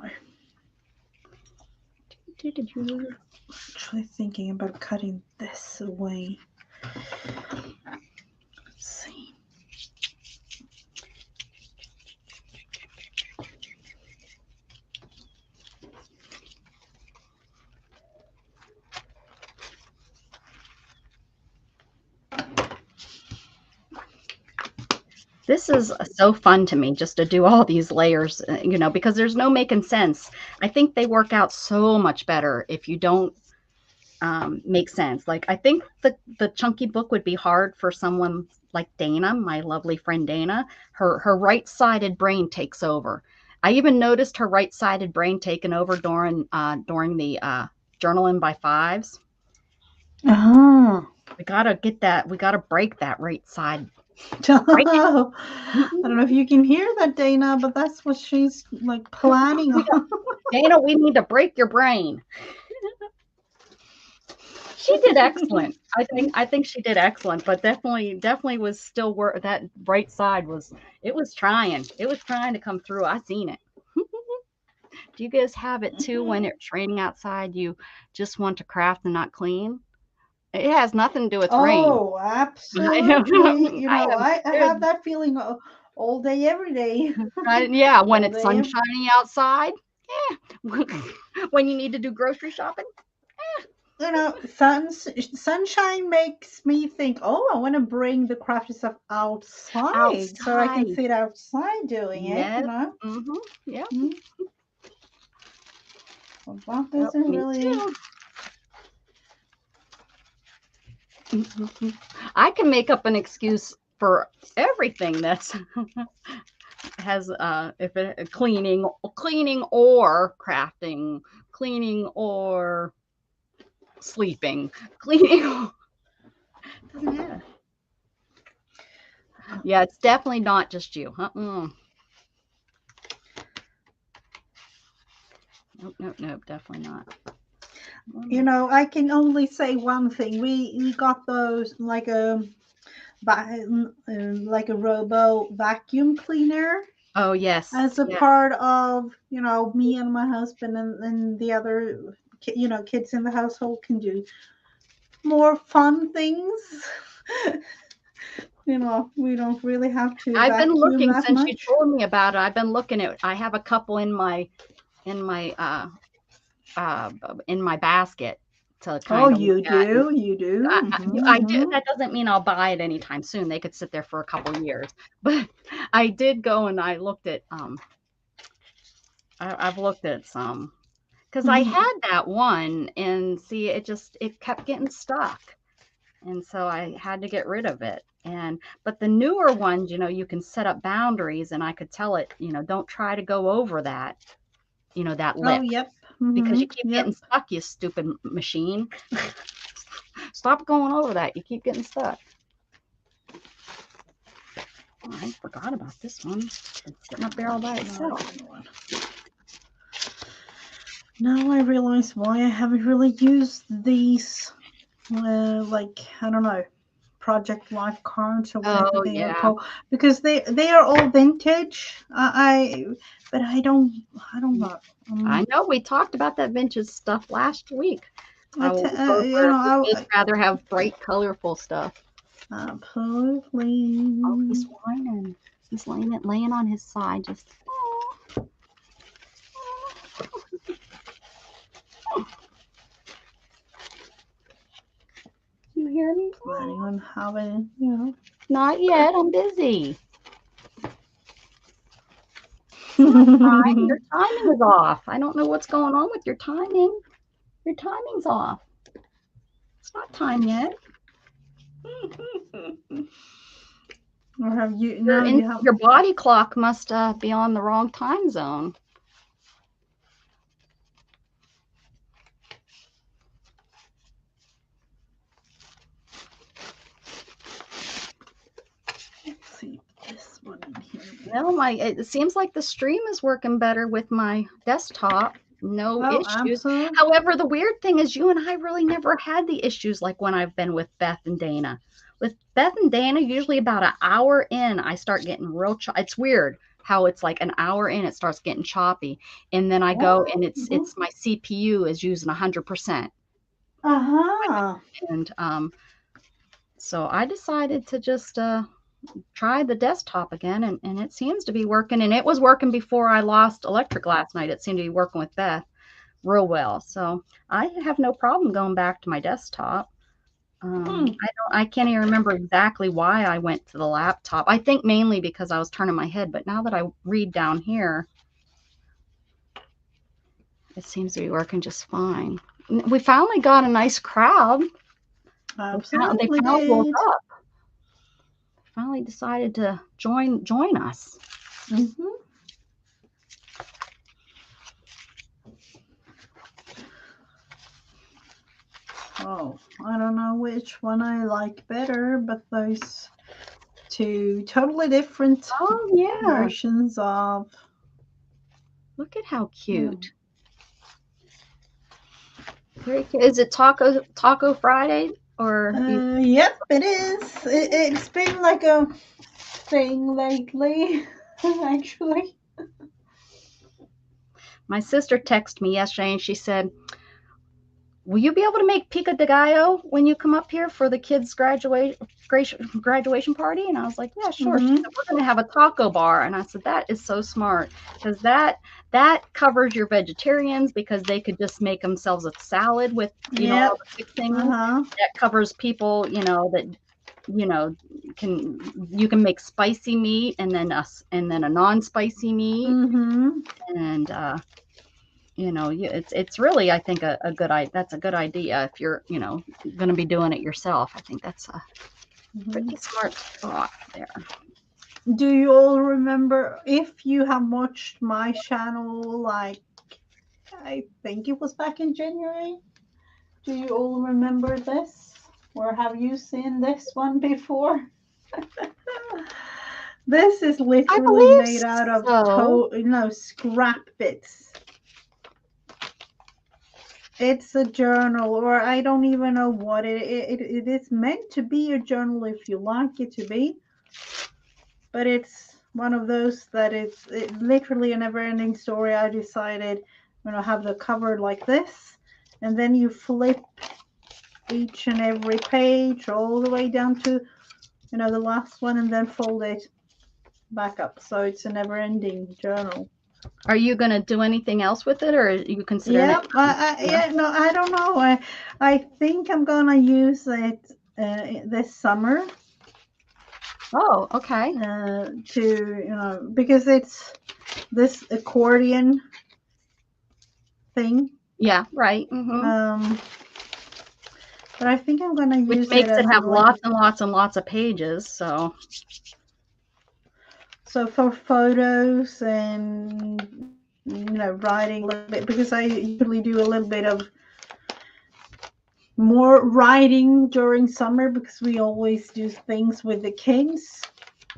S2: Actually thinking about cutting this away. Let's see.
S1: This is so fun to me, just to do all these layers, because there's no making sense. I think they work out so much better if you don't make sense. Like, I think the chunky book would be hard for someone like Dana, my lovely friend Dana. Her right-sided brain takes over. I even noticed her right-sided brain taking over during the journaling by fives. We gotta get that. We gotta break that right side.
S2: I don't know if you can hear that, Dana, but that's what she's like planning on.
S1: Dana, we need to break your brain. She did excellent. I think she did excellent, but definitely was still that right side was trying. It was trying to come through. I seen it. Do you guys have it too when it's raining outside? You just want to craft and not clean? It has nothing to do with rain.
S2: Oh, absolutely. I have that feeling all day, every day.
S1: Yeah, when it's sunshiny outside. Yeah. When you need to do grocery shopping.
S2: Sunshine makes me think, oh, I want to bring the crafty stuff outside so I can sit outside doing it,
S1: Mm-hmm. Yeah.
S2: Well, that doesn't really...
S1: I can make up an excuse for everything that's has if it cleaning or crafting, cleaning or sleeping, cleaning. Doesn't matter. Yeah, it's definitely not just you. Nope, definitely not.
S2: I can only say one thing. We got those like a robo vacuum cleaner.
S1: Oh yes.
S2: As a part of me and my husband and the other kids in the household can do more fun things. We don't really have to.
S1: I've been looking
S2: that
S1: since
S2: much.
S1: you told me about it. I've been looking at. I have a couple in my basket to kind of.
S2: You do. You do.
S1: I do. That doesn't mean I'll buy it anytime soon. They could sit there for a couple of years. But I did go and I looked at. I've looked at some because I had that one and see it kept getting stuck. And so I had to get rid of it. But the newer ones, you can set up boundaries and I could tell it, don't try to go over that, that lip.
S2: Oh, yep.
S1: Because you keep getting stuck, you stupid machine. Stop going over that. You keep getting stuck. Oh, I forgot about this one. It's sitting up there all by itself.
S2: Now I realize why I haven't really used these, I don't know, Project Life cards or whatever they are called, because they are all vintage. But I don't know.
S1: I know we talked about that vintage stuff last week.
S2: I'd
S1: rather have bright, colorful stuff.
S2: Absolutely.
S1: Oh, he's whining. He's laying on his side, just. hear me?
S2: Planning on having, you know.
S1: Not yet. I'm busy. Your timing is off. I don't know what's going on with your timing. Your timing's off. It's not time yet.
S2: Or have you now? You have
S1: Your body clock must be on the wrong time zone.
S2: Let's see this one in here.
S1: No, it seems like the stream is working better with my desktop. No issues.
S2: Absolutely.
S1: However, the weird thing is you and I really never had the issues like when I've been with Beth and Dana. With Beth and Dana, usually about an hour in, I start getting real it's weird how it's like an hour in, it starts getting choppy. And then I go and it's my CPU is using 100%. And so I decided to just try the desktop again, and it seems to be working. And it was working before I lost electric last night. It seemed to be working with Beth real well. So I have no problem going back to my desktop. I can't even remember exactly why I went to the laptop. I think mainly because I was turning my head, but now that I read down here, it seems to be working just fine. We finally got a nice crowd.
S2: Absolutely.
S1: They finally woke up. Finally decided to join us.
S2: Oh, I don't know which one I like better, but those two totally different versions of.
S1: Look at how cute. Very cute. Is it Taco Friday or?
S2: Yep, it is. It's been like a thing lately, actually.
S1: My sister texted me yesterday and she said, will you be able to make pico de gallo when you come up here for the kids' graduation party? And I was like, yeah, sure. She said, we're going to have a taco bar. And I said, that is so smart because that covers your vegetarians because they could just make themselves a salad with, you know, all the fixings. That covers people, you know, that, you know, you can make spicy meat and then a non-spicy meat. And, you know, it's really, I think, that's a good idea if you're, you know, going to be doing it yourself. I think that's a pretty smart thought there.
S2: Do you all remember, if you have watched my channel, like, I think it was back in January, do you all remember this? Or have you seen this one before? This is literally made out of scrap bits. It's a journal, or I don't even know what it is meant to be a journal if you like it to be. But it's one of those that it's literally a never-ending story. I decided I'm going to have the cover like this, and then you flip each and every page all the way down to, you know, the last one, and then fold it back up. So it's a never-ending journal.
S1: Are you going to do anything else with it, or are you considering it?
S2: No, I don't know. I think I'm going to use it this summer.
S1: Oh, okay.
S2: To, you know, because it's this accordion thing.
S1: Yeah, right.
S2: But I think I'm going to use it.
S1: Which makes it have lots and lots and lots of pages. So
S2: for photos and, you know, writing a little bit, because I usually do a little bit of more writing during summer because we always do things with the kids.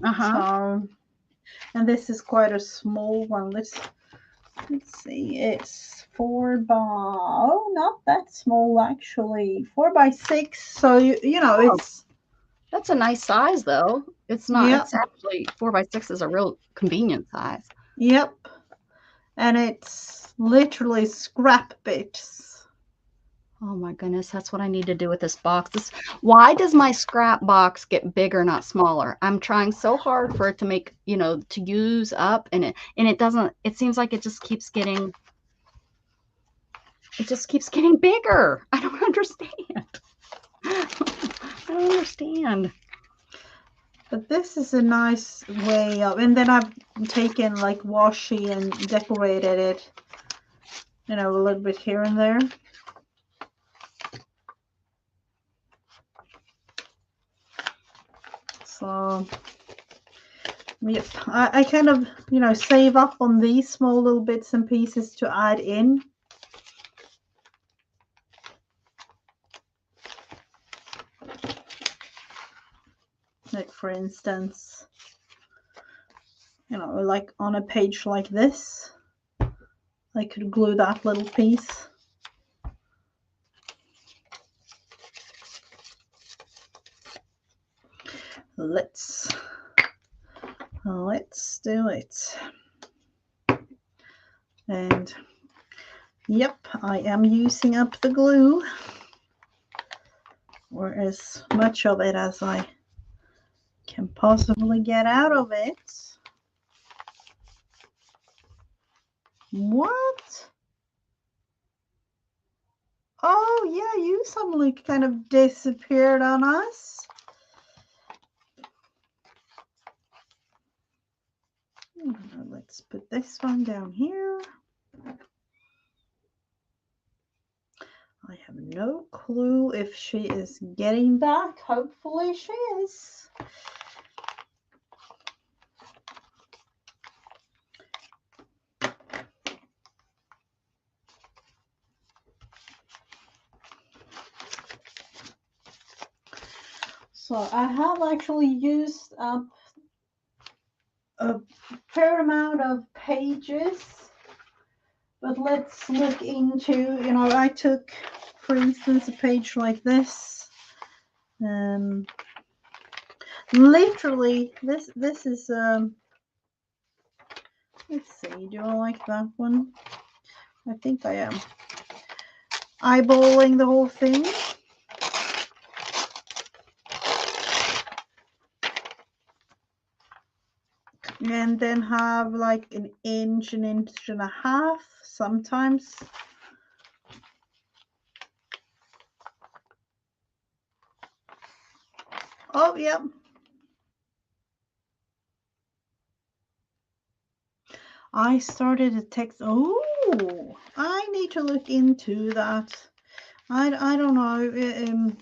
S2: So, and this is quite a small one. Let's see. It's 4 by, not that small actually. 4 by 6. So you know,
S1: that's a nice size though. It's not. It's actually 4 by 6 is a real convenient size.
S2: Yep. And it's literally scrap bits.
S1: Oh my goodness, that's what I need to do with this box. Why does my scrap box get bigger, not smaller? I'm trying so hard for it to make, you know, to use up, and it doesn't. It seems like it just keeps getting bigger. I don't understand. I don't understand.
S2: But this is a nice way of, and then I've taken like washi and decorated it, you know, a little bit here and there. So, yep, I kind of, you know, save up on these small little bits and pieces to add in. Like, for instance, you know, like on a page like this, I could glue that little piece. Let's do it. And yep, I am using up the glue, or as much of it as I can possibly get out of it. What? Oh yeah, you suddenly kind of disappeared on us. Let's put this one down here. I have no clue if she is getting back. Hopefully she is. So I have actually used up a fair amount of pages, but let's look into, you know, I took, for instance, a page like this. Literally, this is, let's see, do I like that one? I think I am eyeballing the whole thing. And then have like an inch and a half sometimes. Oh, yeah. I started a text. Oh, I need to look into that. I don't know.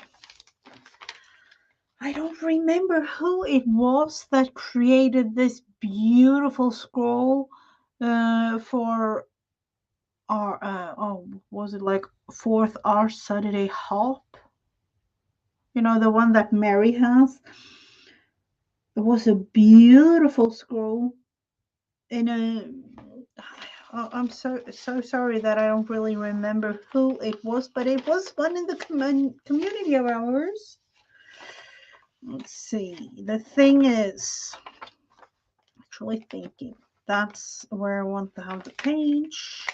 S2: I don't remember who it was that created this beautiful scroll for our, oh, was it like Fourth Our Saturday Hop? You know, the one that Mary has. It was a beautiful scroll in a, I'm so sorry that I don't really remember who it was, but it was one in the community of ours. Let's see. The thing is, actually thinking that's where I want to have the page.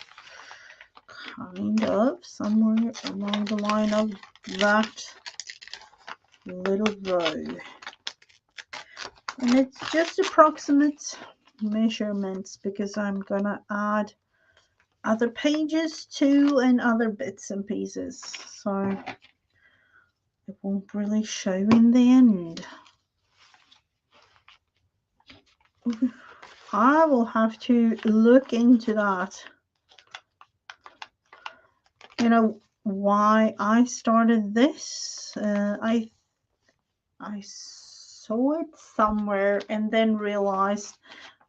S2: Kind of somewhere along the line of that little row. And it's just approximate measurements because I'm gonna add other pages too and other bits and pieces, so it won't really show in the end. I will have to look into that, you know, why I started this. I saw it somewhere and then realized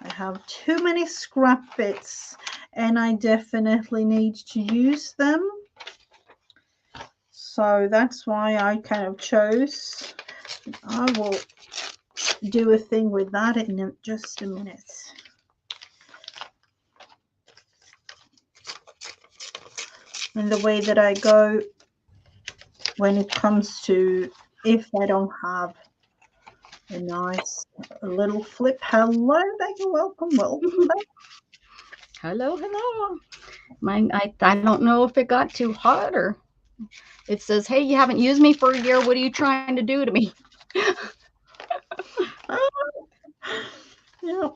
S2: I have too many scrap bits and I definitely need to use them. So that's why I kind of chose. I will do a thing with that in just a minute. And the way that I go when it comes to if I don't have a nice little flip. Hello, Becca. Welcome back.
S1: Hello, hello. I don't know if it got too hot or it says, hey, you haven't used me for a year. What are you trying to do to me?
S2: Yeah.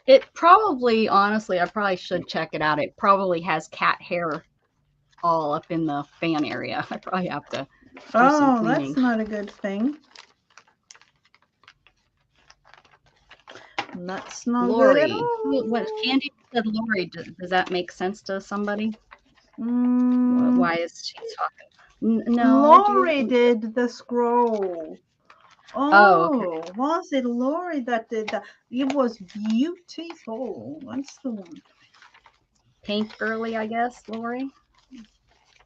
S1: It probably, honestly, I probably should check it out. It probably has cat hair all up in the fan area. I probably have to do some
S2: Oh,
S1: cleaning.
S2: that's not a good thing. That's not good at
S1: Lori.
S2: all.
S1: What Candy said Lori, does that make sense to somebody?
S2: Mm,
S1: Why is she talking? No, do
S2: Lori
S1: you?
S2: did the scroll.
S1: Oh, okay.
S2: Oh, was it Lori that did that? It was beautiful. That's the one.
S1: Paint girly, I guess, Lori.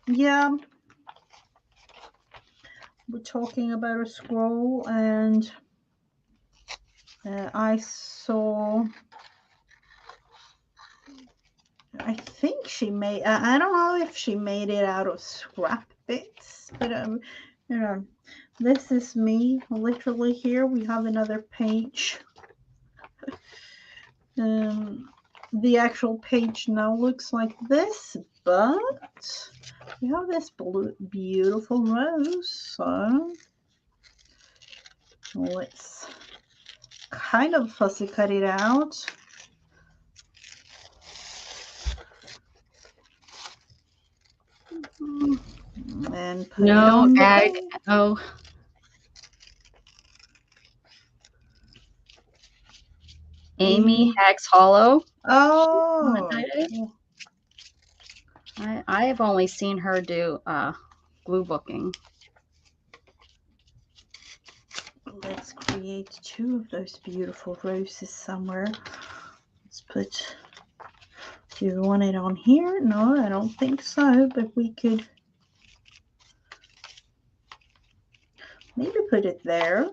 S2: Yeah, we're talking about a scroll, and I saw. I think she made. I don't know if she made it out of scrap bits, but you know, this is me. Literally, here we have another page. The actual page now looks like this, but we have this beautiful rose. So let's kind of fussy cut it out. And put it
S1: No,
S2: on the
S1: Ag.
S2: page.
S1: Oh, Amy Hags Hollow. On a
S2: Oh,
S1: tie-dye? I have only seen her do glue booking.
S2: let's create two of those beautiful roses somewhere. Let's put. Do you want it on here? No, I don't think so, but we could maybe put it there.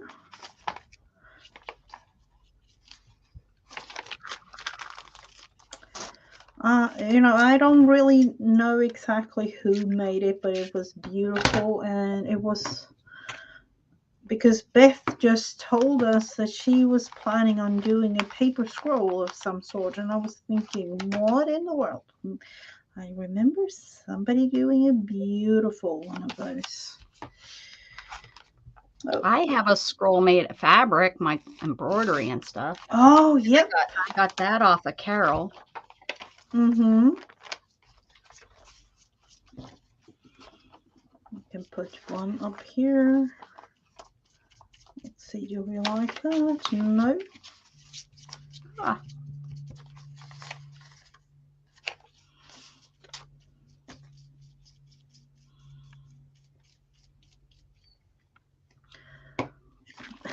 S2: I don't really know exactly who made it, but it was beautiful, and it was because Beth just told us that she was planning on doing a paper scroll of some sort, and I was thinking, what in the world? I remember somebody doing a beautiful one of those.
S1: Oh. I have a scroll made of fabric, my embroidery and stuff.
S2: Oh, yep.
S1: I got that off of Carol.
S2: Mm-hmm. You can put one up here. Let's see, do we like that? No.
S1: Ah.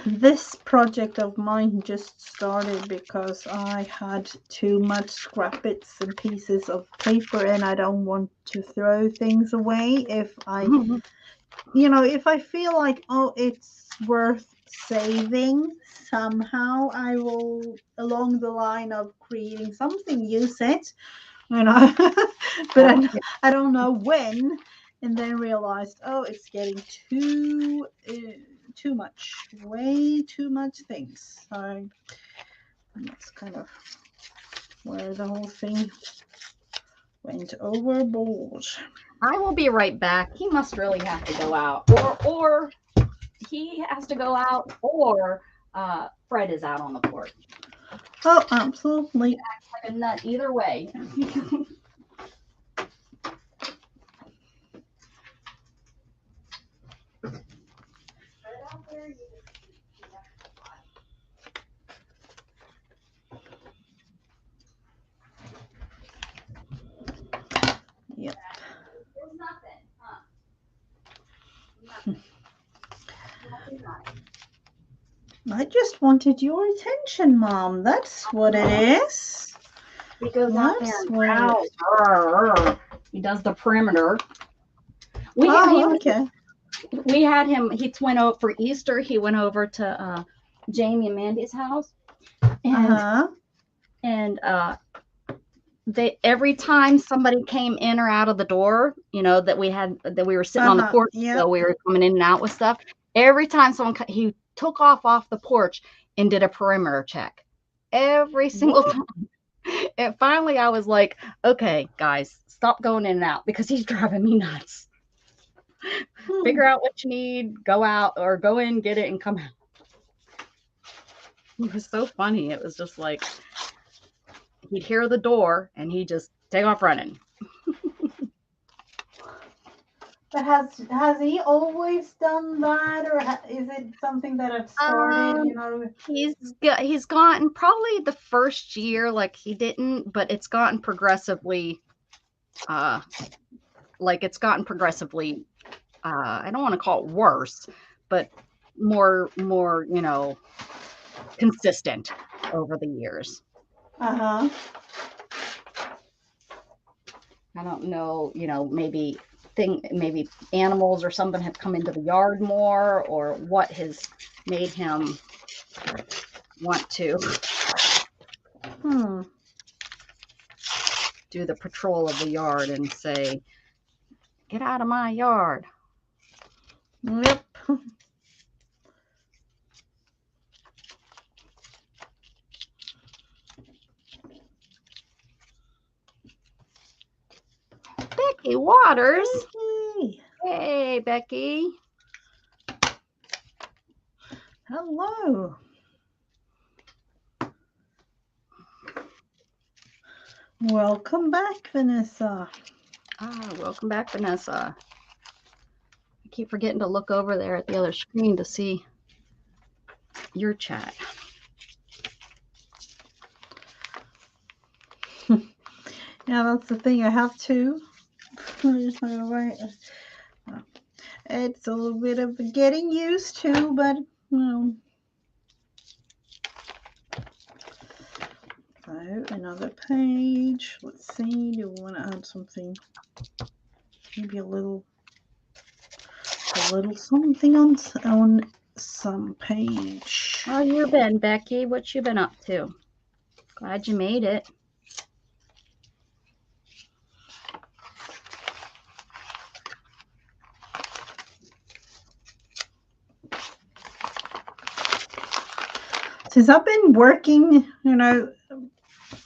S2: This project of mine just started because I had too much scrap bits and pieces of paper, and I don't want to throw things away. If I feel like, oh, it's worth saving somehow, I will, along the line of creating something, use it, but I don't know when, and then realized, oh, it's getting too much, way too much things. So that's kind of where the whole thing went overboard.
S1: I will be right back. He must really have to go out, or he has to go out, or Fred is out on the porch.
S2: Oh, absolutely.
S1: He acts like a nut either way.
S2: Yep. I just wanted your attention, Mom. That's what it is.
S1: He goes out there and growls. He does the perimeter.
S2: Okay.
S1: We had him. He went over for Easter. He went over to Jamie and Mandy's house, and they every time somebody came in or out of the door, that we were sitting on the porch, so we were coming in and out with stuff. Every time he took off the porch and did a perimeter check. Every single time. And finally, I was like, okay, guys, stop going in and out because he's driving me nuts. Figure out what you need, go out or go in, get it, and come out. It was so funny. It was just like he'd hear the door and he'd just take off running.
S2: But has he always done that, or is it something that I've started?
S1: Um, he's gotten probably the first year like he didn't, but it's gotten progressively it's gotten progressively I don't want to call it worse, but more consistent over the years.
S2: Uh-huh.
S1: I don't know, maybe maybe animals or something have come into the yard more, or what has made him want to do the patrol of the yard and say, "Get out of my yard."
S2: Yep.
S1: Becky Waters.
S2: Becky.
S1: Hey, Becky.
S2: Hello. Welcome back, Vanessa.
S1: Welcome back, Vanessa. I keep forgetting to look over there at the other screen to see your chat.
S2: Yeah, that's the thing. I have two. It's a little bit of getting used to, but So another page. Let's see. Do we want to add something? Maybe a little something on some page.
S1: How you been, Becky? What you been up to? Glad you made it.
S2: Since I've been working,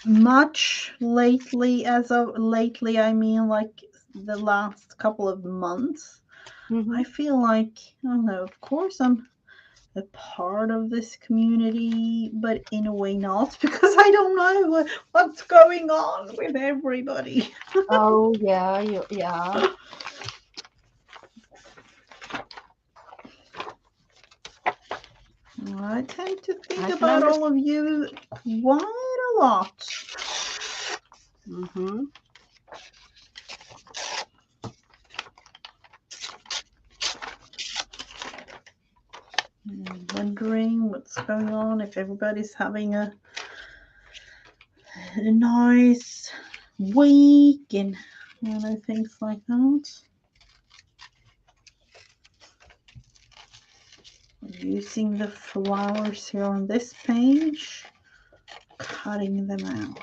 S2: much lately, I mean like the last couple of months, I feel like, I don't know, of course I'm a part of this community, but in a way not, because I don't know what's going on with everybody.
S1: Oh, yeah, yeah.
S2: I tend to think about all of you quite a lot. I'm wondering what's going on, if everybody's having a nice week and things like that. Using the flowers here on this page, cutting them out.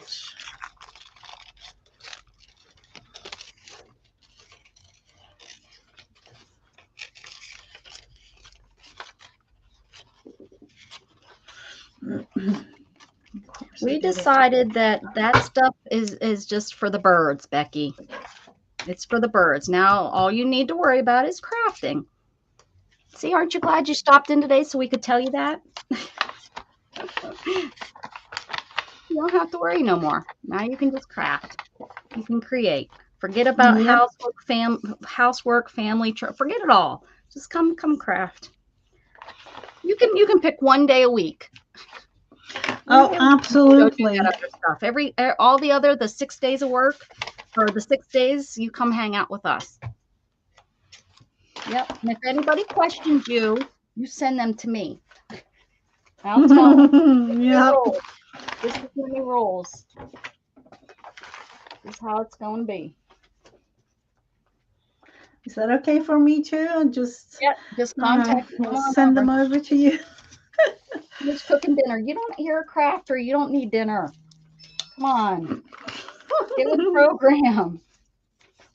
S1: We decided that stuff is just for the birds, Becky. It's for the birds. Now all you need to worry about is crafting. See, aren't you glad you stopped in today so we could tell you that? You don't have to worry no more. Now you can just craft. You can create. Forget about housework, family. Forget it all. Just come craft. You can pick one day a week.
S2: Oh, absolutely.
S1: That other stuff. The 6 days of work, or the 6 days, you come hang out with us. Yep. And if anybody questions you, you send them to me. I'll tell them. Yep. This is the new rules. This is how it's going to be.
S2: Is that okay for me too? Just
S1: contact.
S2: Send them over to you.
S1: Who's cooking dinner? You don't hear a crafter. You don't need dinner. Come on. Get with the program.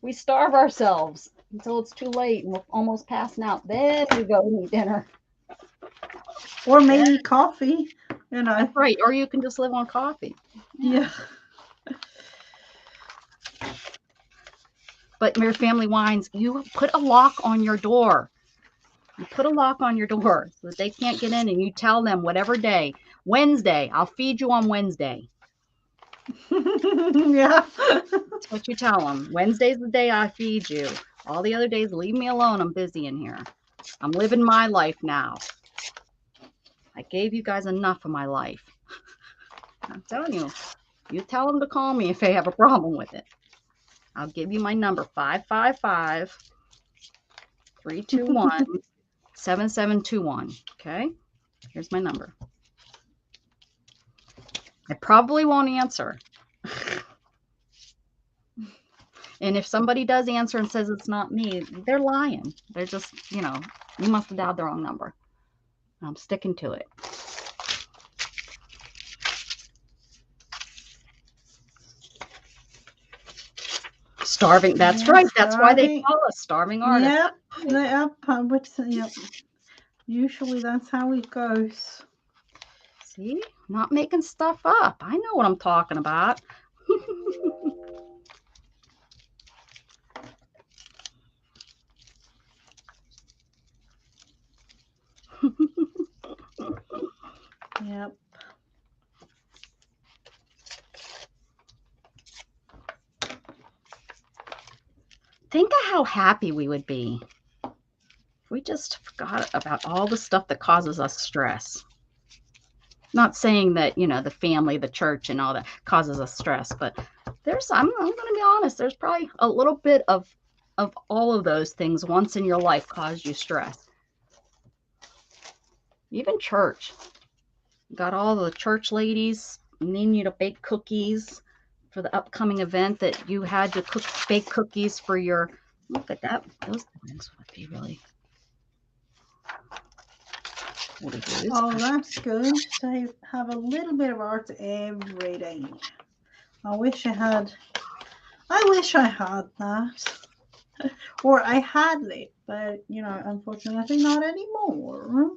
S1: We starve ourselves until it's too late and we're almost passing out. Then we go and eat dinner.
S2: Or maybe coffee.
S1: That's right. Or you can just live on coffee.
S2: Yeah.
S1: But your family wines, you put a lock on your door. You put a lock on your door so that they can't get in, and you tell them whatever day. Wednesday, I'll feed you on Wednesday.
S2: Yeah.
S1: That's what you tell them. Wednesday's the day I feed you. All the other days, leave me alone. I'm busy in here. I'm living my life now. I gave you guys enough of my life. I'm telling you, you tell them to call me if they have a problem with it. I'll give you my number, 555-321-7721. Okay? Here's my number. I probably won't answer. And if somebody does answer and says it's not me, they're lying. They're just, you must have dialed the wrong number. I'm sticking to it. Starving. That's right. That's why they call us starving artists.
S2: Yep. Yep. Usually that's how it goes.
S1: See, not making stuff up. I know what I'm talking about.
S2: Yep.
S1: Think of how happy we would be if we just forgot about all the stuff that causes us stress. Not saying that, the family, the church, and all that causes us stress, but I'm going to be honest, there's probably a little bit of all of those things once in your life caused you stress. Even church. Got all the church ladies needing you to bake cookies for the upcoming event that you had to bake cookies for your, look at that. Those things would be really.
S2: Oh, that's good. To have a little bit of art every day. I wish I had that. Or I had it, but unfortunately not anymore.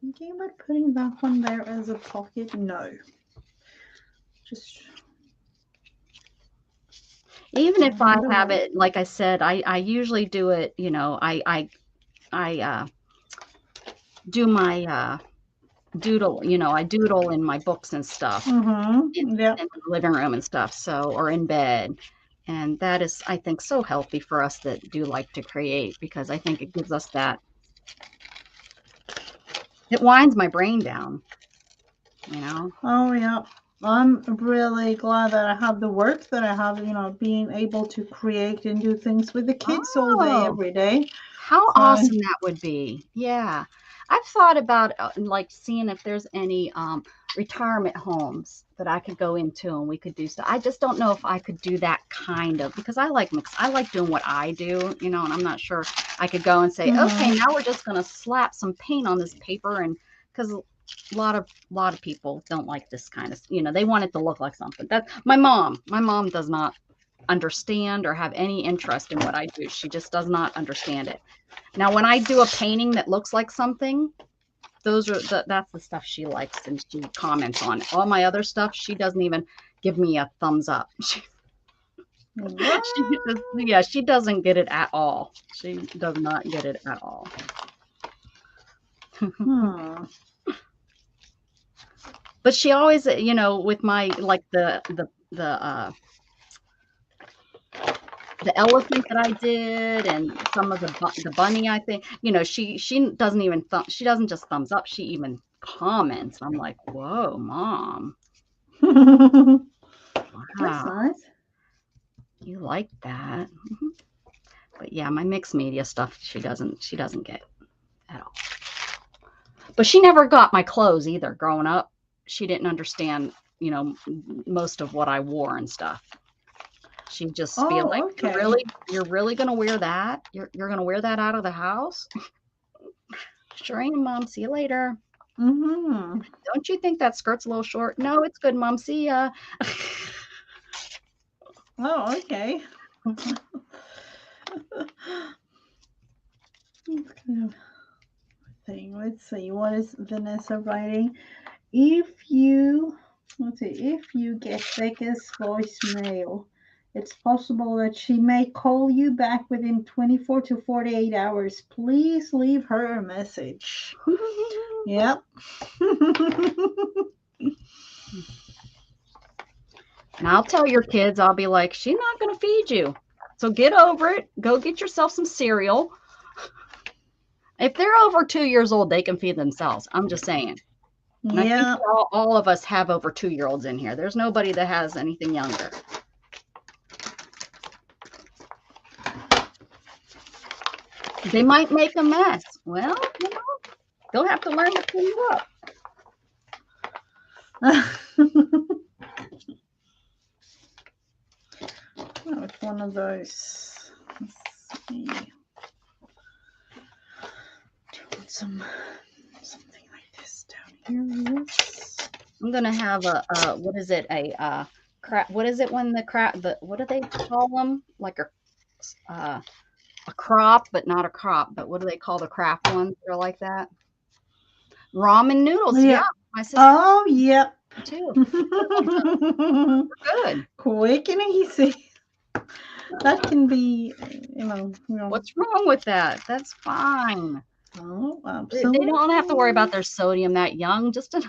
S2: Thinking about putting that one there as a pocket? No. Just
S1: even if I have it, like I said, I usually do it, I do my doodle, I doodle in my books and stuff in the living room and stuff, or in bed. And that is, I think, so healthy for us that do like to create, because I think it gives us that, it winds my brain down,
S2: Oh, yeah. I'm really glad that I have the work that I have, being able to create and do things with the kids all day, every day.
S1: How awesome that would be. Yeah. I've thought about like seeing if there's any retirement homes that I could go into and we could do stuff. I just don't know if I could do that kind of, because I like doing what I do, and I'm not sure I could go and say, okay, now we're just going to slap some paint on this paper, and because a lot of people don't like this kind of, they want it to look like something. That my mom does not understand or have any interest in what I do. She just does not understand it. Now, when I do a painting that looks like something, that's the stuff she likes and she comments on. All my other stuff, she doesn't even give me a thumbs up. She doesn't get it at all. She does not get it at all. But she always, with my, like the elephant that I did and some of the bunny, I think, she doesn't even she doesn't just thumbs up, she even comments. I'm like, whoa, Mom. Wow.
S2: That's nice.
S1: You like that. But yeah, my mixed media stuff, she doesn't get at all. But she never got my clothes either. Growing up, she didn't understand, most of what I wore and stuff. She'd just be like, okay. You're really gonna wear that? You're gonna wear that out of the house? Sure am, Mom. See you later. Don't you think that skirt's a little short? No, it's good, Mom. See ya.
S2: Oh, okay. Let's see, what is Vanessa writing? If you get Becca's voicemail, it's possible that she may call you back within 24 to 48 hours. Please leave her a message. Yep.
S1: And I'll tell your kids, I'll be like, she's not going to feed you. So get over it. Go get yourself some cereal. If they're over 2 years old, they can feed themselves. I'm just saying. And I think
S2: Yeah.
S1: all of us have over 2-year-olds in here. There's nobody that has anything younger. They might make a mess. Well, you know, they'll have to learn to clean you up.
S2: Oh, it's one of those. Let's see. Doing something like this down here. Yes.
S1: I'm gonna have a what is it? A crap. What is it when the crap? What do they call them? Like a crop, but not a crop. But what do they call the craft ones that are like that? Ramen noodles. Yeah, my sister.
S2: Oh, yep.
S1: Too.
S2: We're
S1: good.
S2: Quick and easy. That can be, you know.
S1: What's wrong with that? That's fine.
S2: Oh, absolutely.
S1: They don't have to worry about their sodium that young. Just in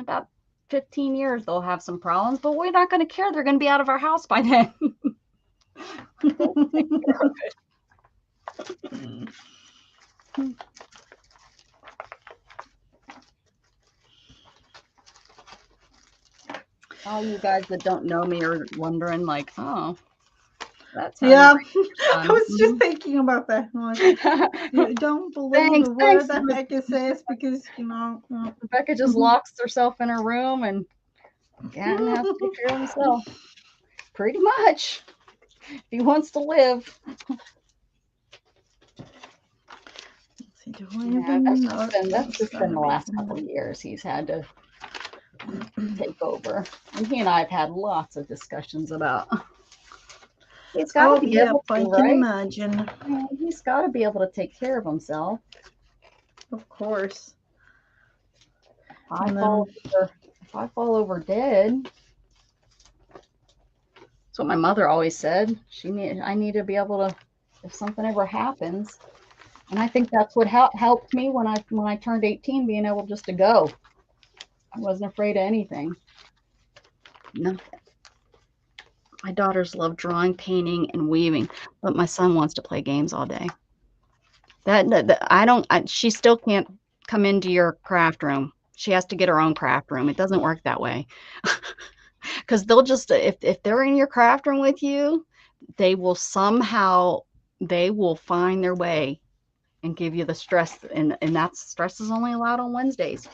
S1: about 15 years, they'll have some problems, but we're not going to care. They're going to be out of our house by then. All you guys that don't know me are wondering, like, oh, that's how
S2: yeah. I was just thinking about that. Like, you don't believe a word that Becca says because, you know.
S1: Becca just locks herself in her room and can't have to take care of himself. Pretty much. If he wants to live. Yeah, that's just been the last couple of years he's had to take over. And he and I have had lots of discussions about. He's got to be able to,
S2: I can imagine.
S1: Yeah, he's got to be able to take care of himself.
S2: Of course.
S1: If I fall over dead, that's what my mother always said. I need to be able to, if something ever happens. And I think that's what helped me when I turned 18, being able just to go. I wasn't afraid of anything. Nothing. My daughters love drawing, painting, and weaving, but my son wants to play games all day. She still can't come into your craft room. She has to get her own craft room. It doesn't work that way. Because they'll just, if they're in your craft room with you, they will find their way and give you the stress. And that stress is only allowed on Wednesdays.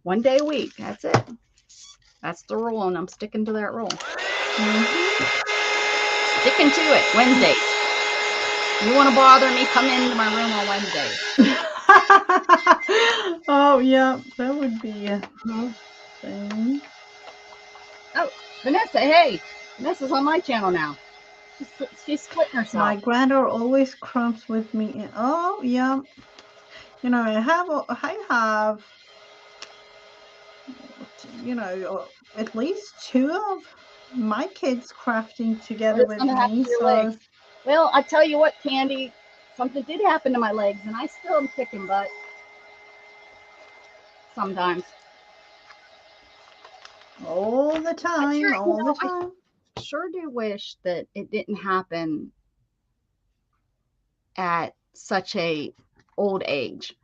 S1: 1 day a week. That's it. That's the rule, and I'm sticking to that rule. Sticking to it. Wednesdays. You want to bother me, come into my room on Wednesdays.
S2: Oh, yeah. That would be a thing.
S1: Oh, Vanessa, hey. Vanessa's on my channel now. She's splitting herself.
S2: My granddaughter always crumps with me. Oh, yeah. You know, I have, you know, at least 2 of my kids crafting together with me. So.
S1: Well, I tell you what, Candy, something did happen to my legs, and I still am kicking butt. Sometimes.
S2: All the time, the time.
S1: I sure do wish that it didn't happen at such a old age.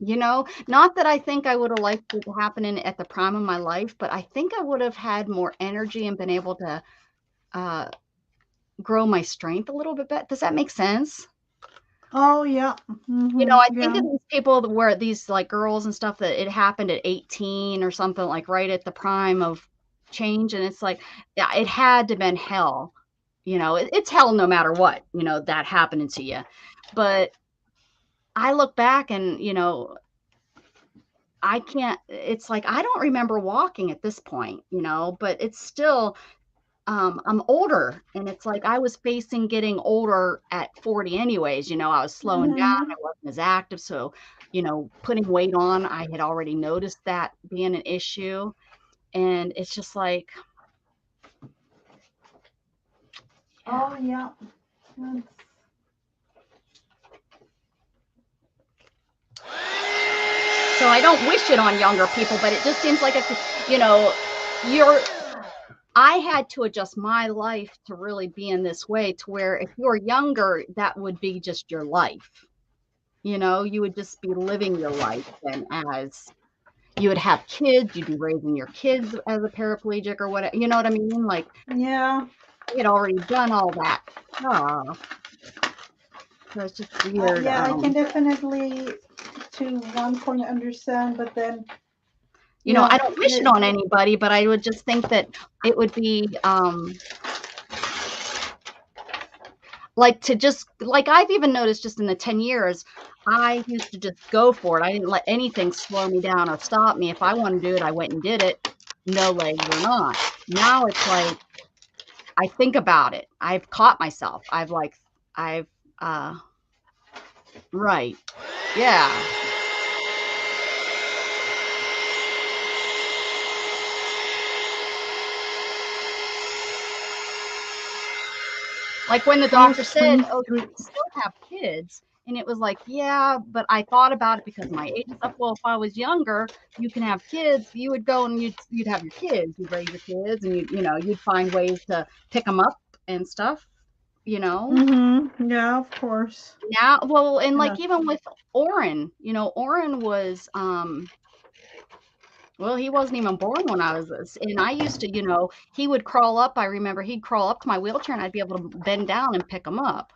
S1: You know, not that I think I would have liked it to happen at the prime of my life, but I think I would have had more energy and been able to grow my strength a little bit better. Does that make sense?
S2: Oh, yeah.
S1: You know, I think of these people that were these like girls and stuff that it happened at 18 or something, like right at the prime of change. And it's like, yeah, it had to have been hell. You know, it's hell no matter what, you know, that happening to you. But I look back and, you know, it's like, I don't remember walking at this point, you know, but it's still, I'm older, and it's like I was facing getting older at 40 anyways. You know, I was slowing down. I wasn't as active. So, you know, putting weight on, I had already noticed that being an issue. And it's just like,
S2: oh, yeah.
S1: So I don't wish it on younger people, but it just seems like, you know, I had to adjust my life to really be in this way to where if you're younger, that would be just your life. You would just be living your life, and as you would have kids, you'd be raising your kids as a paraplegic or whatever. You know what I mean? Like,
S2: Yeah.
S1: I had already done all that stuff. So it's just weird.
S2: Yeah, I can definitely to one point understand, but then
S1: I
S2: yeah,
S1: don't wish it on anybody, but I would just think that it would be like to just like I've even noticed just in the 10 years, I used to just go for it. I didn't let anything slow me down or stop me. If I wanted to do it, I went and did it, no legs or not. Now it's like I think about it. I've caught myself. I've right. Yeah. Like when the doctor said, "Oh, you can still have kids." And it was like, yeah, but I thought about it because of my age and stuff. Well, if I was younger, you can have kids. You would go and you'd have your kids. You'd raise your kids, and you'd find ways to pick them up and stuff.
S2: Mm-hmm. Yeah, of course.
S1: Now, well, and like
S2: Yeah.
S1: even with Oren, Oren was well, he wasn't even born when I was this, and I used to, he would crawl up. I remember he'd crawl up to my wheelchair, and I'd be able to bend down and pick him up.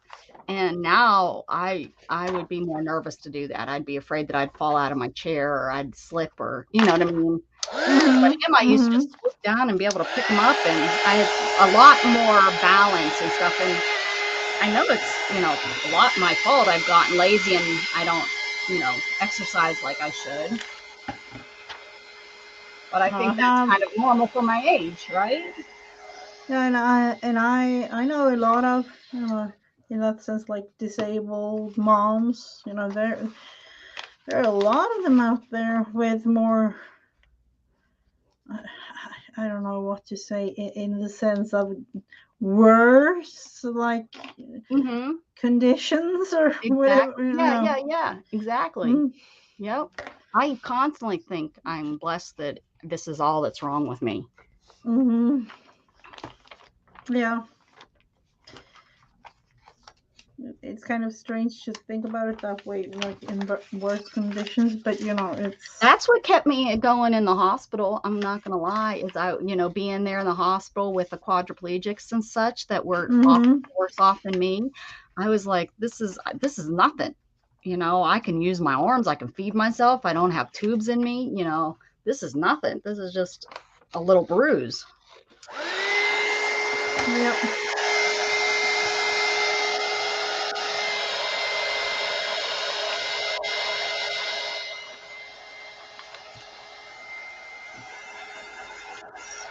S1: And now I would be more nervous to do that. I'd be afraid that I'd fall out of my chair or I'd slip or you know what I mean. But him, I used to just swoop down and be able to pick him up, and I had a lot more balance and stuff. And I know it's a lot my fault. I've gotten lazy and I don't exercise like I should. But I think that's kind of normal for my age, right?
S2: Yeah, and I know a lot of in that sense like disabled moms. There are a lot of them out there with more. I don't know what to say in the sense of worse like conditions or whatever.
S1: Exactly. Yeah. Exactly.
S2: Mm.
S1: Yep. I constantly think I'm blessed that this is all that's wrong with me.
S2: Mm-hmm. Yeah. It's kind of strange to think about it that way, like in worse conditions, but it's.
S1: That's what kept me going in the hospital. I'm not going to lie, is being there in the hospital with the quadriplegics and such that were often worse off than me. I was like, this is nothing. I can use my arms. I can feed myself. I don't have tubes in me. This is nothing. This is just a little bruise.
S2: Yep.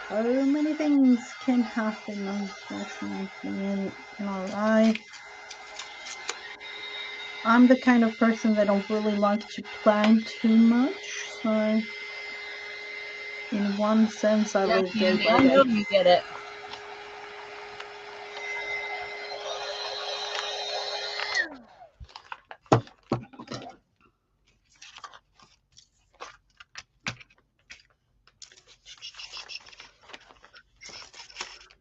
S2: So many things can happen, unfortunately, and I'm the kind of person that don't really like to plan too much. So, in one sense, I live day by
S1: I
S2: day.
S1: know you get it.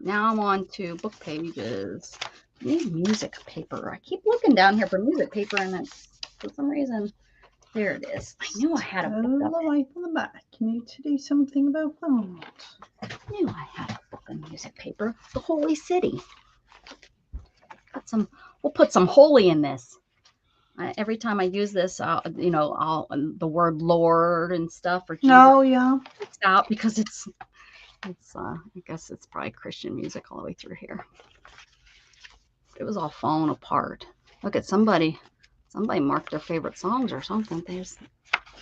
S1: Now I'm on to book pages. I need music paper. I keep looking down here for music paper, and it's for some reason there it is. I knew I had a book up.
S2: The light on the back. You need to do something about that.
S1: I knew I had a book of music paper. The Holy City. We'll put some holy in this. Every time I use this, I'll the word Lord and stuff or Jesus.
S2: Oh yeah.
S1: It's out because it's I guess it's probably Christian music all the way through here. It was all falling apart. Look at somebody marked their favorite songs or something. There's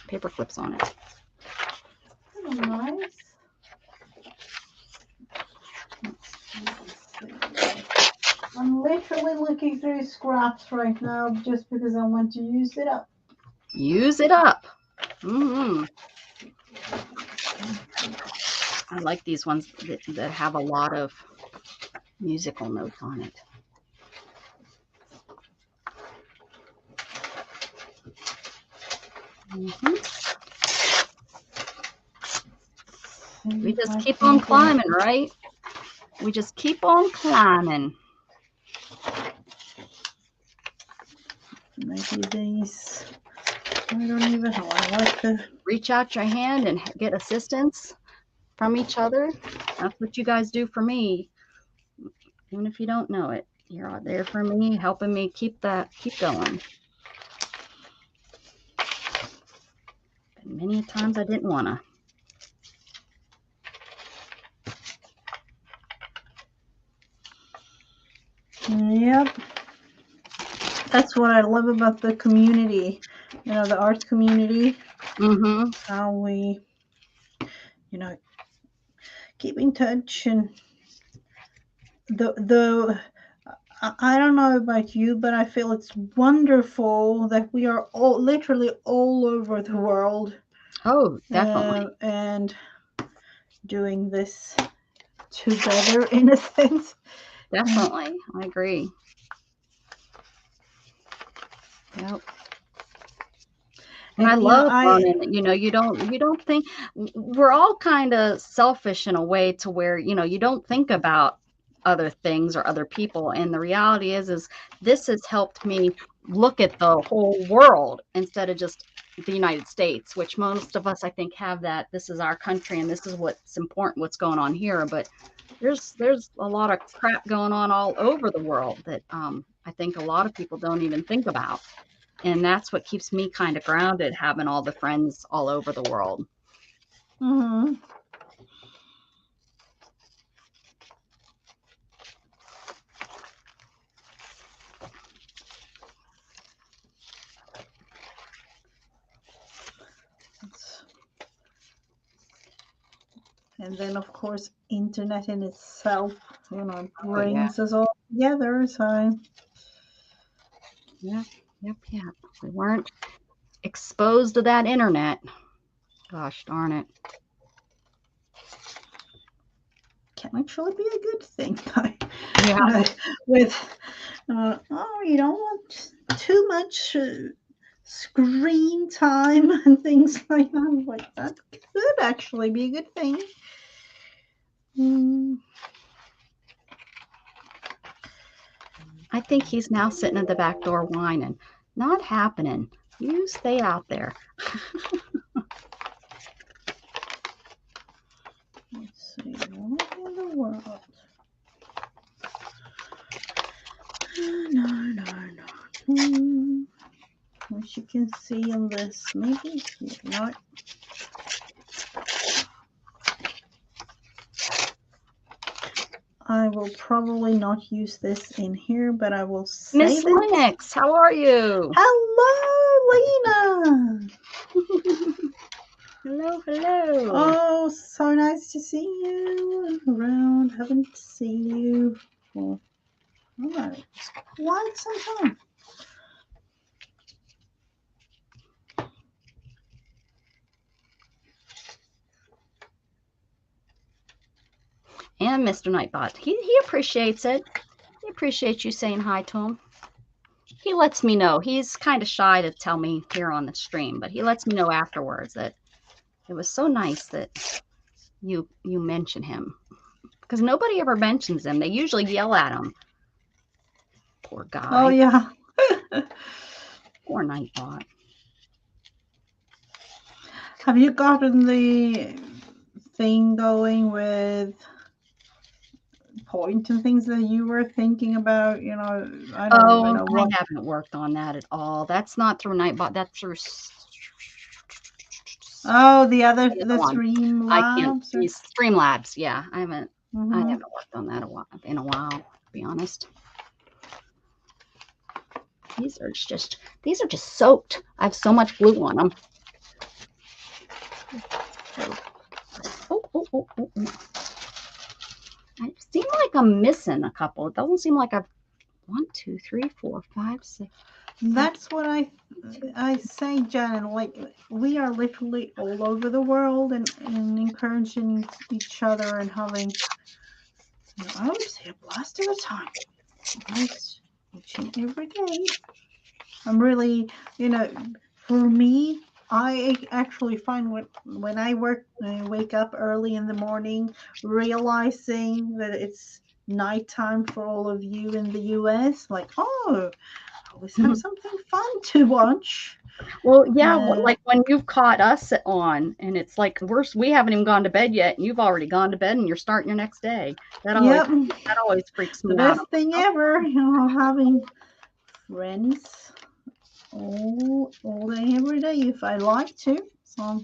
S1: paper clips on it.
S2: Oh, nice. I'm literally looking through scraps right now just because I want to use it up.
S1: Use it up. Mm-hmm. I like these ones that have a lot of musical notes on it. We just keep on climbing, right? We just keep on climbing.
S2: Maybe these, I don't even know. I like the...
S1: Reach out your hand and get assistance from each other. That's what you guys do for me. Even if you don't know it, you're out there for me, helping me keep going. And many times I didn't want to.
S2: Yep. That's what I love about the community, you know, the art community.
S1: Mm-hmm.
S2: How we, you know, keep in touch. And I don't know about you, but I feel it's wonderful that we are all literally all over the world.
S1: Oh, definitely.
S2: And doing this together in a sense.
S1: Definitely. I agree. Yep. And I love learning. You don't think we're all kind of selfish in a way to where, you don't think about other things or other people. And the reality is this has helped me look at the whole world instead of just the United States, which most of us, I think, have that. This is our country and this is what's important, what's going on here. But there's a lot of crap going on all over the world that I think a lot of people don't even think about. And that's what keeps me kind of grounded, having all the friends all over the world.
S2: Mm-hmm. And then, of course, internet in itself, brings us all together. So,
S1: Yep. We weren't exposed to that internet. Gosh darn it.
S2: Can actually be a good thing.
S1: Yeah.
S2: With, you don't want too much screen time and things like that. Like, that could actually be a good thing.
S1: I think he's now sitting at the back door whining. Not happening. You stay out there.
S2: Let's see. What in the world? No. As you can see on this, maybe not. I will probably not use this in here, but I will save
S1: Miss Lennox, how are you?
S2: Hello, Lena.
S1: Hello.
S2: Oh, so nice to see you around. Haven't seen you for quite some time.
S1: And Mr. Nightbot, he appreciates it. He appreciates you saying hi to him. He lets me know. He's kind of shy to tell me here on the stream, but he lets me know afterwards that it was so nice that you mention him, because nobody ever mentions him. They usually yell at him. Poor guy.
S2: Oh yeah.
S1: Poor Nightbot.
S2: Have you gotten the thing going with point and things that you were thinking about? I don't even know what.
S1: I haven't worked on that at all. That's not through Nightbot. That's through.
S2: Oh, the Streamlabs.
S1: Streamlabs. Yeah, I haven't worked on that in a while. To be honest. These are just soaked. I have so much glue on them. Oh. I seem like I'm missing a couple. It doesn't seem like I've 1, 2, 3, 4, 5, 6.
S2: That's what I say, Jen. Like, we are literally all over the world and encouraging each other and having, I would say, a blast of a time. Each and every day. I'm really, for me, I actually find when I wake up early in the morning, realizing that it's nighttime for all of you in the US, like, oh, I always have something fun to watch.
S1: Well, yeah,
S2: Uh,
S1: like when you've caught us on, and it's like we haven't even gone to bed yet, and you've already gone to bed, and you're starting your next day.
S2: yep,
S1: That always freaks
S2: the
S1: me out. I'm
S2: best thing
S1: like,
S2: ever, having friends all day, every day if I like to. So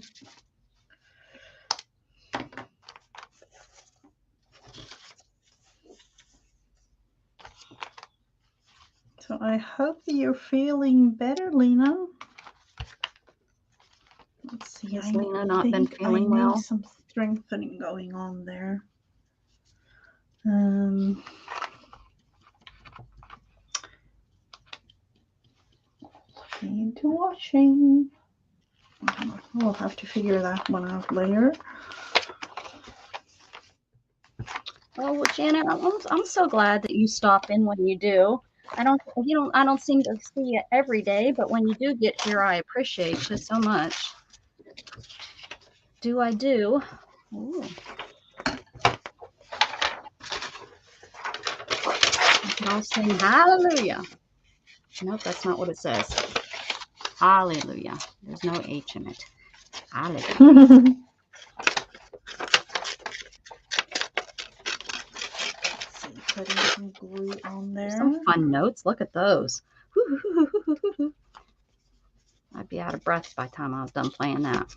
S2: I hope that you're feeling better, Lena. Let's see.
S1: has
S2: I
S1: Lena not been
S2: think I
S1: feeling
S2: need
S1: well?
S2: some strengthening going on there. Into washing. We'll have to figure that one out later.
S1: Oh, well, Janet, I'm so glad that you stop in when you do. I don't seem to see you every day, but when you do get here, I appreciate you so much. Do I do? Ooh. I'll sing hallelujah. Nope, that's not what it says. Hallelujah. There's no H in it. Hallelujah.
S2: Putting some glue on there.
S1: There's some fun notes. Look at those. I'd be out of breath by the time I was done playing that.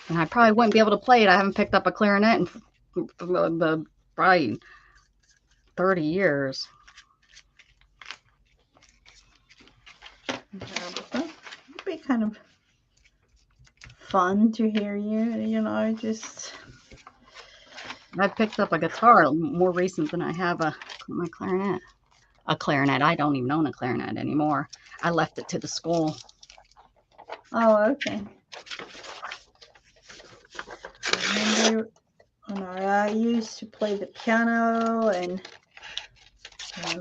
S1: And I probably wouldn't be able to play it. I haven't picked up a clarinet in probably 30 years.
S2: Yeah, but that would be kind of fun to hear you, just...
S1: I've picked up a guitar more recent than I have my clarinet. A clarinet. I don't even own a clarinet anymore. I left it to the school.
S2: Oh, okay. I remember when I used to play the piano and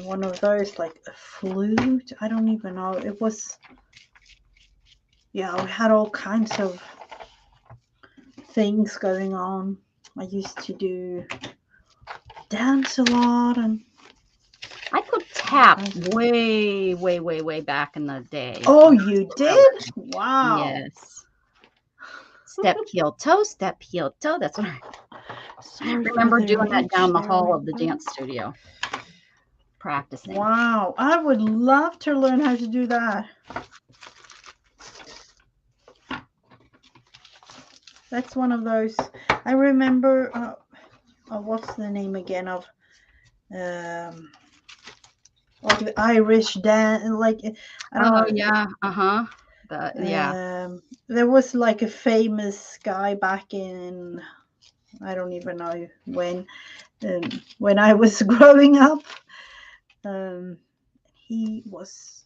S2: one of those, like a flute. I don't even know. It was, yeah, we had all kinds of things going on. I used to dance a lot, and
S1: I could tap way, way, way, way back in the day.
S2: Oh, you did? Wow.
S1: Yes. Step, heel, toe, step, heel, toe. That's what I remember doing that down the hall of the dance studio. Practicing.
S2: Wow. I would love to learn how to do that. That's one of those. I remember, what's the name again of, like the Irish dance, like, I don't know.
S1: Yeah, yeah.
S2: There was like a famous guy back in, I don't even know when I was growing up. He was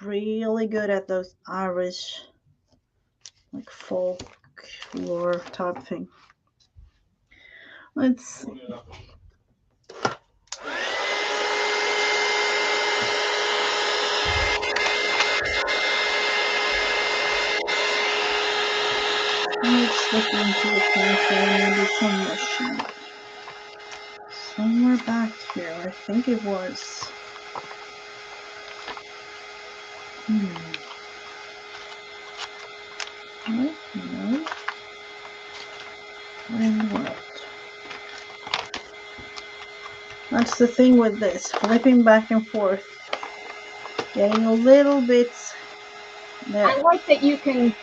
S2: really good at those Irish, like, folklore type thing. Let's see. Let's look into the cafe, maybe some machine. Somewhere back here, I think it was. No. And what? That's the thing with this, flipping back and forth, getting a little bit there.
S1: I like that you can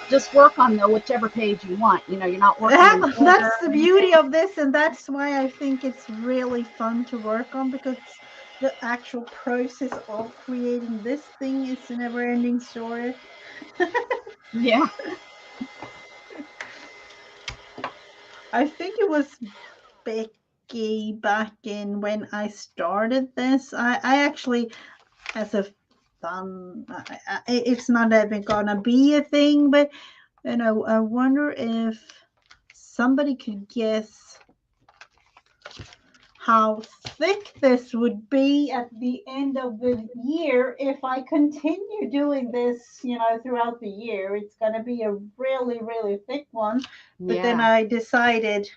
S1: just work on whichever page you want. You're not working.
S2: That's the beauty of this, and that's why I think it's really fun to work on, because the actual process of creating this thing is a never-ending story.
S1: Yeah.
S2: I think it was Becky back in when I started this. I actually, as a fun, it's not ever gonna be a thing, but I wonder if somebody could guess how thick this would be at the end of the year if I continue doing this, throughout the year. It's going to be a really, really thick one. But then
S1: Yeah.
S2: I decided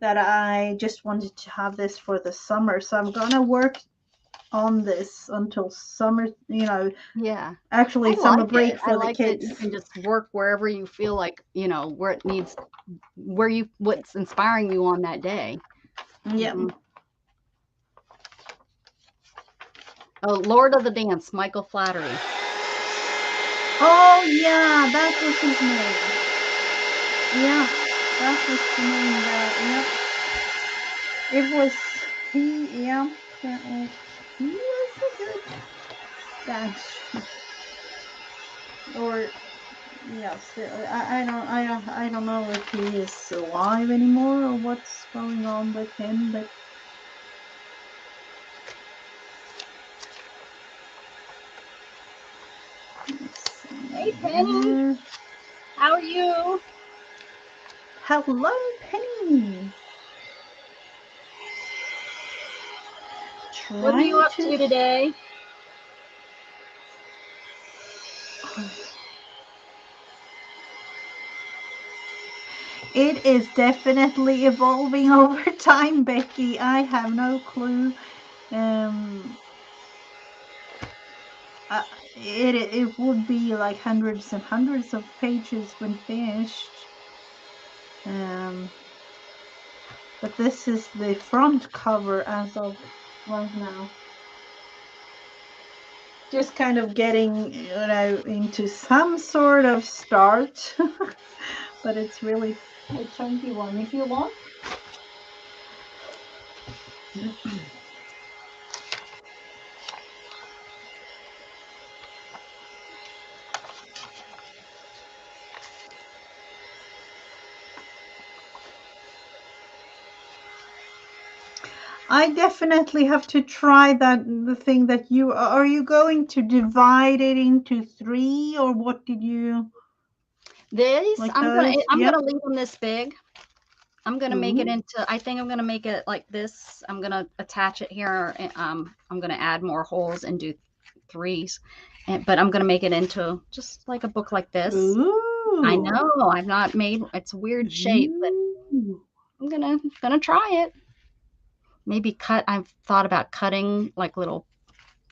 S2: that I just wanted to have this for the summer. So I'm going to work on this until summer,
S1: Yeah.
S2: actually
S1: I
S2: summer
S1: like
S2: break
S1: it. I
S2: for the
S1: like that you
S2: kids.
S1: can just work wherever you feel like, where it needs, what's inspiring you on that day.
S2: Yep.
S1: Mhm. Oh, Lord of the Dance, Michael Flattery.
S2: Oh yeah, that was his name. Yeah, that was the name. That yep. It was he. Yeah, he was a good dancer. Or yes, I don't know if he is alive anymore or what's going on with him, but let's
S1: Hey,
S2: see.
S1: Penny. How are you?
S2: Hello, Penny.
S1: What are you
S2: Trying
S1: up
S2: to.
S1: to today?
S2: It is definitely evolving over time, Becky. I have no clue. Um, it would be like hundreds and hundreds of pages when finished. Um, but this is the front cover as of right now. Just kind of getting, into some sort of start, but it's really a chunky one. If you want. I definitely have to try the thing that are you going to divide it into three, or what did you
S1: These,
S2: like those?
S1: I'm
S2: Yep.
S1: gonna leave them this big. I'm gonna make it
S2: Ooh.
S1: into, I think I'm gonna make it like this. I'm gonna attach it here. I'm gonna add more holes and do threes. But I'm gonna make it into just like a book like this. I
S2: Ooh.
S1: know I've not made, it's a weird shape, but
S2: Ooh.
S1: I'm gonna try it. Maybe I've thought about cutting like little,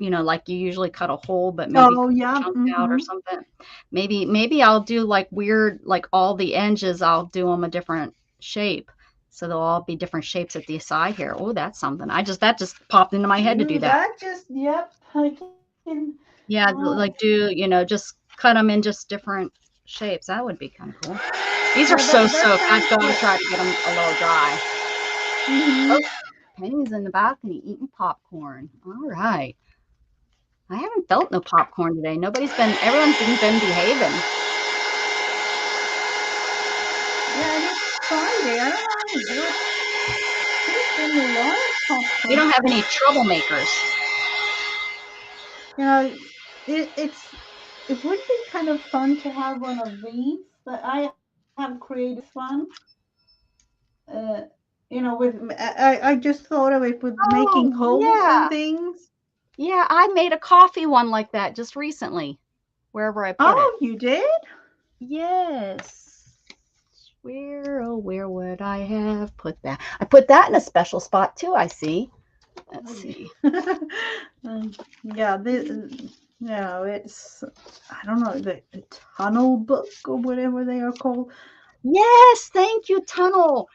S1: like you usually cut a hole, but maybe
S2: Oh yeah.
S1: chunk out or
S2: Mm-hmm.
S1: something. Maybe I'll do like weird, like all the edges, I'll do them a different shape. So they'll all be different shapes at the side here. Oh, that's something. That just popped into my head to do
S2: Ooh,
S1: that.
S2: that just yep. I can.
S1: Yeah, like just cut them in just different shapes. That would be kind of cool. These are
S2: Yeah,
S1: so
S2: that
S1: soaked. I've
S2: sounds
S1: got to
S2: good.
S1: try to get them a little dry.
S2: Mm-hmm.
S1: Oh, Penny's in the balcony eating popcorn. All right. I haven't felt no popcorn today. Everyone's been behaving.
S2: Yeah, and it's Friday. I don't know what. There's been a lot of
S1: We
S2: popcorn.
S1: don't have any troublemakers.
S2: You know, it would be kind of fun to have one of these, but I have created this one. Uh, with I just thought of it with making
S1: Oh,
S2: holes and
S1: yeah.
S2: things.
S1: Yeah, I made a coffee one like that just recently, wherever I put it.
S2: Oh, you did?
S1: Yes. Where would I have put that? I put that in a special spot too, I see. Let's
S2: Oh,
S1: see.
S2: yeah. Yeah, it's I don't know the tunnel book or whatever they are called.
S1: Yes, thank you, Tunnel.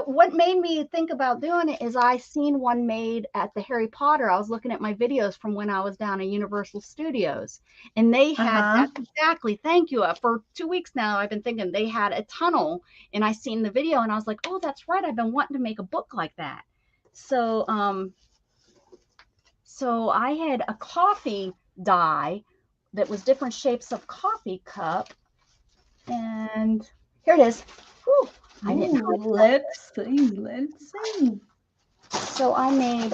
S1: What made me think about doing it is I seen one made at the Harry Potter. I was looking at my videos from when I was down at Universal Studios, and they
S2: Uh
S1: had
S2: huh.
S1: that exactly. Thank you. For 2 weeks now, I've been thinking they had a tunnel, and I seen the video, and I was like, oh, that's right. I've been wanting to make a book like that. So, so I had a coffee die that was different shapes of coffee cup, and here it is. Whew, I didn't
S2: Ooh,
S1: know.
S2: let's see. Let's see.
S1: So I made,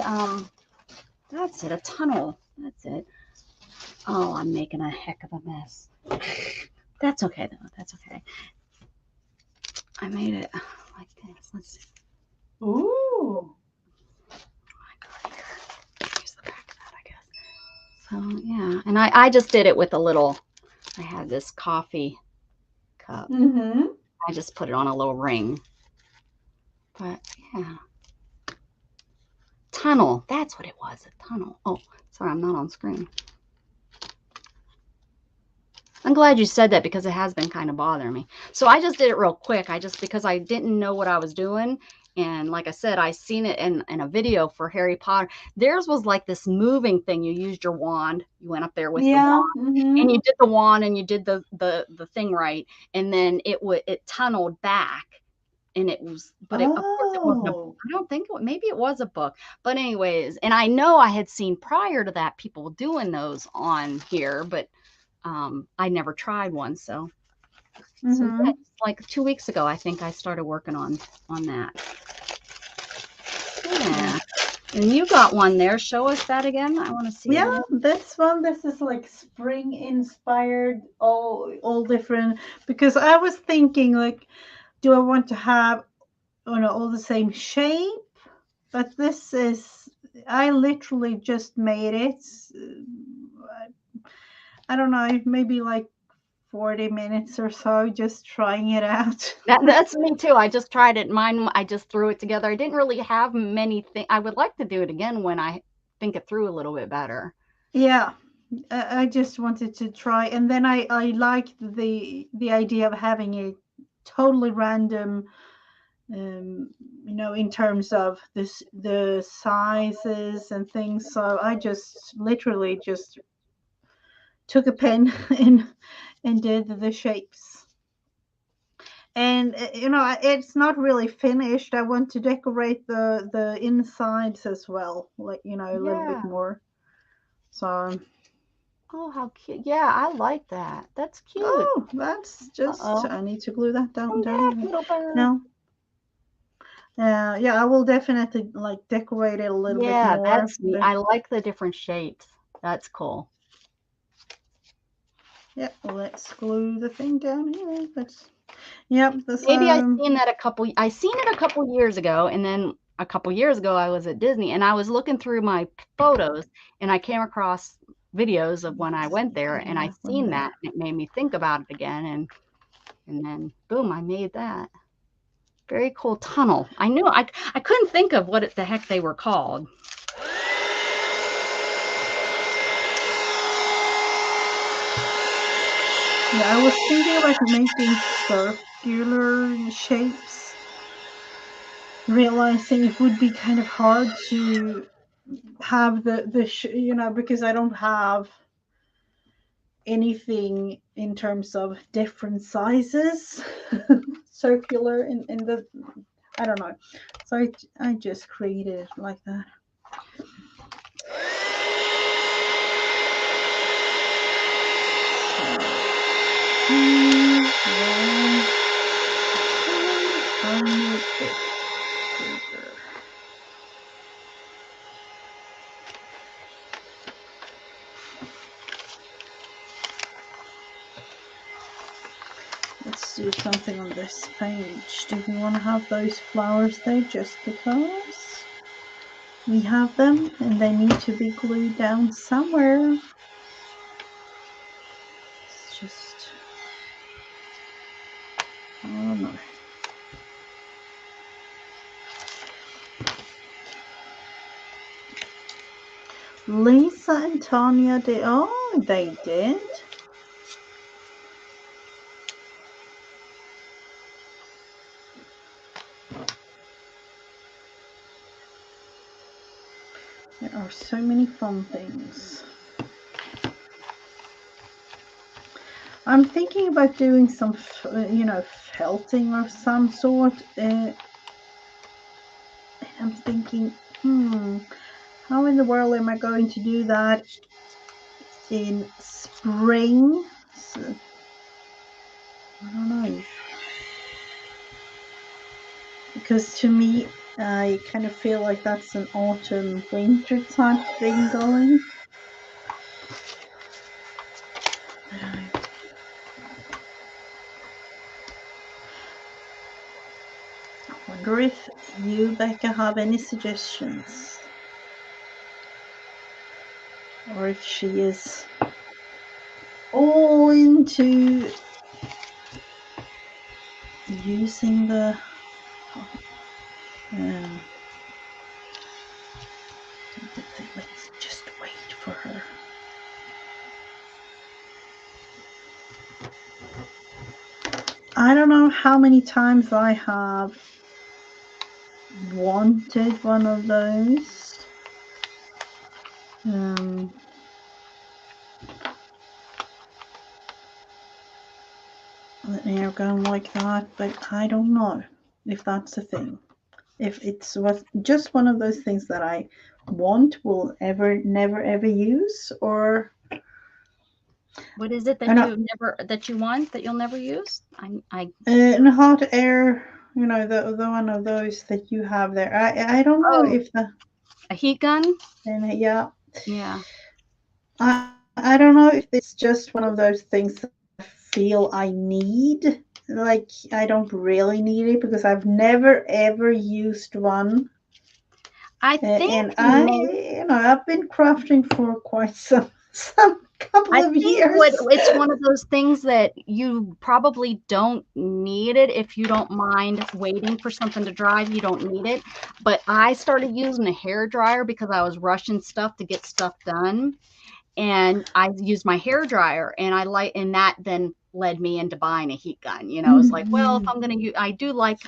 S1: that's it, a tunnel. That's it. Oh, I'm making a heck of a mess. That's okay though. That's okay. I made it like this. Let's see.
S2: Ooh.
S1: And I just did it with a little, I had this coffee cup. I just put it on a little ring. But yeah. Tunnel. That's what it was, a tunnel. Oh, sorry, I'm not on screen. I'm glad you said that because it has been kind of bothering me. So I just did it real quick. Because I didn't know what I was doing. And like I said, I seen it in a video for Harry Potter. Theirs was like this moving thing. You used your wand. You went up there with the wand, and you did the wand, and you did the thing right, and then it tunneled back, and it was. But of course it wasn't. I don't think maybe it was a book. But anyways, and I know I had seen prior to that people doing those on here, but I never tried one. So yeah, like 2 weeks ago, I think I started working on that. Yeah. And you got one there. Show us that again. I want to see.
S2: Yeah, this one. This is like spring inspired, all different. Because I was thinking, like, do I want to have, all the same shape? But this is, I literally just made it. I don't know, maybe like 40 minutes or so, just trying it out.
S1: That's me too. I just tried it. Mine, I just threw it together. I didn't really have many things. I would like to do it again when I think it through a little bit better.
S2: Yeah, I just wanted to try, and then I liked the idea of having a totally random, in terms of the sizes and things. So I just literally just took a pen and did the shapes. And it's not really finished. I want to decorate the insides as well, like a little bit more. So.
S1: Oh, how cute! Yeah, I like that. That's cute.
S2: Oh, that's just. I need to glue that down.
S1: Little bird.
S2: No. Yeah, I will definitely like decorate it a little bit more.
S1: That's neat. I like the different shapes. That's cool.
S2: Yeah, let's glue the thing down here. Yep.
S1: Maybe I seen that a couple years ago, and then a couple years ago I was at Disney, and I was looking through my photos, and I came across videos of when I went there, and I seen that, and it made me think about it again, and then boom, I made that. Very cool tunnel. I knew I couldn't think of what the heck they were called.
S2: Yeah, I was thinking about making circular shapes, realizing it would be kind of hard to have because I don't have anything in terms of different sizes circular in the, I don't know, so I just created it like that. Let's do something on this page. Do we want to have those flowers there just because we have them and they need to be glued down somewhere? It's just, I don't know. Lisa and Tanya did. Oh, they did. There are so many fun things. I'm thinking about doing some, felting of some sort. I'm thinking, how in the world am I going to do that in spring? So, I don't know. Because to me, I kind of feel like that's an autumn winter type thing going. I wonder if you, Becca, have any suggestions, or if she is all into using the let's just wait for her. I don't know how many times I have wanted one of those. Let me go like that, but I don't know if that's a thing. If it's just one of those things that I want, will never ever use, or
S1: What is it that you want that you'll never use?
S2: in hot air, the one of those that you have there. I don't know if
S1: a heat gun.
S2: And yeah,
S1: Yeah.
S2: I don't know if it's just one of those things that I feel I need. Like I don't really need it because I've never ever used one.
S1: I think,
S2: and I've been crafting for quite some couple of years.
S1: It's one of those things that you probably don't need it if you don't mind waiting for something to dry. You don't need it. But I started using a hair dryer because I was rushing stuff to get stuff done. And I used my hair dryer, and that then led me into buying a heat gun. It's like, well, if I'm going to use, I do like,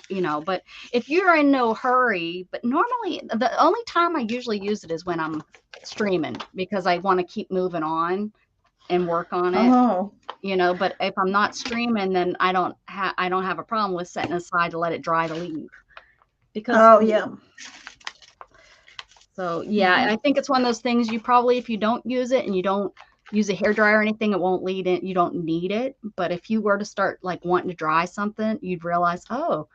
S1: but if you're in no hurry, but normally the only time I usually use it is when I'm streaming because I want to keep moving on and work on it. But if I'm not streaming, then I don't have a problem with setting aside to let it dry to leave. Because So yeah, I think it's one of those things you probably, if you don't use it and you don't use a hairdryer or anything, it won't lead in. You don't need it. But if you were to start like wanting to dry something, you'd realize, oh,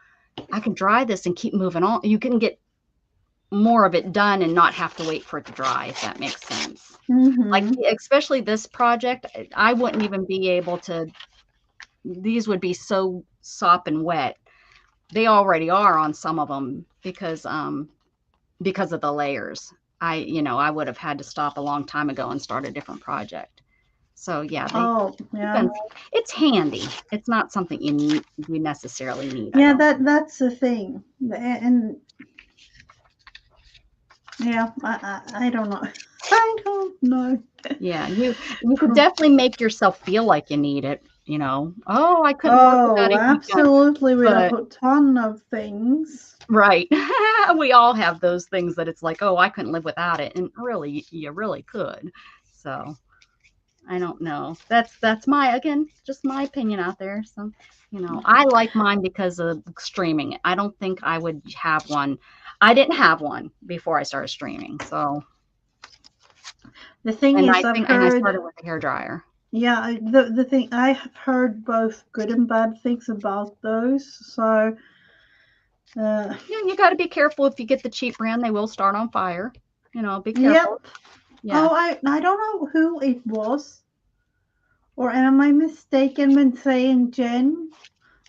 S1: I can dry this and keep moving on. You can get more of it done and not have to wait for it to dry, if that makes sense. Like especially this project, I wouldn't even be able to. These would be so sopping wet. They already are on some of them because of the layers. I would have had to stop a long time ago and start a different project. So yeah, it's handy. It's not something you necessarily need.
S2: Yeah, that's the thing, and yeah, I don't know. I don't know.
S1: Yeah, you could definitely make yourself feel like you need it. Oh, I couldn't work without a
S2: absolutely with a ton of things.
S1: Right. We all have those things that it's like, oh, I couldn't live without it. And really, you really could. So I don't know. That's just my opinion out there. So, I like mine because of streaming. I don't think I would have one. I didn't have one before I started streaming. So
S2: the thing is,
S1: I started with a hairdryer.
S2: Yeah, the thing, I have heard both good and bad things about those. So
S1: you got to be careful. If you get the cheap brand, they will start on fire. Be careful.
S2: Yep. Yeah. Oh, I don't know who it was, or am I mistaken when saying Jen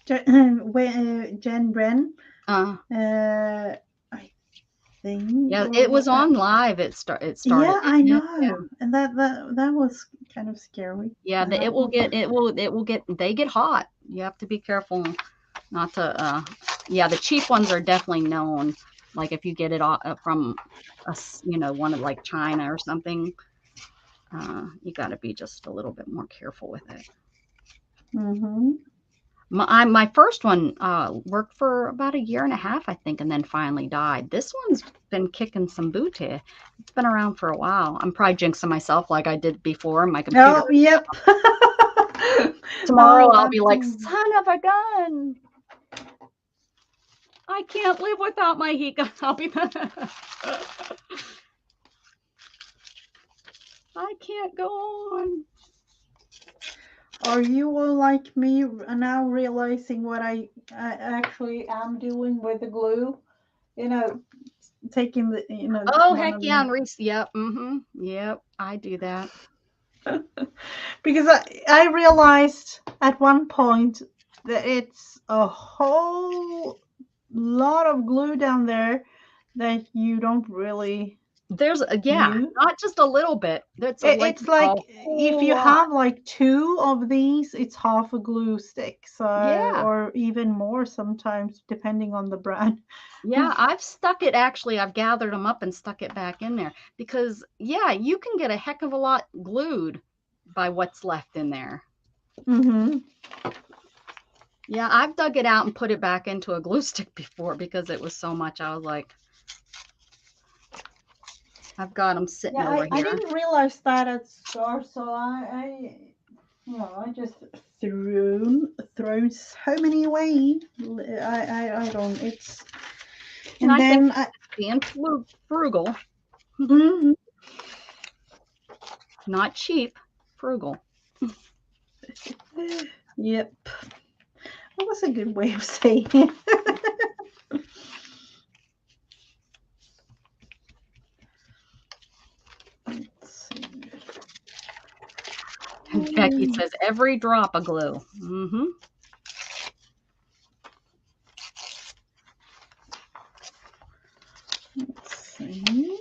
S2: Bren? I think.
S1: Yeah, it was on live. It started.
S2: Yeah, I know, and that was kind of scary.
S1: Yeah, it will get. They get hot. You have to be careful not to. Yeah, the cheap ones are definitely known. Like if you get it from one of like China or something, you got to be just a little bit more careful with it. My first one worked for about a year and a half, I think, and then finally died. This one's been kicking some booty. It's been around for a while. I'm probably jinxing myself like I did before. My computer.
S2: Oh, yep.
S1: Tomorrow I'll be like, son of a gun. I can't live without my heat gun. I'll be I can't go on.
S2: Are you all like me now realizing what I actually am doing with the glue? Taking the,
S1: Oh, heck yeah. And yep. Yep. I do that.
S2: Because I realized at one point that it's a whole lot of glue down there that you don't really
S1: There's yeah,
S2: You?
S1: not just a little bit. That's like
S2: It's
S1: a
S2: like if
S1: whole
S2: you
S1: lot.
S2: have like 2 of these, it's half a glue stick. So,
S1: Yeah.
S2: or even more sometimes, depending on the brand.
S1: Yeah, I've gathered them up and stuck it back in there because, yeah, you can get a heck of a lot glued by what's left in there.
S2: Mm-hmm.
S1: Yeah, I've dug it out and put it back into a glue stick before because it was so much. I was like, I've got them sitting
S2: Yeah,
S1: over
S2: I
S1: here.
S2: didn't realize that at start, so I just thrown so many away. I don't. It's
S1: And
S2: and
S1: I think
S2: then
S1: being frugal,
S2: mhm.
S1: not cheap, frugal.
S2: Yep, that was a good way of saying it. Let's see.
S1: And Becky says every drop of glue. Mm-hmm.
S2: Let's see.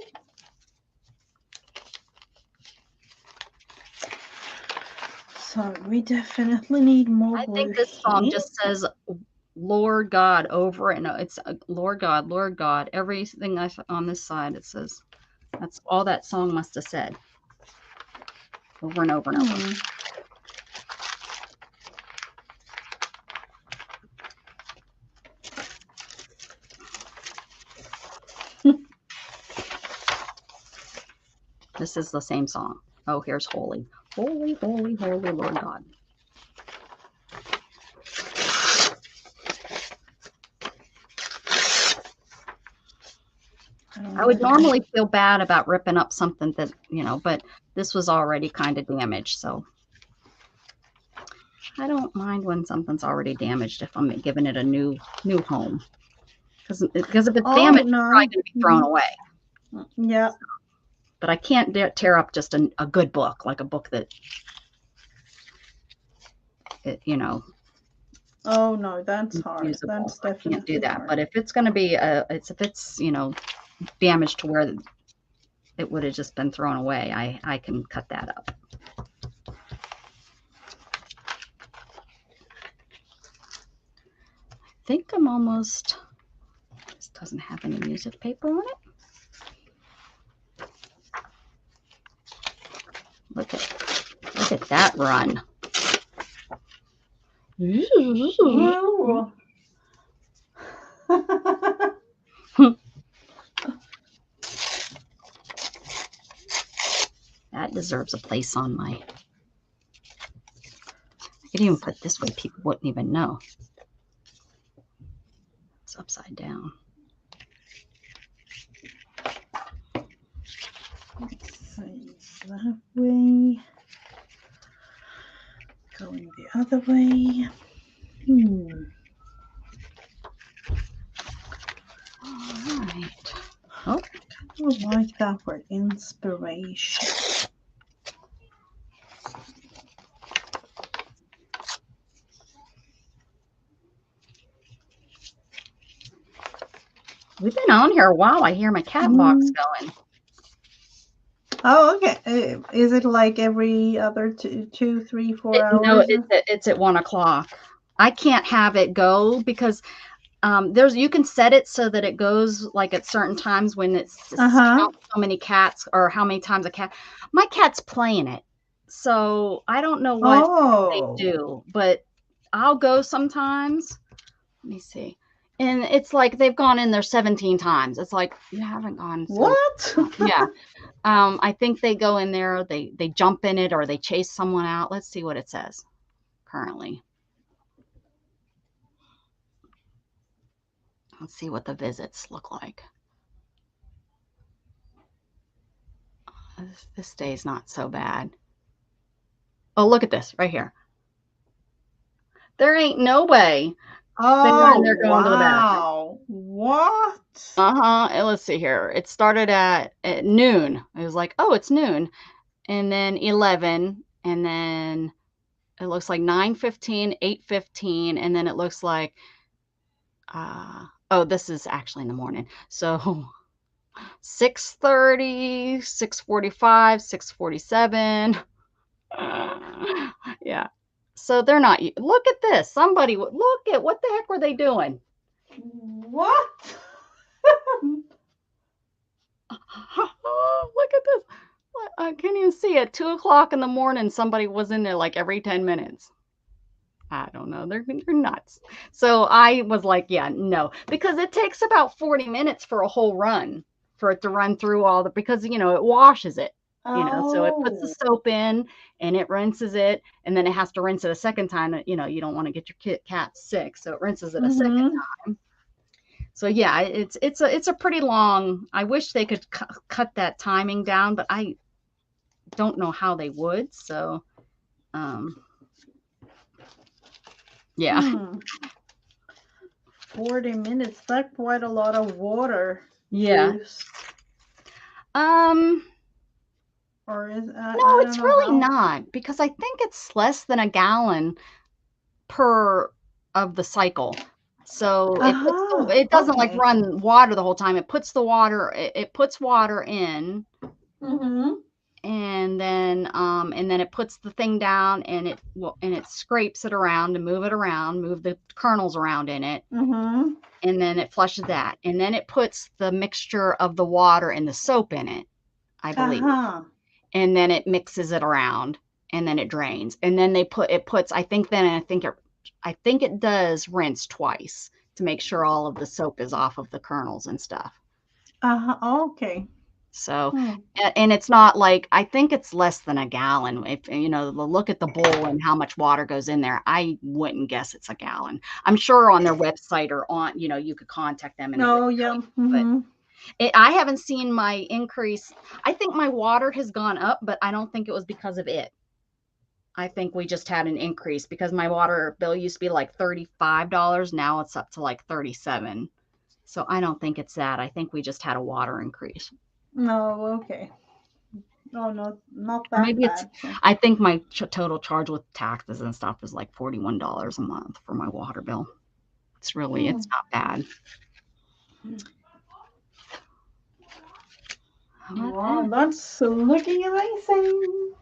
S2: So we definitely need more
S1: I
S2: glue
S1: think this song
S2: here.
S1: just says Lord God over it. No, it's Lord God, Lord God. Everything on this side, it says. That's all that song must have said. Over and over and over. This is the same song. Oh, here's Holy. Holy, holy, holy Lord God. I would normally feel bad about ripping up something that, but this was already kind of damaged. So I don't mind when something's already damaged if I'm giving it a new home. Because if it's damaged, it's probably going to be thrown away.
S2: Yeah.
S1: But I can't tear up just a good book, like a book that,
S2: Oh no, that's hard.
S1: usable.
S2: That's
S1: I can't do
S2: definitely
S1: that.
S2: hard.
S1: But if it's going to be, if it's, damaged to where it would have just been thrown away, I can cut that up. I think I'm almost, this doesn't have any music paper on it. Look at that run. That deserves a place on my, I could even put this way, people wouldn't even know. It's upside down.
S2: Let's see, that way. Going the other way.
S1: All right. Oh,
S2: I kind of like that word, inspiration.
S1: we've been on here a while. I hear my cat box going.
S2: Oh, okay. Is it like every other 2, 3, 4 hours?
S1: No, it's at 1 o'clock. I can't have it go because you can set it so that it goes like at certain times when it's so many cats or how many times a cat. My cat's playing it, so I don't know what they do, but I'll go sometimes. Let me see. And it's like they've gone in there 17 times. It's like you haven't gone.
S2: What?
S1: Yeah. I think they go in there, they jump in it, or they chase someone out. Let's see what it says currently. Let's see what the visits look like. This day's not so bad. Oh, look at this right here. There ain't no way.
S2: Oh,
S1: they're going to the bathroom.
S2: What?
S1: And let's see here. It started at noon. It was like, oh, it's noon. And then 11. And then it looks like 9:15, 8:15. And then it looks like, oh, this is actually in the morning. So 6:30, 6:45, 6:47. Yeah. So they're not. Look at this. Somebody look at what the heck were they doing?
S2: What?
S1: Look at this. I can't even see it. 2 o'clock in the morning. Somebody was in there like every 10 minutes. I don't know. They're nuts. So I was like, yeah, no, because it takes about 40 minutes for a whole run for it to run through all the, because, it washes it, so it puts the
S2: Oh.
S1: soap in and it rinses it. And then it has to rinse it a second time. You don't want to get your cat sick. So it rinses it a second
S2: Mm-hmm.
S1: time. So yeah, it's a pretty long, I wish they could cut that timing down, but I don't know how they would. So, um, yeah.
S2: 40 minutes. That's quite a lot of water
S1: Yeah.
S2: use.
S1: Um,
S2: Or is
S1: No,
S2: I don't
S1: it's
S2: know
S1: really
S2: how.
S1: not, because I think it's less than a gallon per of the cycle. So it doesn't like
S2: Okay.
S1: run water the whole time. It puts water in,
S2: Mm-hmm.
S1: and then it puts the thing down, and it scrapes it around and move the kernels around in it,
S2: Mm-hmm.
S1: and then it flushes that. And then it puts the mixture of the water and the soap in it, I believe.
S2: Uh-huh.
S1: And then it mixes it around, and then it drains, and then it puts, I think it does rinse twice to make sure all of the soap is off of the kernels and stuff.
S2: Uh-huh. Okay.
S1: So,
S2: Hmm.
S1: and it's not like, I think it's less than a gallon. If look at the bowl and how much water goes in there, I wouldn't guess it's a gallon. I'm sure on their website or on, you could contact them and it would
S2: Oh,
S1: tell
S2: yeah.
S1: you. But
S2: Mm-hmm.
S1: I haven't seen my increase. I think my water has gone up, but I don't think it was because of it. I think we just had an increase because my water bill used to be like $35. Now it's up to like 37. So I don't think it's that. I think we just had a water increase.
S2: No, okay. Oh, no, not
S1: Or
S2: that
S1: maybe it's,
S2: bad. So.
S1: I think my total charge with taxes and stuff is like $41 a month for my water bill.
S2: Hmm.
S1: It's not bad. How about
S2: Wow,
S1: that?
S2: that's looking amazing.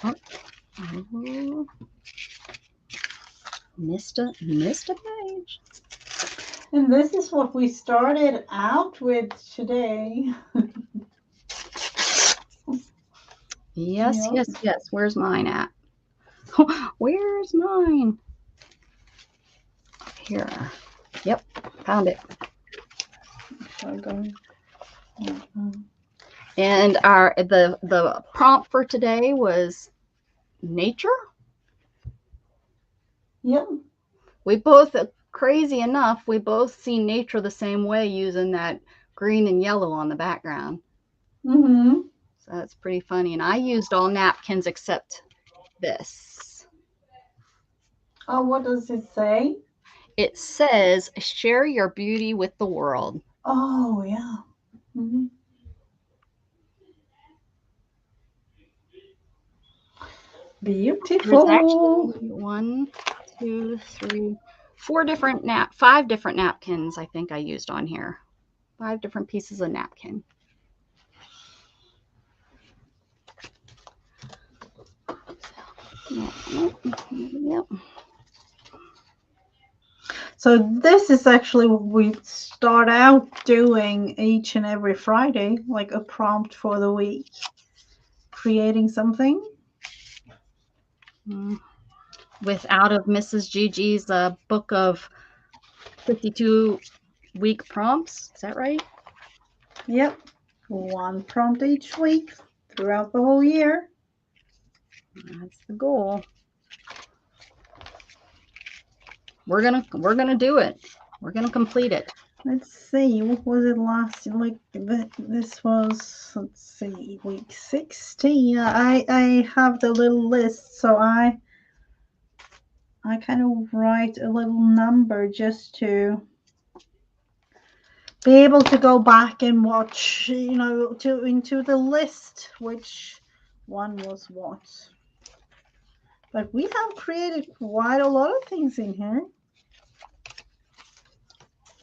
S1: Oh, missed a page.
S2: And this is what we started out with today.
S1: Yes,
S2: Yep.
S1: yes, yes. Where's mine at? Where's mine? Here. Yep, found it. And the prompt for today was nature.
S2: Yep.
S1: We both, crazy enough, we both see nature the same way using that green and yellow on the background.
S2: Mm-hmm.
S1: So that's pretty funny. And I used all napkins except this.
S2: Oh, what does it say?
S1: It says, share your beauty with the world.
S2: Oh, yeah. Mm-hmm.
S1: There's
S2: Beautiful.
S1: actually 5 different napkins I think I used on here. 5 different pieces of napkin. Yep.
S2: So this is actually what we start out doing each and every Friday, like a prompt for the week. Creating something.
S1: With out of Mrs. Gigi's book of 52 week prompts. Is that right?
S2: Yep. One prompt each week throughout the whole year.
S1: That's the goal. We're gonna do it. We're gonna complete it.
S2: Let's see, what was it last? Like this was, let's see, week 16. I have the little list, so I kind of write a little number just to be able to go back and watch, into the list which one was what. But we have created quite a lot of things in here.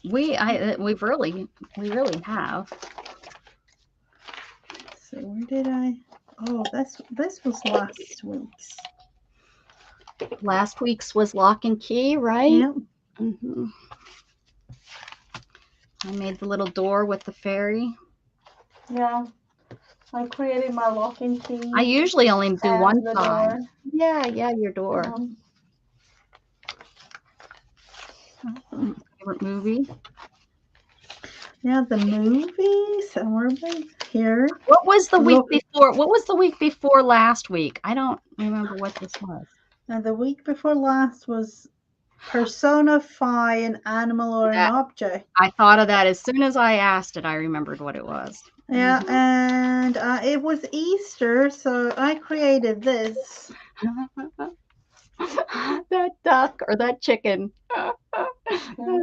S1: we really have.
S2: So where did I? Oh, this was last week's.
S1: Last week's was Lock and Key, right?
S2: Yeah.
S1: Mm-hmm. I made the little door with the fairy.
S2: Yeah. I created my lock and key.
S1: I usually only do one
S2: the
S1: side.
S2: door.
S1: Yeah, your door. Favorite movie?
S2: Yeah, the movies. And we're here.
S1: What was the week
S2: Look,
S1: before? What was the week before last week? I don't remember what this was.
S2: and the week before last was personify an animal or an object.
S1: I thought of that as soon as I asked it. I remembered what it was.
S2: Yeah, and it was Easter, so I created this.
S1: That duck or that chicken. That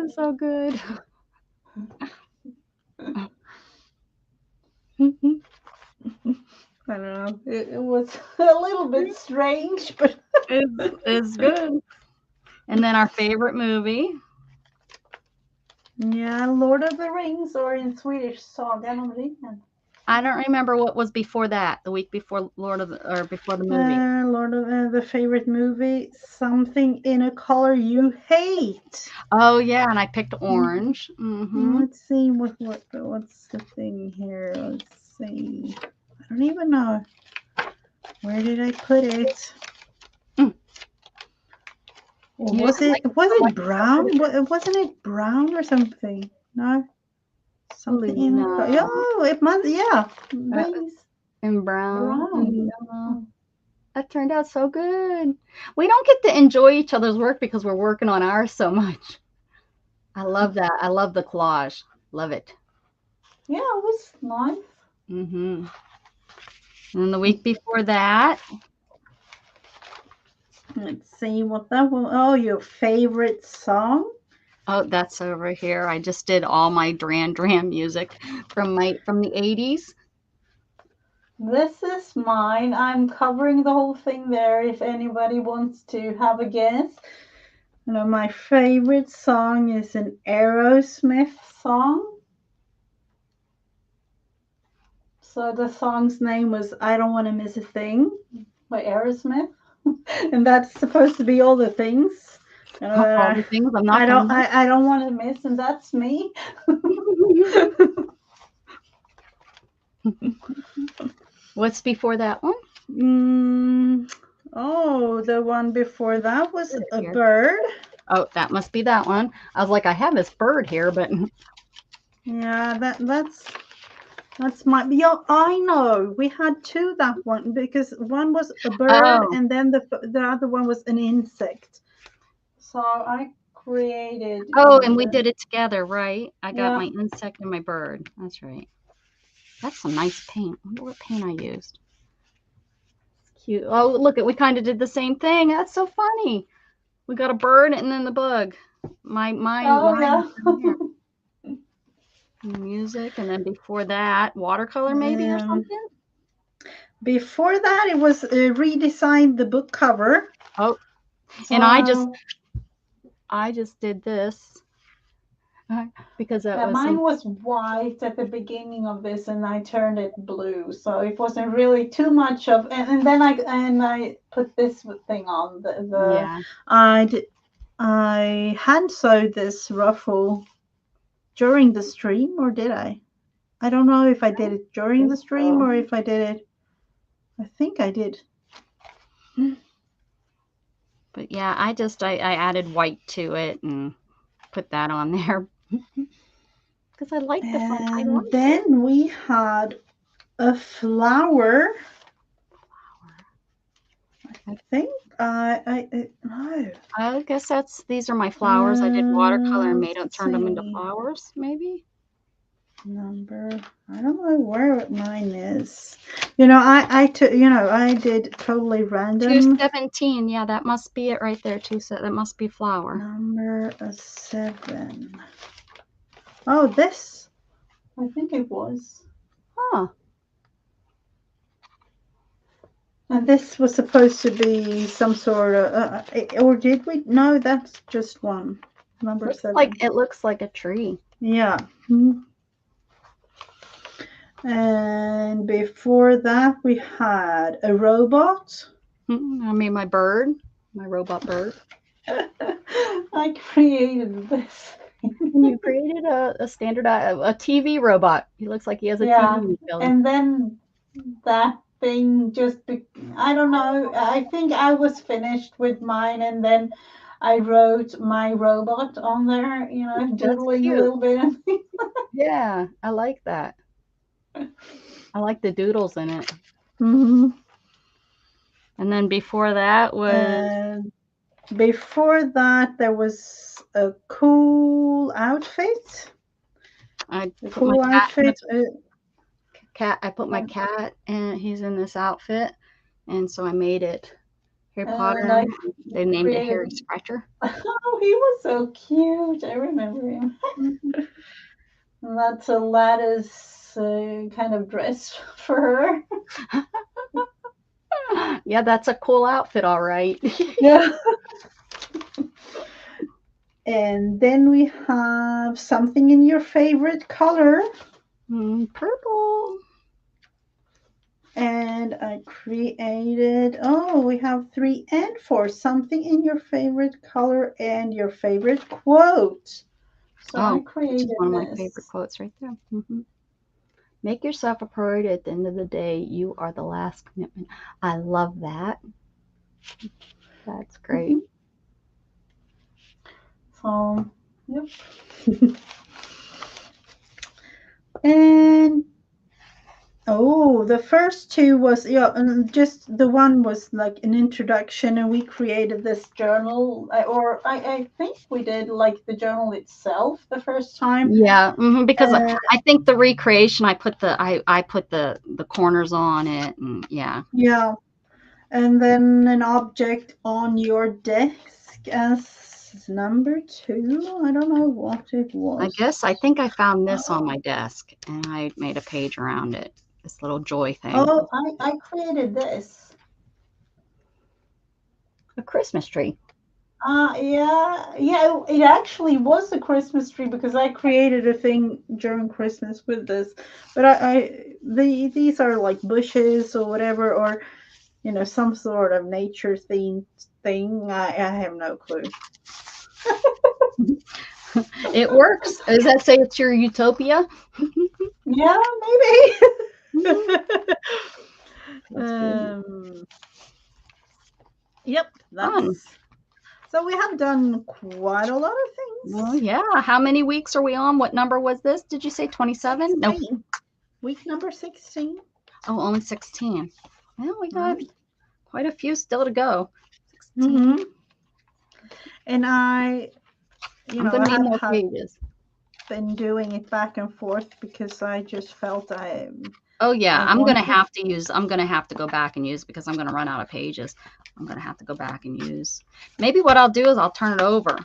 S1: is so good.
S2: I don't know. It was a little bit strange, but
S1: it's good. And then our favorite movie.
S2: Yeah, Lord of the Rings, or in Swedish, Sagan om ringen.
S1: I don't remember what was before that. The week before before the movie.
S2: Lord of the favorite movie, something in a color you hate.
S1: Oh yeah, and I picked orange. Mm-hmm.
S2: Let's see what's the thing here. Let's see. I don't even know. Where did I put it? Or was it brown? Wasn't it brown or something? No. Something in
S1: No.
S2: Oh, it must. Yeah. These.
S1: And brown. That turned out so good. We don't get to enjoy each other's work because we're working on ours so much. I love that. I love the collage. Love it.
S2: Yeah, it was nice.
S1: Mm-hmm. And the week before that.
S2: Let's see what that was. Oh, your favorite song?
S1: Oh, that's over here. I just did all my Duran Duran music from the 80s.
S2: This is mine. I'm covering the whole thing there if anybody wants to have a guess. You know, my favorite song is an Aerosmith song. So the song's name was I Don't Want to Miss a Thing by Aerosmith. And that's supposed to be all the things.
S1: All the things I'm not
S2: I don't want to miss, and that's me.
S1: What's before that one?
S2: Oh, the one before that was a bird.
S1: Oh, that must be that one. I was like, I have this bird here, but
S2: yeah, that's my. Yeah, I know. We had two that one because one was a bird and then the other one was an insect. So I created.
S1: Oh, and we did it together, right? I got my insect and my bird. That's right. That's some nice paint. I wonder what paint I used. It's cute. Oh, look, we kind of did the same thing. That's so funny. We got a bird and then the bug. Mine. Music, and then before that, watercolor maybe or something.
S2: Before that, it was redesigned the book cover.
S1: Oh, and I just did this. Because
S2: mine was white at the beginning of this, and I turned it blue, so it wasn't really too much of. And then I put this thing on I hand sewed this ruffle during the stream, or did I? I don't know if I did it during the stream or if I did it. I think I did.
S1: But yeah, I added white to it and put that on there. Because I like the fun.
S2: And then we had a flower. I think no.
S1: I guess these are my flowers. I did watercolor and turned them into flowers, maybe.
S2: Number, I don't know where mine is. You know, I did totally random.
S1: 217. Yeah, that must be it right there. That must be flower.
S2: Number 7. Oh, this. I think it was.
S1: Huh.
S2: And this was supposed to be some sort of, or did we? No, that's just one. Number
S1: Looks
S2: 7.
S1: like it looks like a tree.
S2: Yeah. Mhm. And before that, we had a robot.
S1: I mean, my bird, my robot bird.
S2: I created this.
S1: And you created a standard a TV robot. He looks like he has a
S2: Yeah.
S1: TV belly.
S2: And then that thing just, I don't know. I think I was finished with mine, and then I wrote my robot on there,
S1: That's
S2: doodling a
S1: cute.
S2: little bit.
S1: Yeah, I like that. I like the doodles in it.
S2: Mm-hmm.
S1: And then before that was
S2: And before that, there was a cool outfit.
S1: I
S2: A
S1: put my
S2: cool
S1: cat in the
S2: outfit.
S1: cat. I put my cat and he's in this outfit, and so I made it Harry
S2: And
S1: Potter.
S2: I
S1: They named it
S2: created.
S1: Harry Scratcher.
S2: Oh, he was so cute. I remember him. And that's a lattice kind of dress for her.
S1: Yeah, that's a cool outfit, all right.
S2: Yeah. And then we have something in your favorite color.
S1: Purple.
S2: And I created, we have 3 and 4, something in your favorite color and your favorite quote. So I
S1: Oh, which is
S2: created
S1: one of my favorite
S2: this.
S1: quotes right there. Make yourself a priority. At the end of the day, you are the last commitment. I love that. That's great.
S2: So, yep. And the first 2 was, and just the one was like an introduction, and we created this journal, or I think we did like the journal itself the first time.
S1: Yeah, because I think the recreation, I put the corners on it, and yeah.
S2: Yeah. And then an object on your desk as number 2. I don't know what it was.
S1: I think I found this on my desk, and I made a page around it. This little joy thing.
S2: Oh, I created this.
S1: A Christmas tree.
S2: Yeah, it actually was a Christmas tree because I created a thing during Christmas with this. But these are like bushes or whatever, or some sort of nature themed thing. I have no clue.
S1: It works. Does that say it's your utopia?
S2: Yeah, maybe.
S1: That's good.
S2: Yep, that's. So we have done quite a lot of things.
S1: Well, yeah. How many weeks are we on? What number was this? Did you say 27? No.
S2: Week number 16.
S1: Oh, only 16. Well, we got quite a few still to go. 16.
S2: Mm-hmm. And I
S1: need more pages.
S2: Been doing it back and forth because I just felt
S1: Oh yeah, I'm gonna have to go back and use because I'm gonna run out of pages. I'm gonna have to go back and use. Maybe what I'll do is I'll turn it over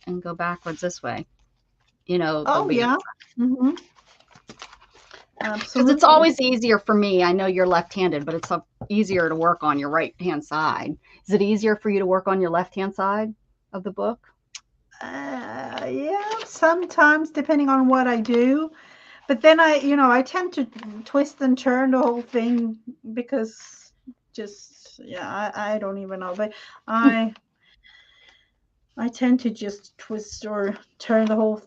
S1: and go backwards this way.
S2: Oh yeah. Mm-hmm.
S1: Because it's always easier for me. I know you're left-handed, but it's easier to work on your right-hand side. Is it easier for you to work on your left-hand side of the book?
S2: Yeah, sometimes depending on what I do. But then I tend to twist and turn the whole thing because I don't even know. But I tend to just twist or turn the whole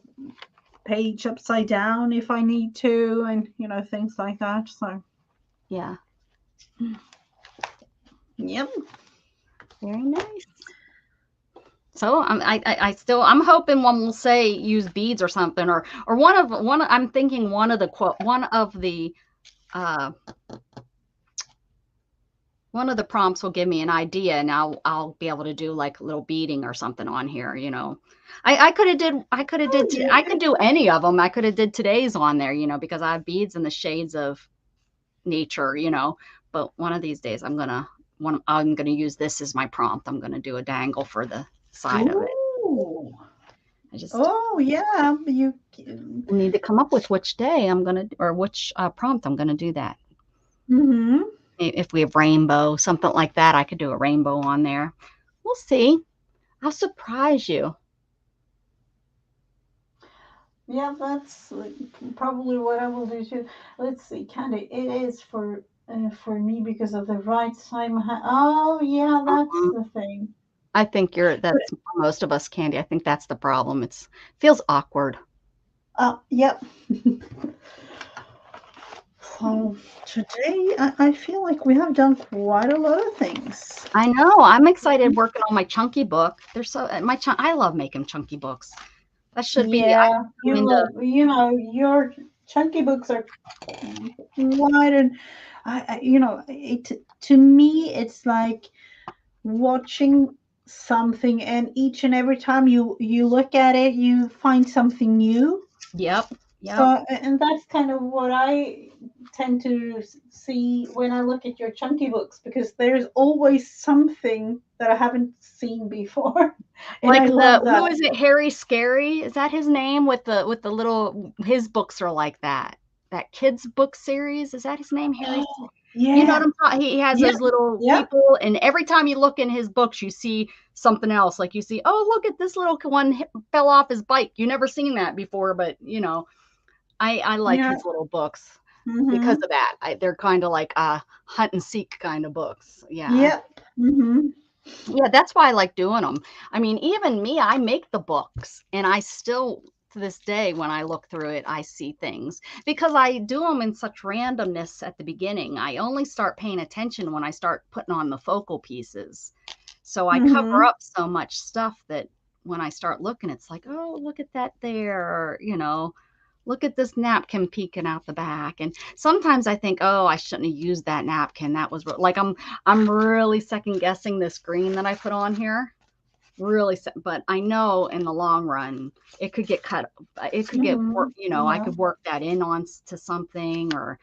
S2: page upside down if I need to, and things like that. So
S1: yeah.
S2: Yep.
S1: Very nice. So I'm hoping one will say use beads or something, or I'm thinking one of the prompts will give me an idea, and I'll be able to do like a little beading or something on here. I could do any of them. I could have did today's on there, because I have beads in the shades of nature, but one of these days I'm gonna use this as my prompt. I'm gonna do a dangle for the side of it.
S2: Yeah, you
S1: need to come up with which day or which prompt I'm gonna do that.
S2: Mm-hmm.
S1: If we have rainbow, something like that, I could do a rainbow on there. We'll see. I'll surprise you.
S2: Yeah, that's probably what I will do too. Let's see, Candy. It is for me because of the right time. Oh, yeah, that's
S1: Mhm.
S2: the thing.
S1: I think
S2: But
S1: that's for most of us, Candy. I think that's the problem. It's feels awkward.
S2: yep. So today, I feel like we have done quite a lot of things.
S1: I know. I'm excited working on my chunky book. They're so I love making chunky books. That should be
S2: Yeah,
S1: I'm
S2: you
S1: into
S2: will. You know, your chunky books are quite an. It to me, it's like watching something, and each and every time you look at it, you find something new.
S1: Yep.
S2: So,
S1: Yep.
S2: and that's kind of what I tend to see when I look at your chunky books, because there's always something that I haven't seen before, and
S1: Like
S2: I love
S1: who
S2: that.
S1: is it? Harry Scary? Is that his name with the little his books are like that. That kids book series, is that his name? Harry
S2: Oh,
S1: You know what
S2: yeah,
S1: I'm talking he has
S2: yeah,
S1: those little
S2: yeah,
S1: people, and every time you look in his books, you see something else. Like you see, oh, look at this little one fell off his bike. You never seen that before, but I like
S2: yeah.
S1: his little books because
S2: Mm-hmm.
S1: of that. They're kind of like hunt and seek kind of books. Yeah.
S2: Yep. Mm-hmm.
S1: Yeah, that's why I like doing them. I mean, even me, I make the books, and I still, to this day, when I look through it, I see things because I do them in such randomness at the beginning. I only start paying attention when I start putting on the focal pieces. So I cover
S2: Mm-hmm.
S1: up so much stuff that when I start looking, it's like, oh, look at that there, or, look at this napkin peeking out the back. And sometimes I think, oh, I shouldn't have used that napkin. That was like I'm really second guessing this green that I put on here. Really, but I know in the long run it could get cut. It could get,
S2: Mm-hmm.
S1: I
S2: Yeah.
S1: could work that in on to something, or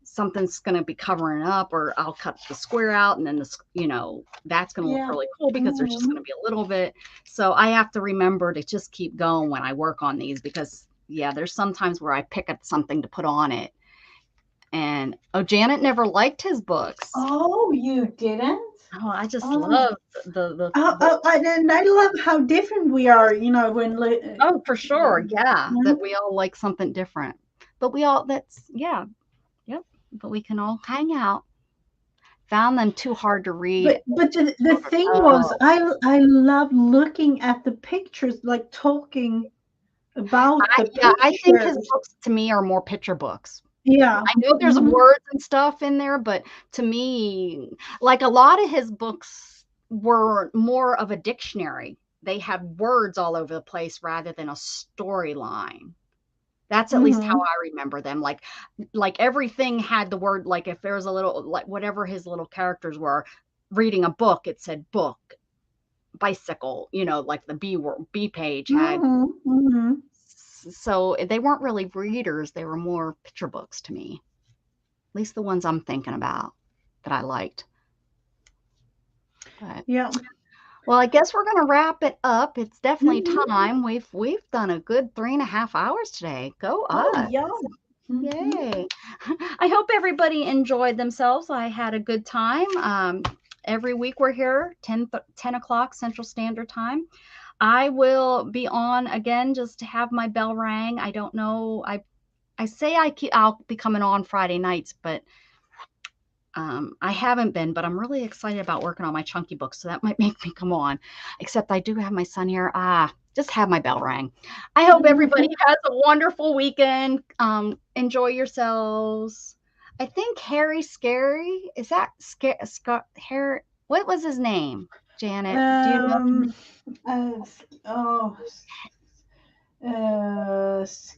S1: something's going to be covering up, or I'll cut the square out, and then that's going to look
S2: Yeah.
S1: really cool because there's just
S2: Mm-hmm.
S1: going to be a little bit. So I have to remember to just keep going when I work on these, because yeah, there's sometimes where I pick up something to put on it, and oh, Janet never liked his books.
S2: Oh, you didn't?
S1: Oh, I just
S2: Oh.
S1: love the
S2: And I love how different we are. When
S1: oh, for sure. Yeah, that
S2: Mhm.
S1: we all like something different. But we all that's yeah, yep. But we can all hang out. Found them too hard to read.
S2: But the thing was,
S1: Oh,
S2: I love looking at the pictures, like talking about the
S1: yeah, I think his
S2: pictures.
S1: books to me are more picture books.
S2: Yeah.
S1: I know there's
S2: Hmm.
S1: words and stuff in there, but to me, like a lot of his books were more of a dictionary. They had words all over the place rather than a storyline. That's at least how
S2: Hmm.
S1: I remember them. Like everything had the word, like if there was a little, like whatever his little characters were reading a book, it said book, bicycle, like the B page had.
S2: Hmm. Hmm.
S1: So they weren't really readers, they were more picture books to me. At least the ones I'm thinking about that I liked. But
S2: Yeah.
S1: well, I guess we're gonna wrap it up. It's definitely
S2: Hmm.
S1: time. We've done a good 3.5 hours today. Go
S2: Oh,
S1: us.
S2: yeah. Hmm.
S1: Yay. I hope everybody enjoyed themselves. I had a good time. Every week we're here, 10 o'clock Central Standard Time. I will be on again just to have my bell rang. I don't know. I say I'll be coming on Friday nights, but I haven't been, but I'm really excited about working on my chunky book, so that might make me come on. Except I do have my son here. Just have my bell rang. I hope everybody has a wonderful weekend. Enjoy yourselves. I think Harry Scary, is that Scott Harry? What was his name? Janet, do you know?
S2: Um. Oh. Uh. s-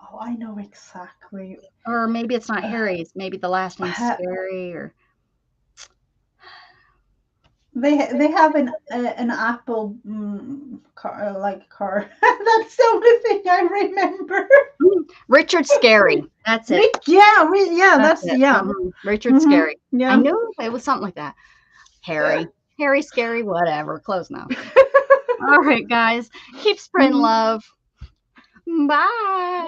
S2: Oh, I know exactly.
S1: Or maybe it's not
S2: Uh,
S1: Harry's. Maybe the last name's
S2: ha-
S1: Scary, or
S2: they have an Apple car, like car. That's the only thing I remember.
S1: Richard Scary. That's it.
S2: Rick, yeah, yeah,
S1: That's
S2: that's
S1: it.
S2: yeah.
S1: Richard
S2: Mm-hmm.
S1: Scary. I
S2: Yeah.
S1: knew it was something like that. Harry Scary, whatever. Close enough. All right, guys. Keep spreading
S2: Mhm.
S1: love. Bye.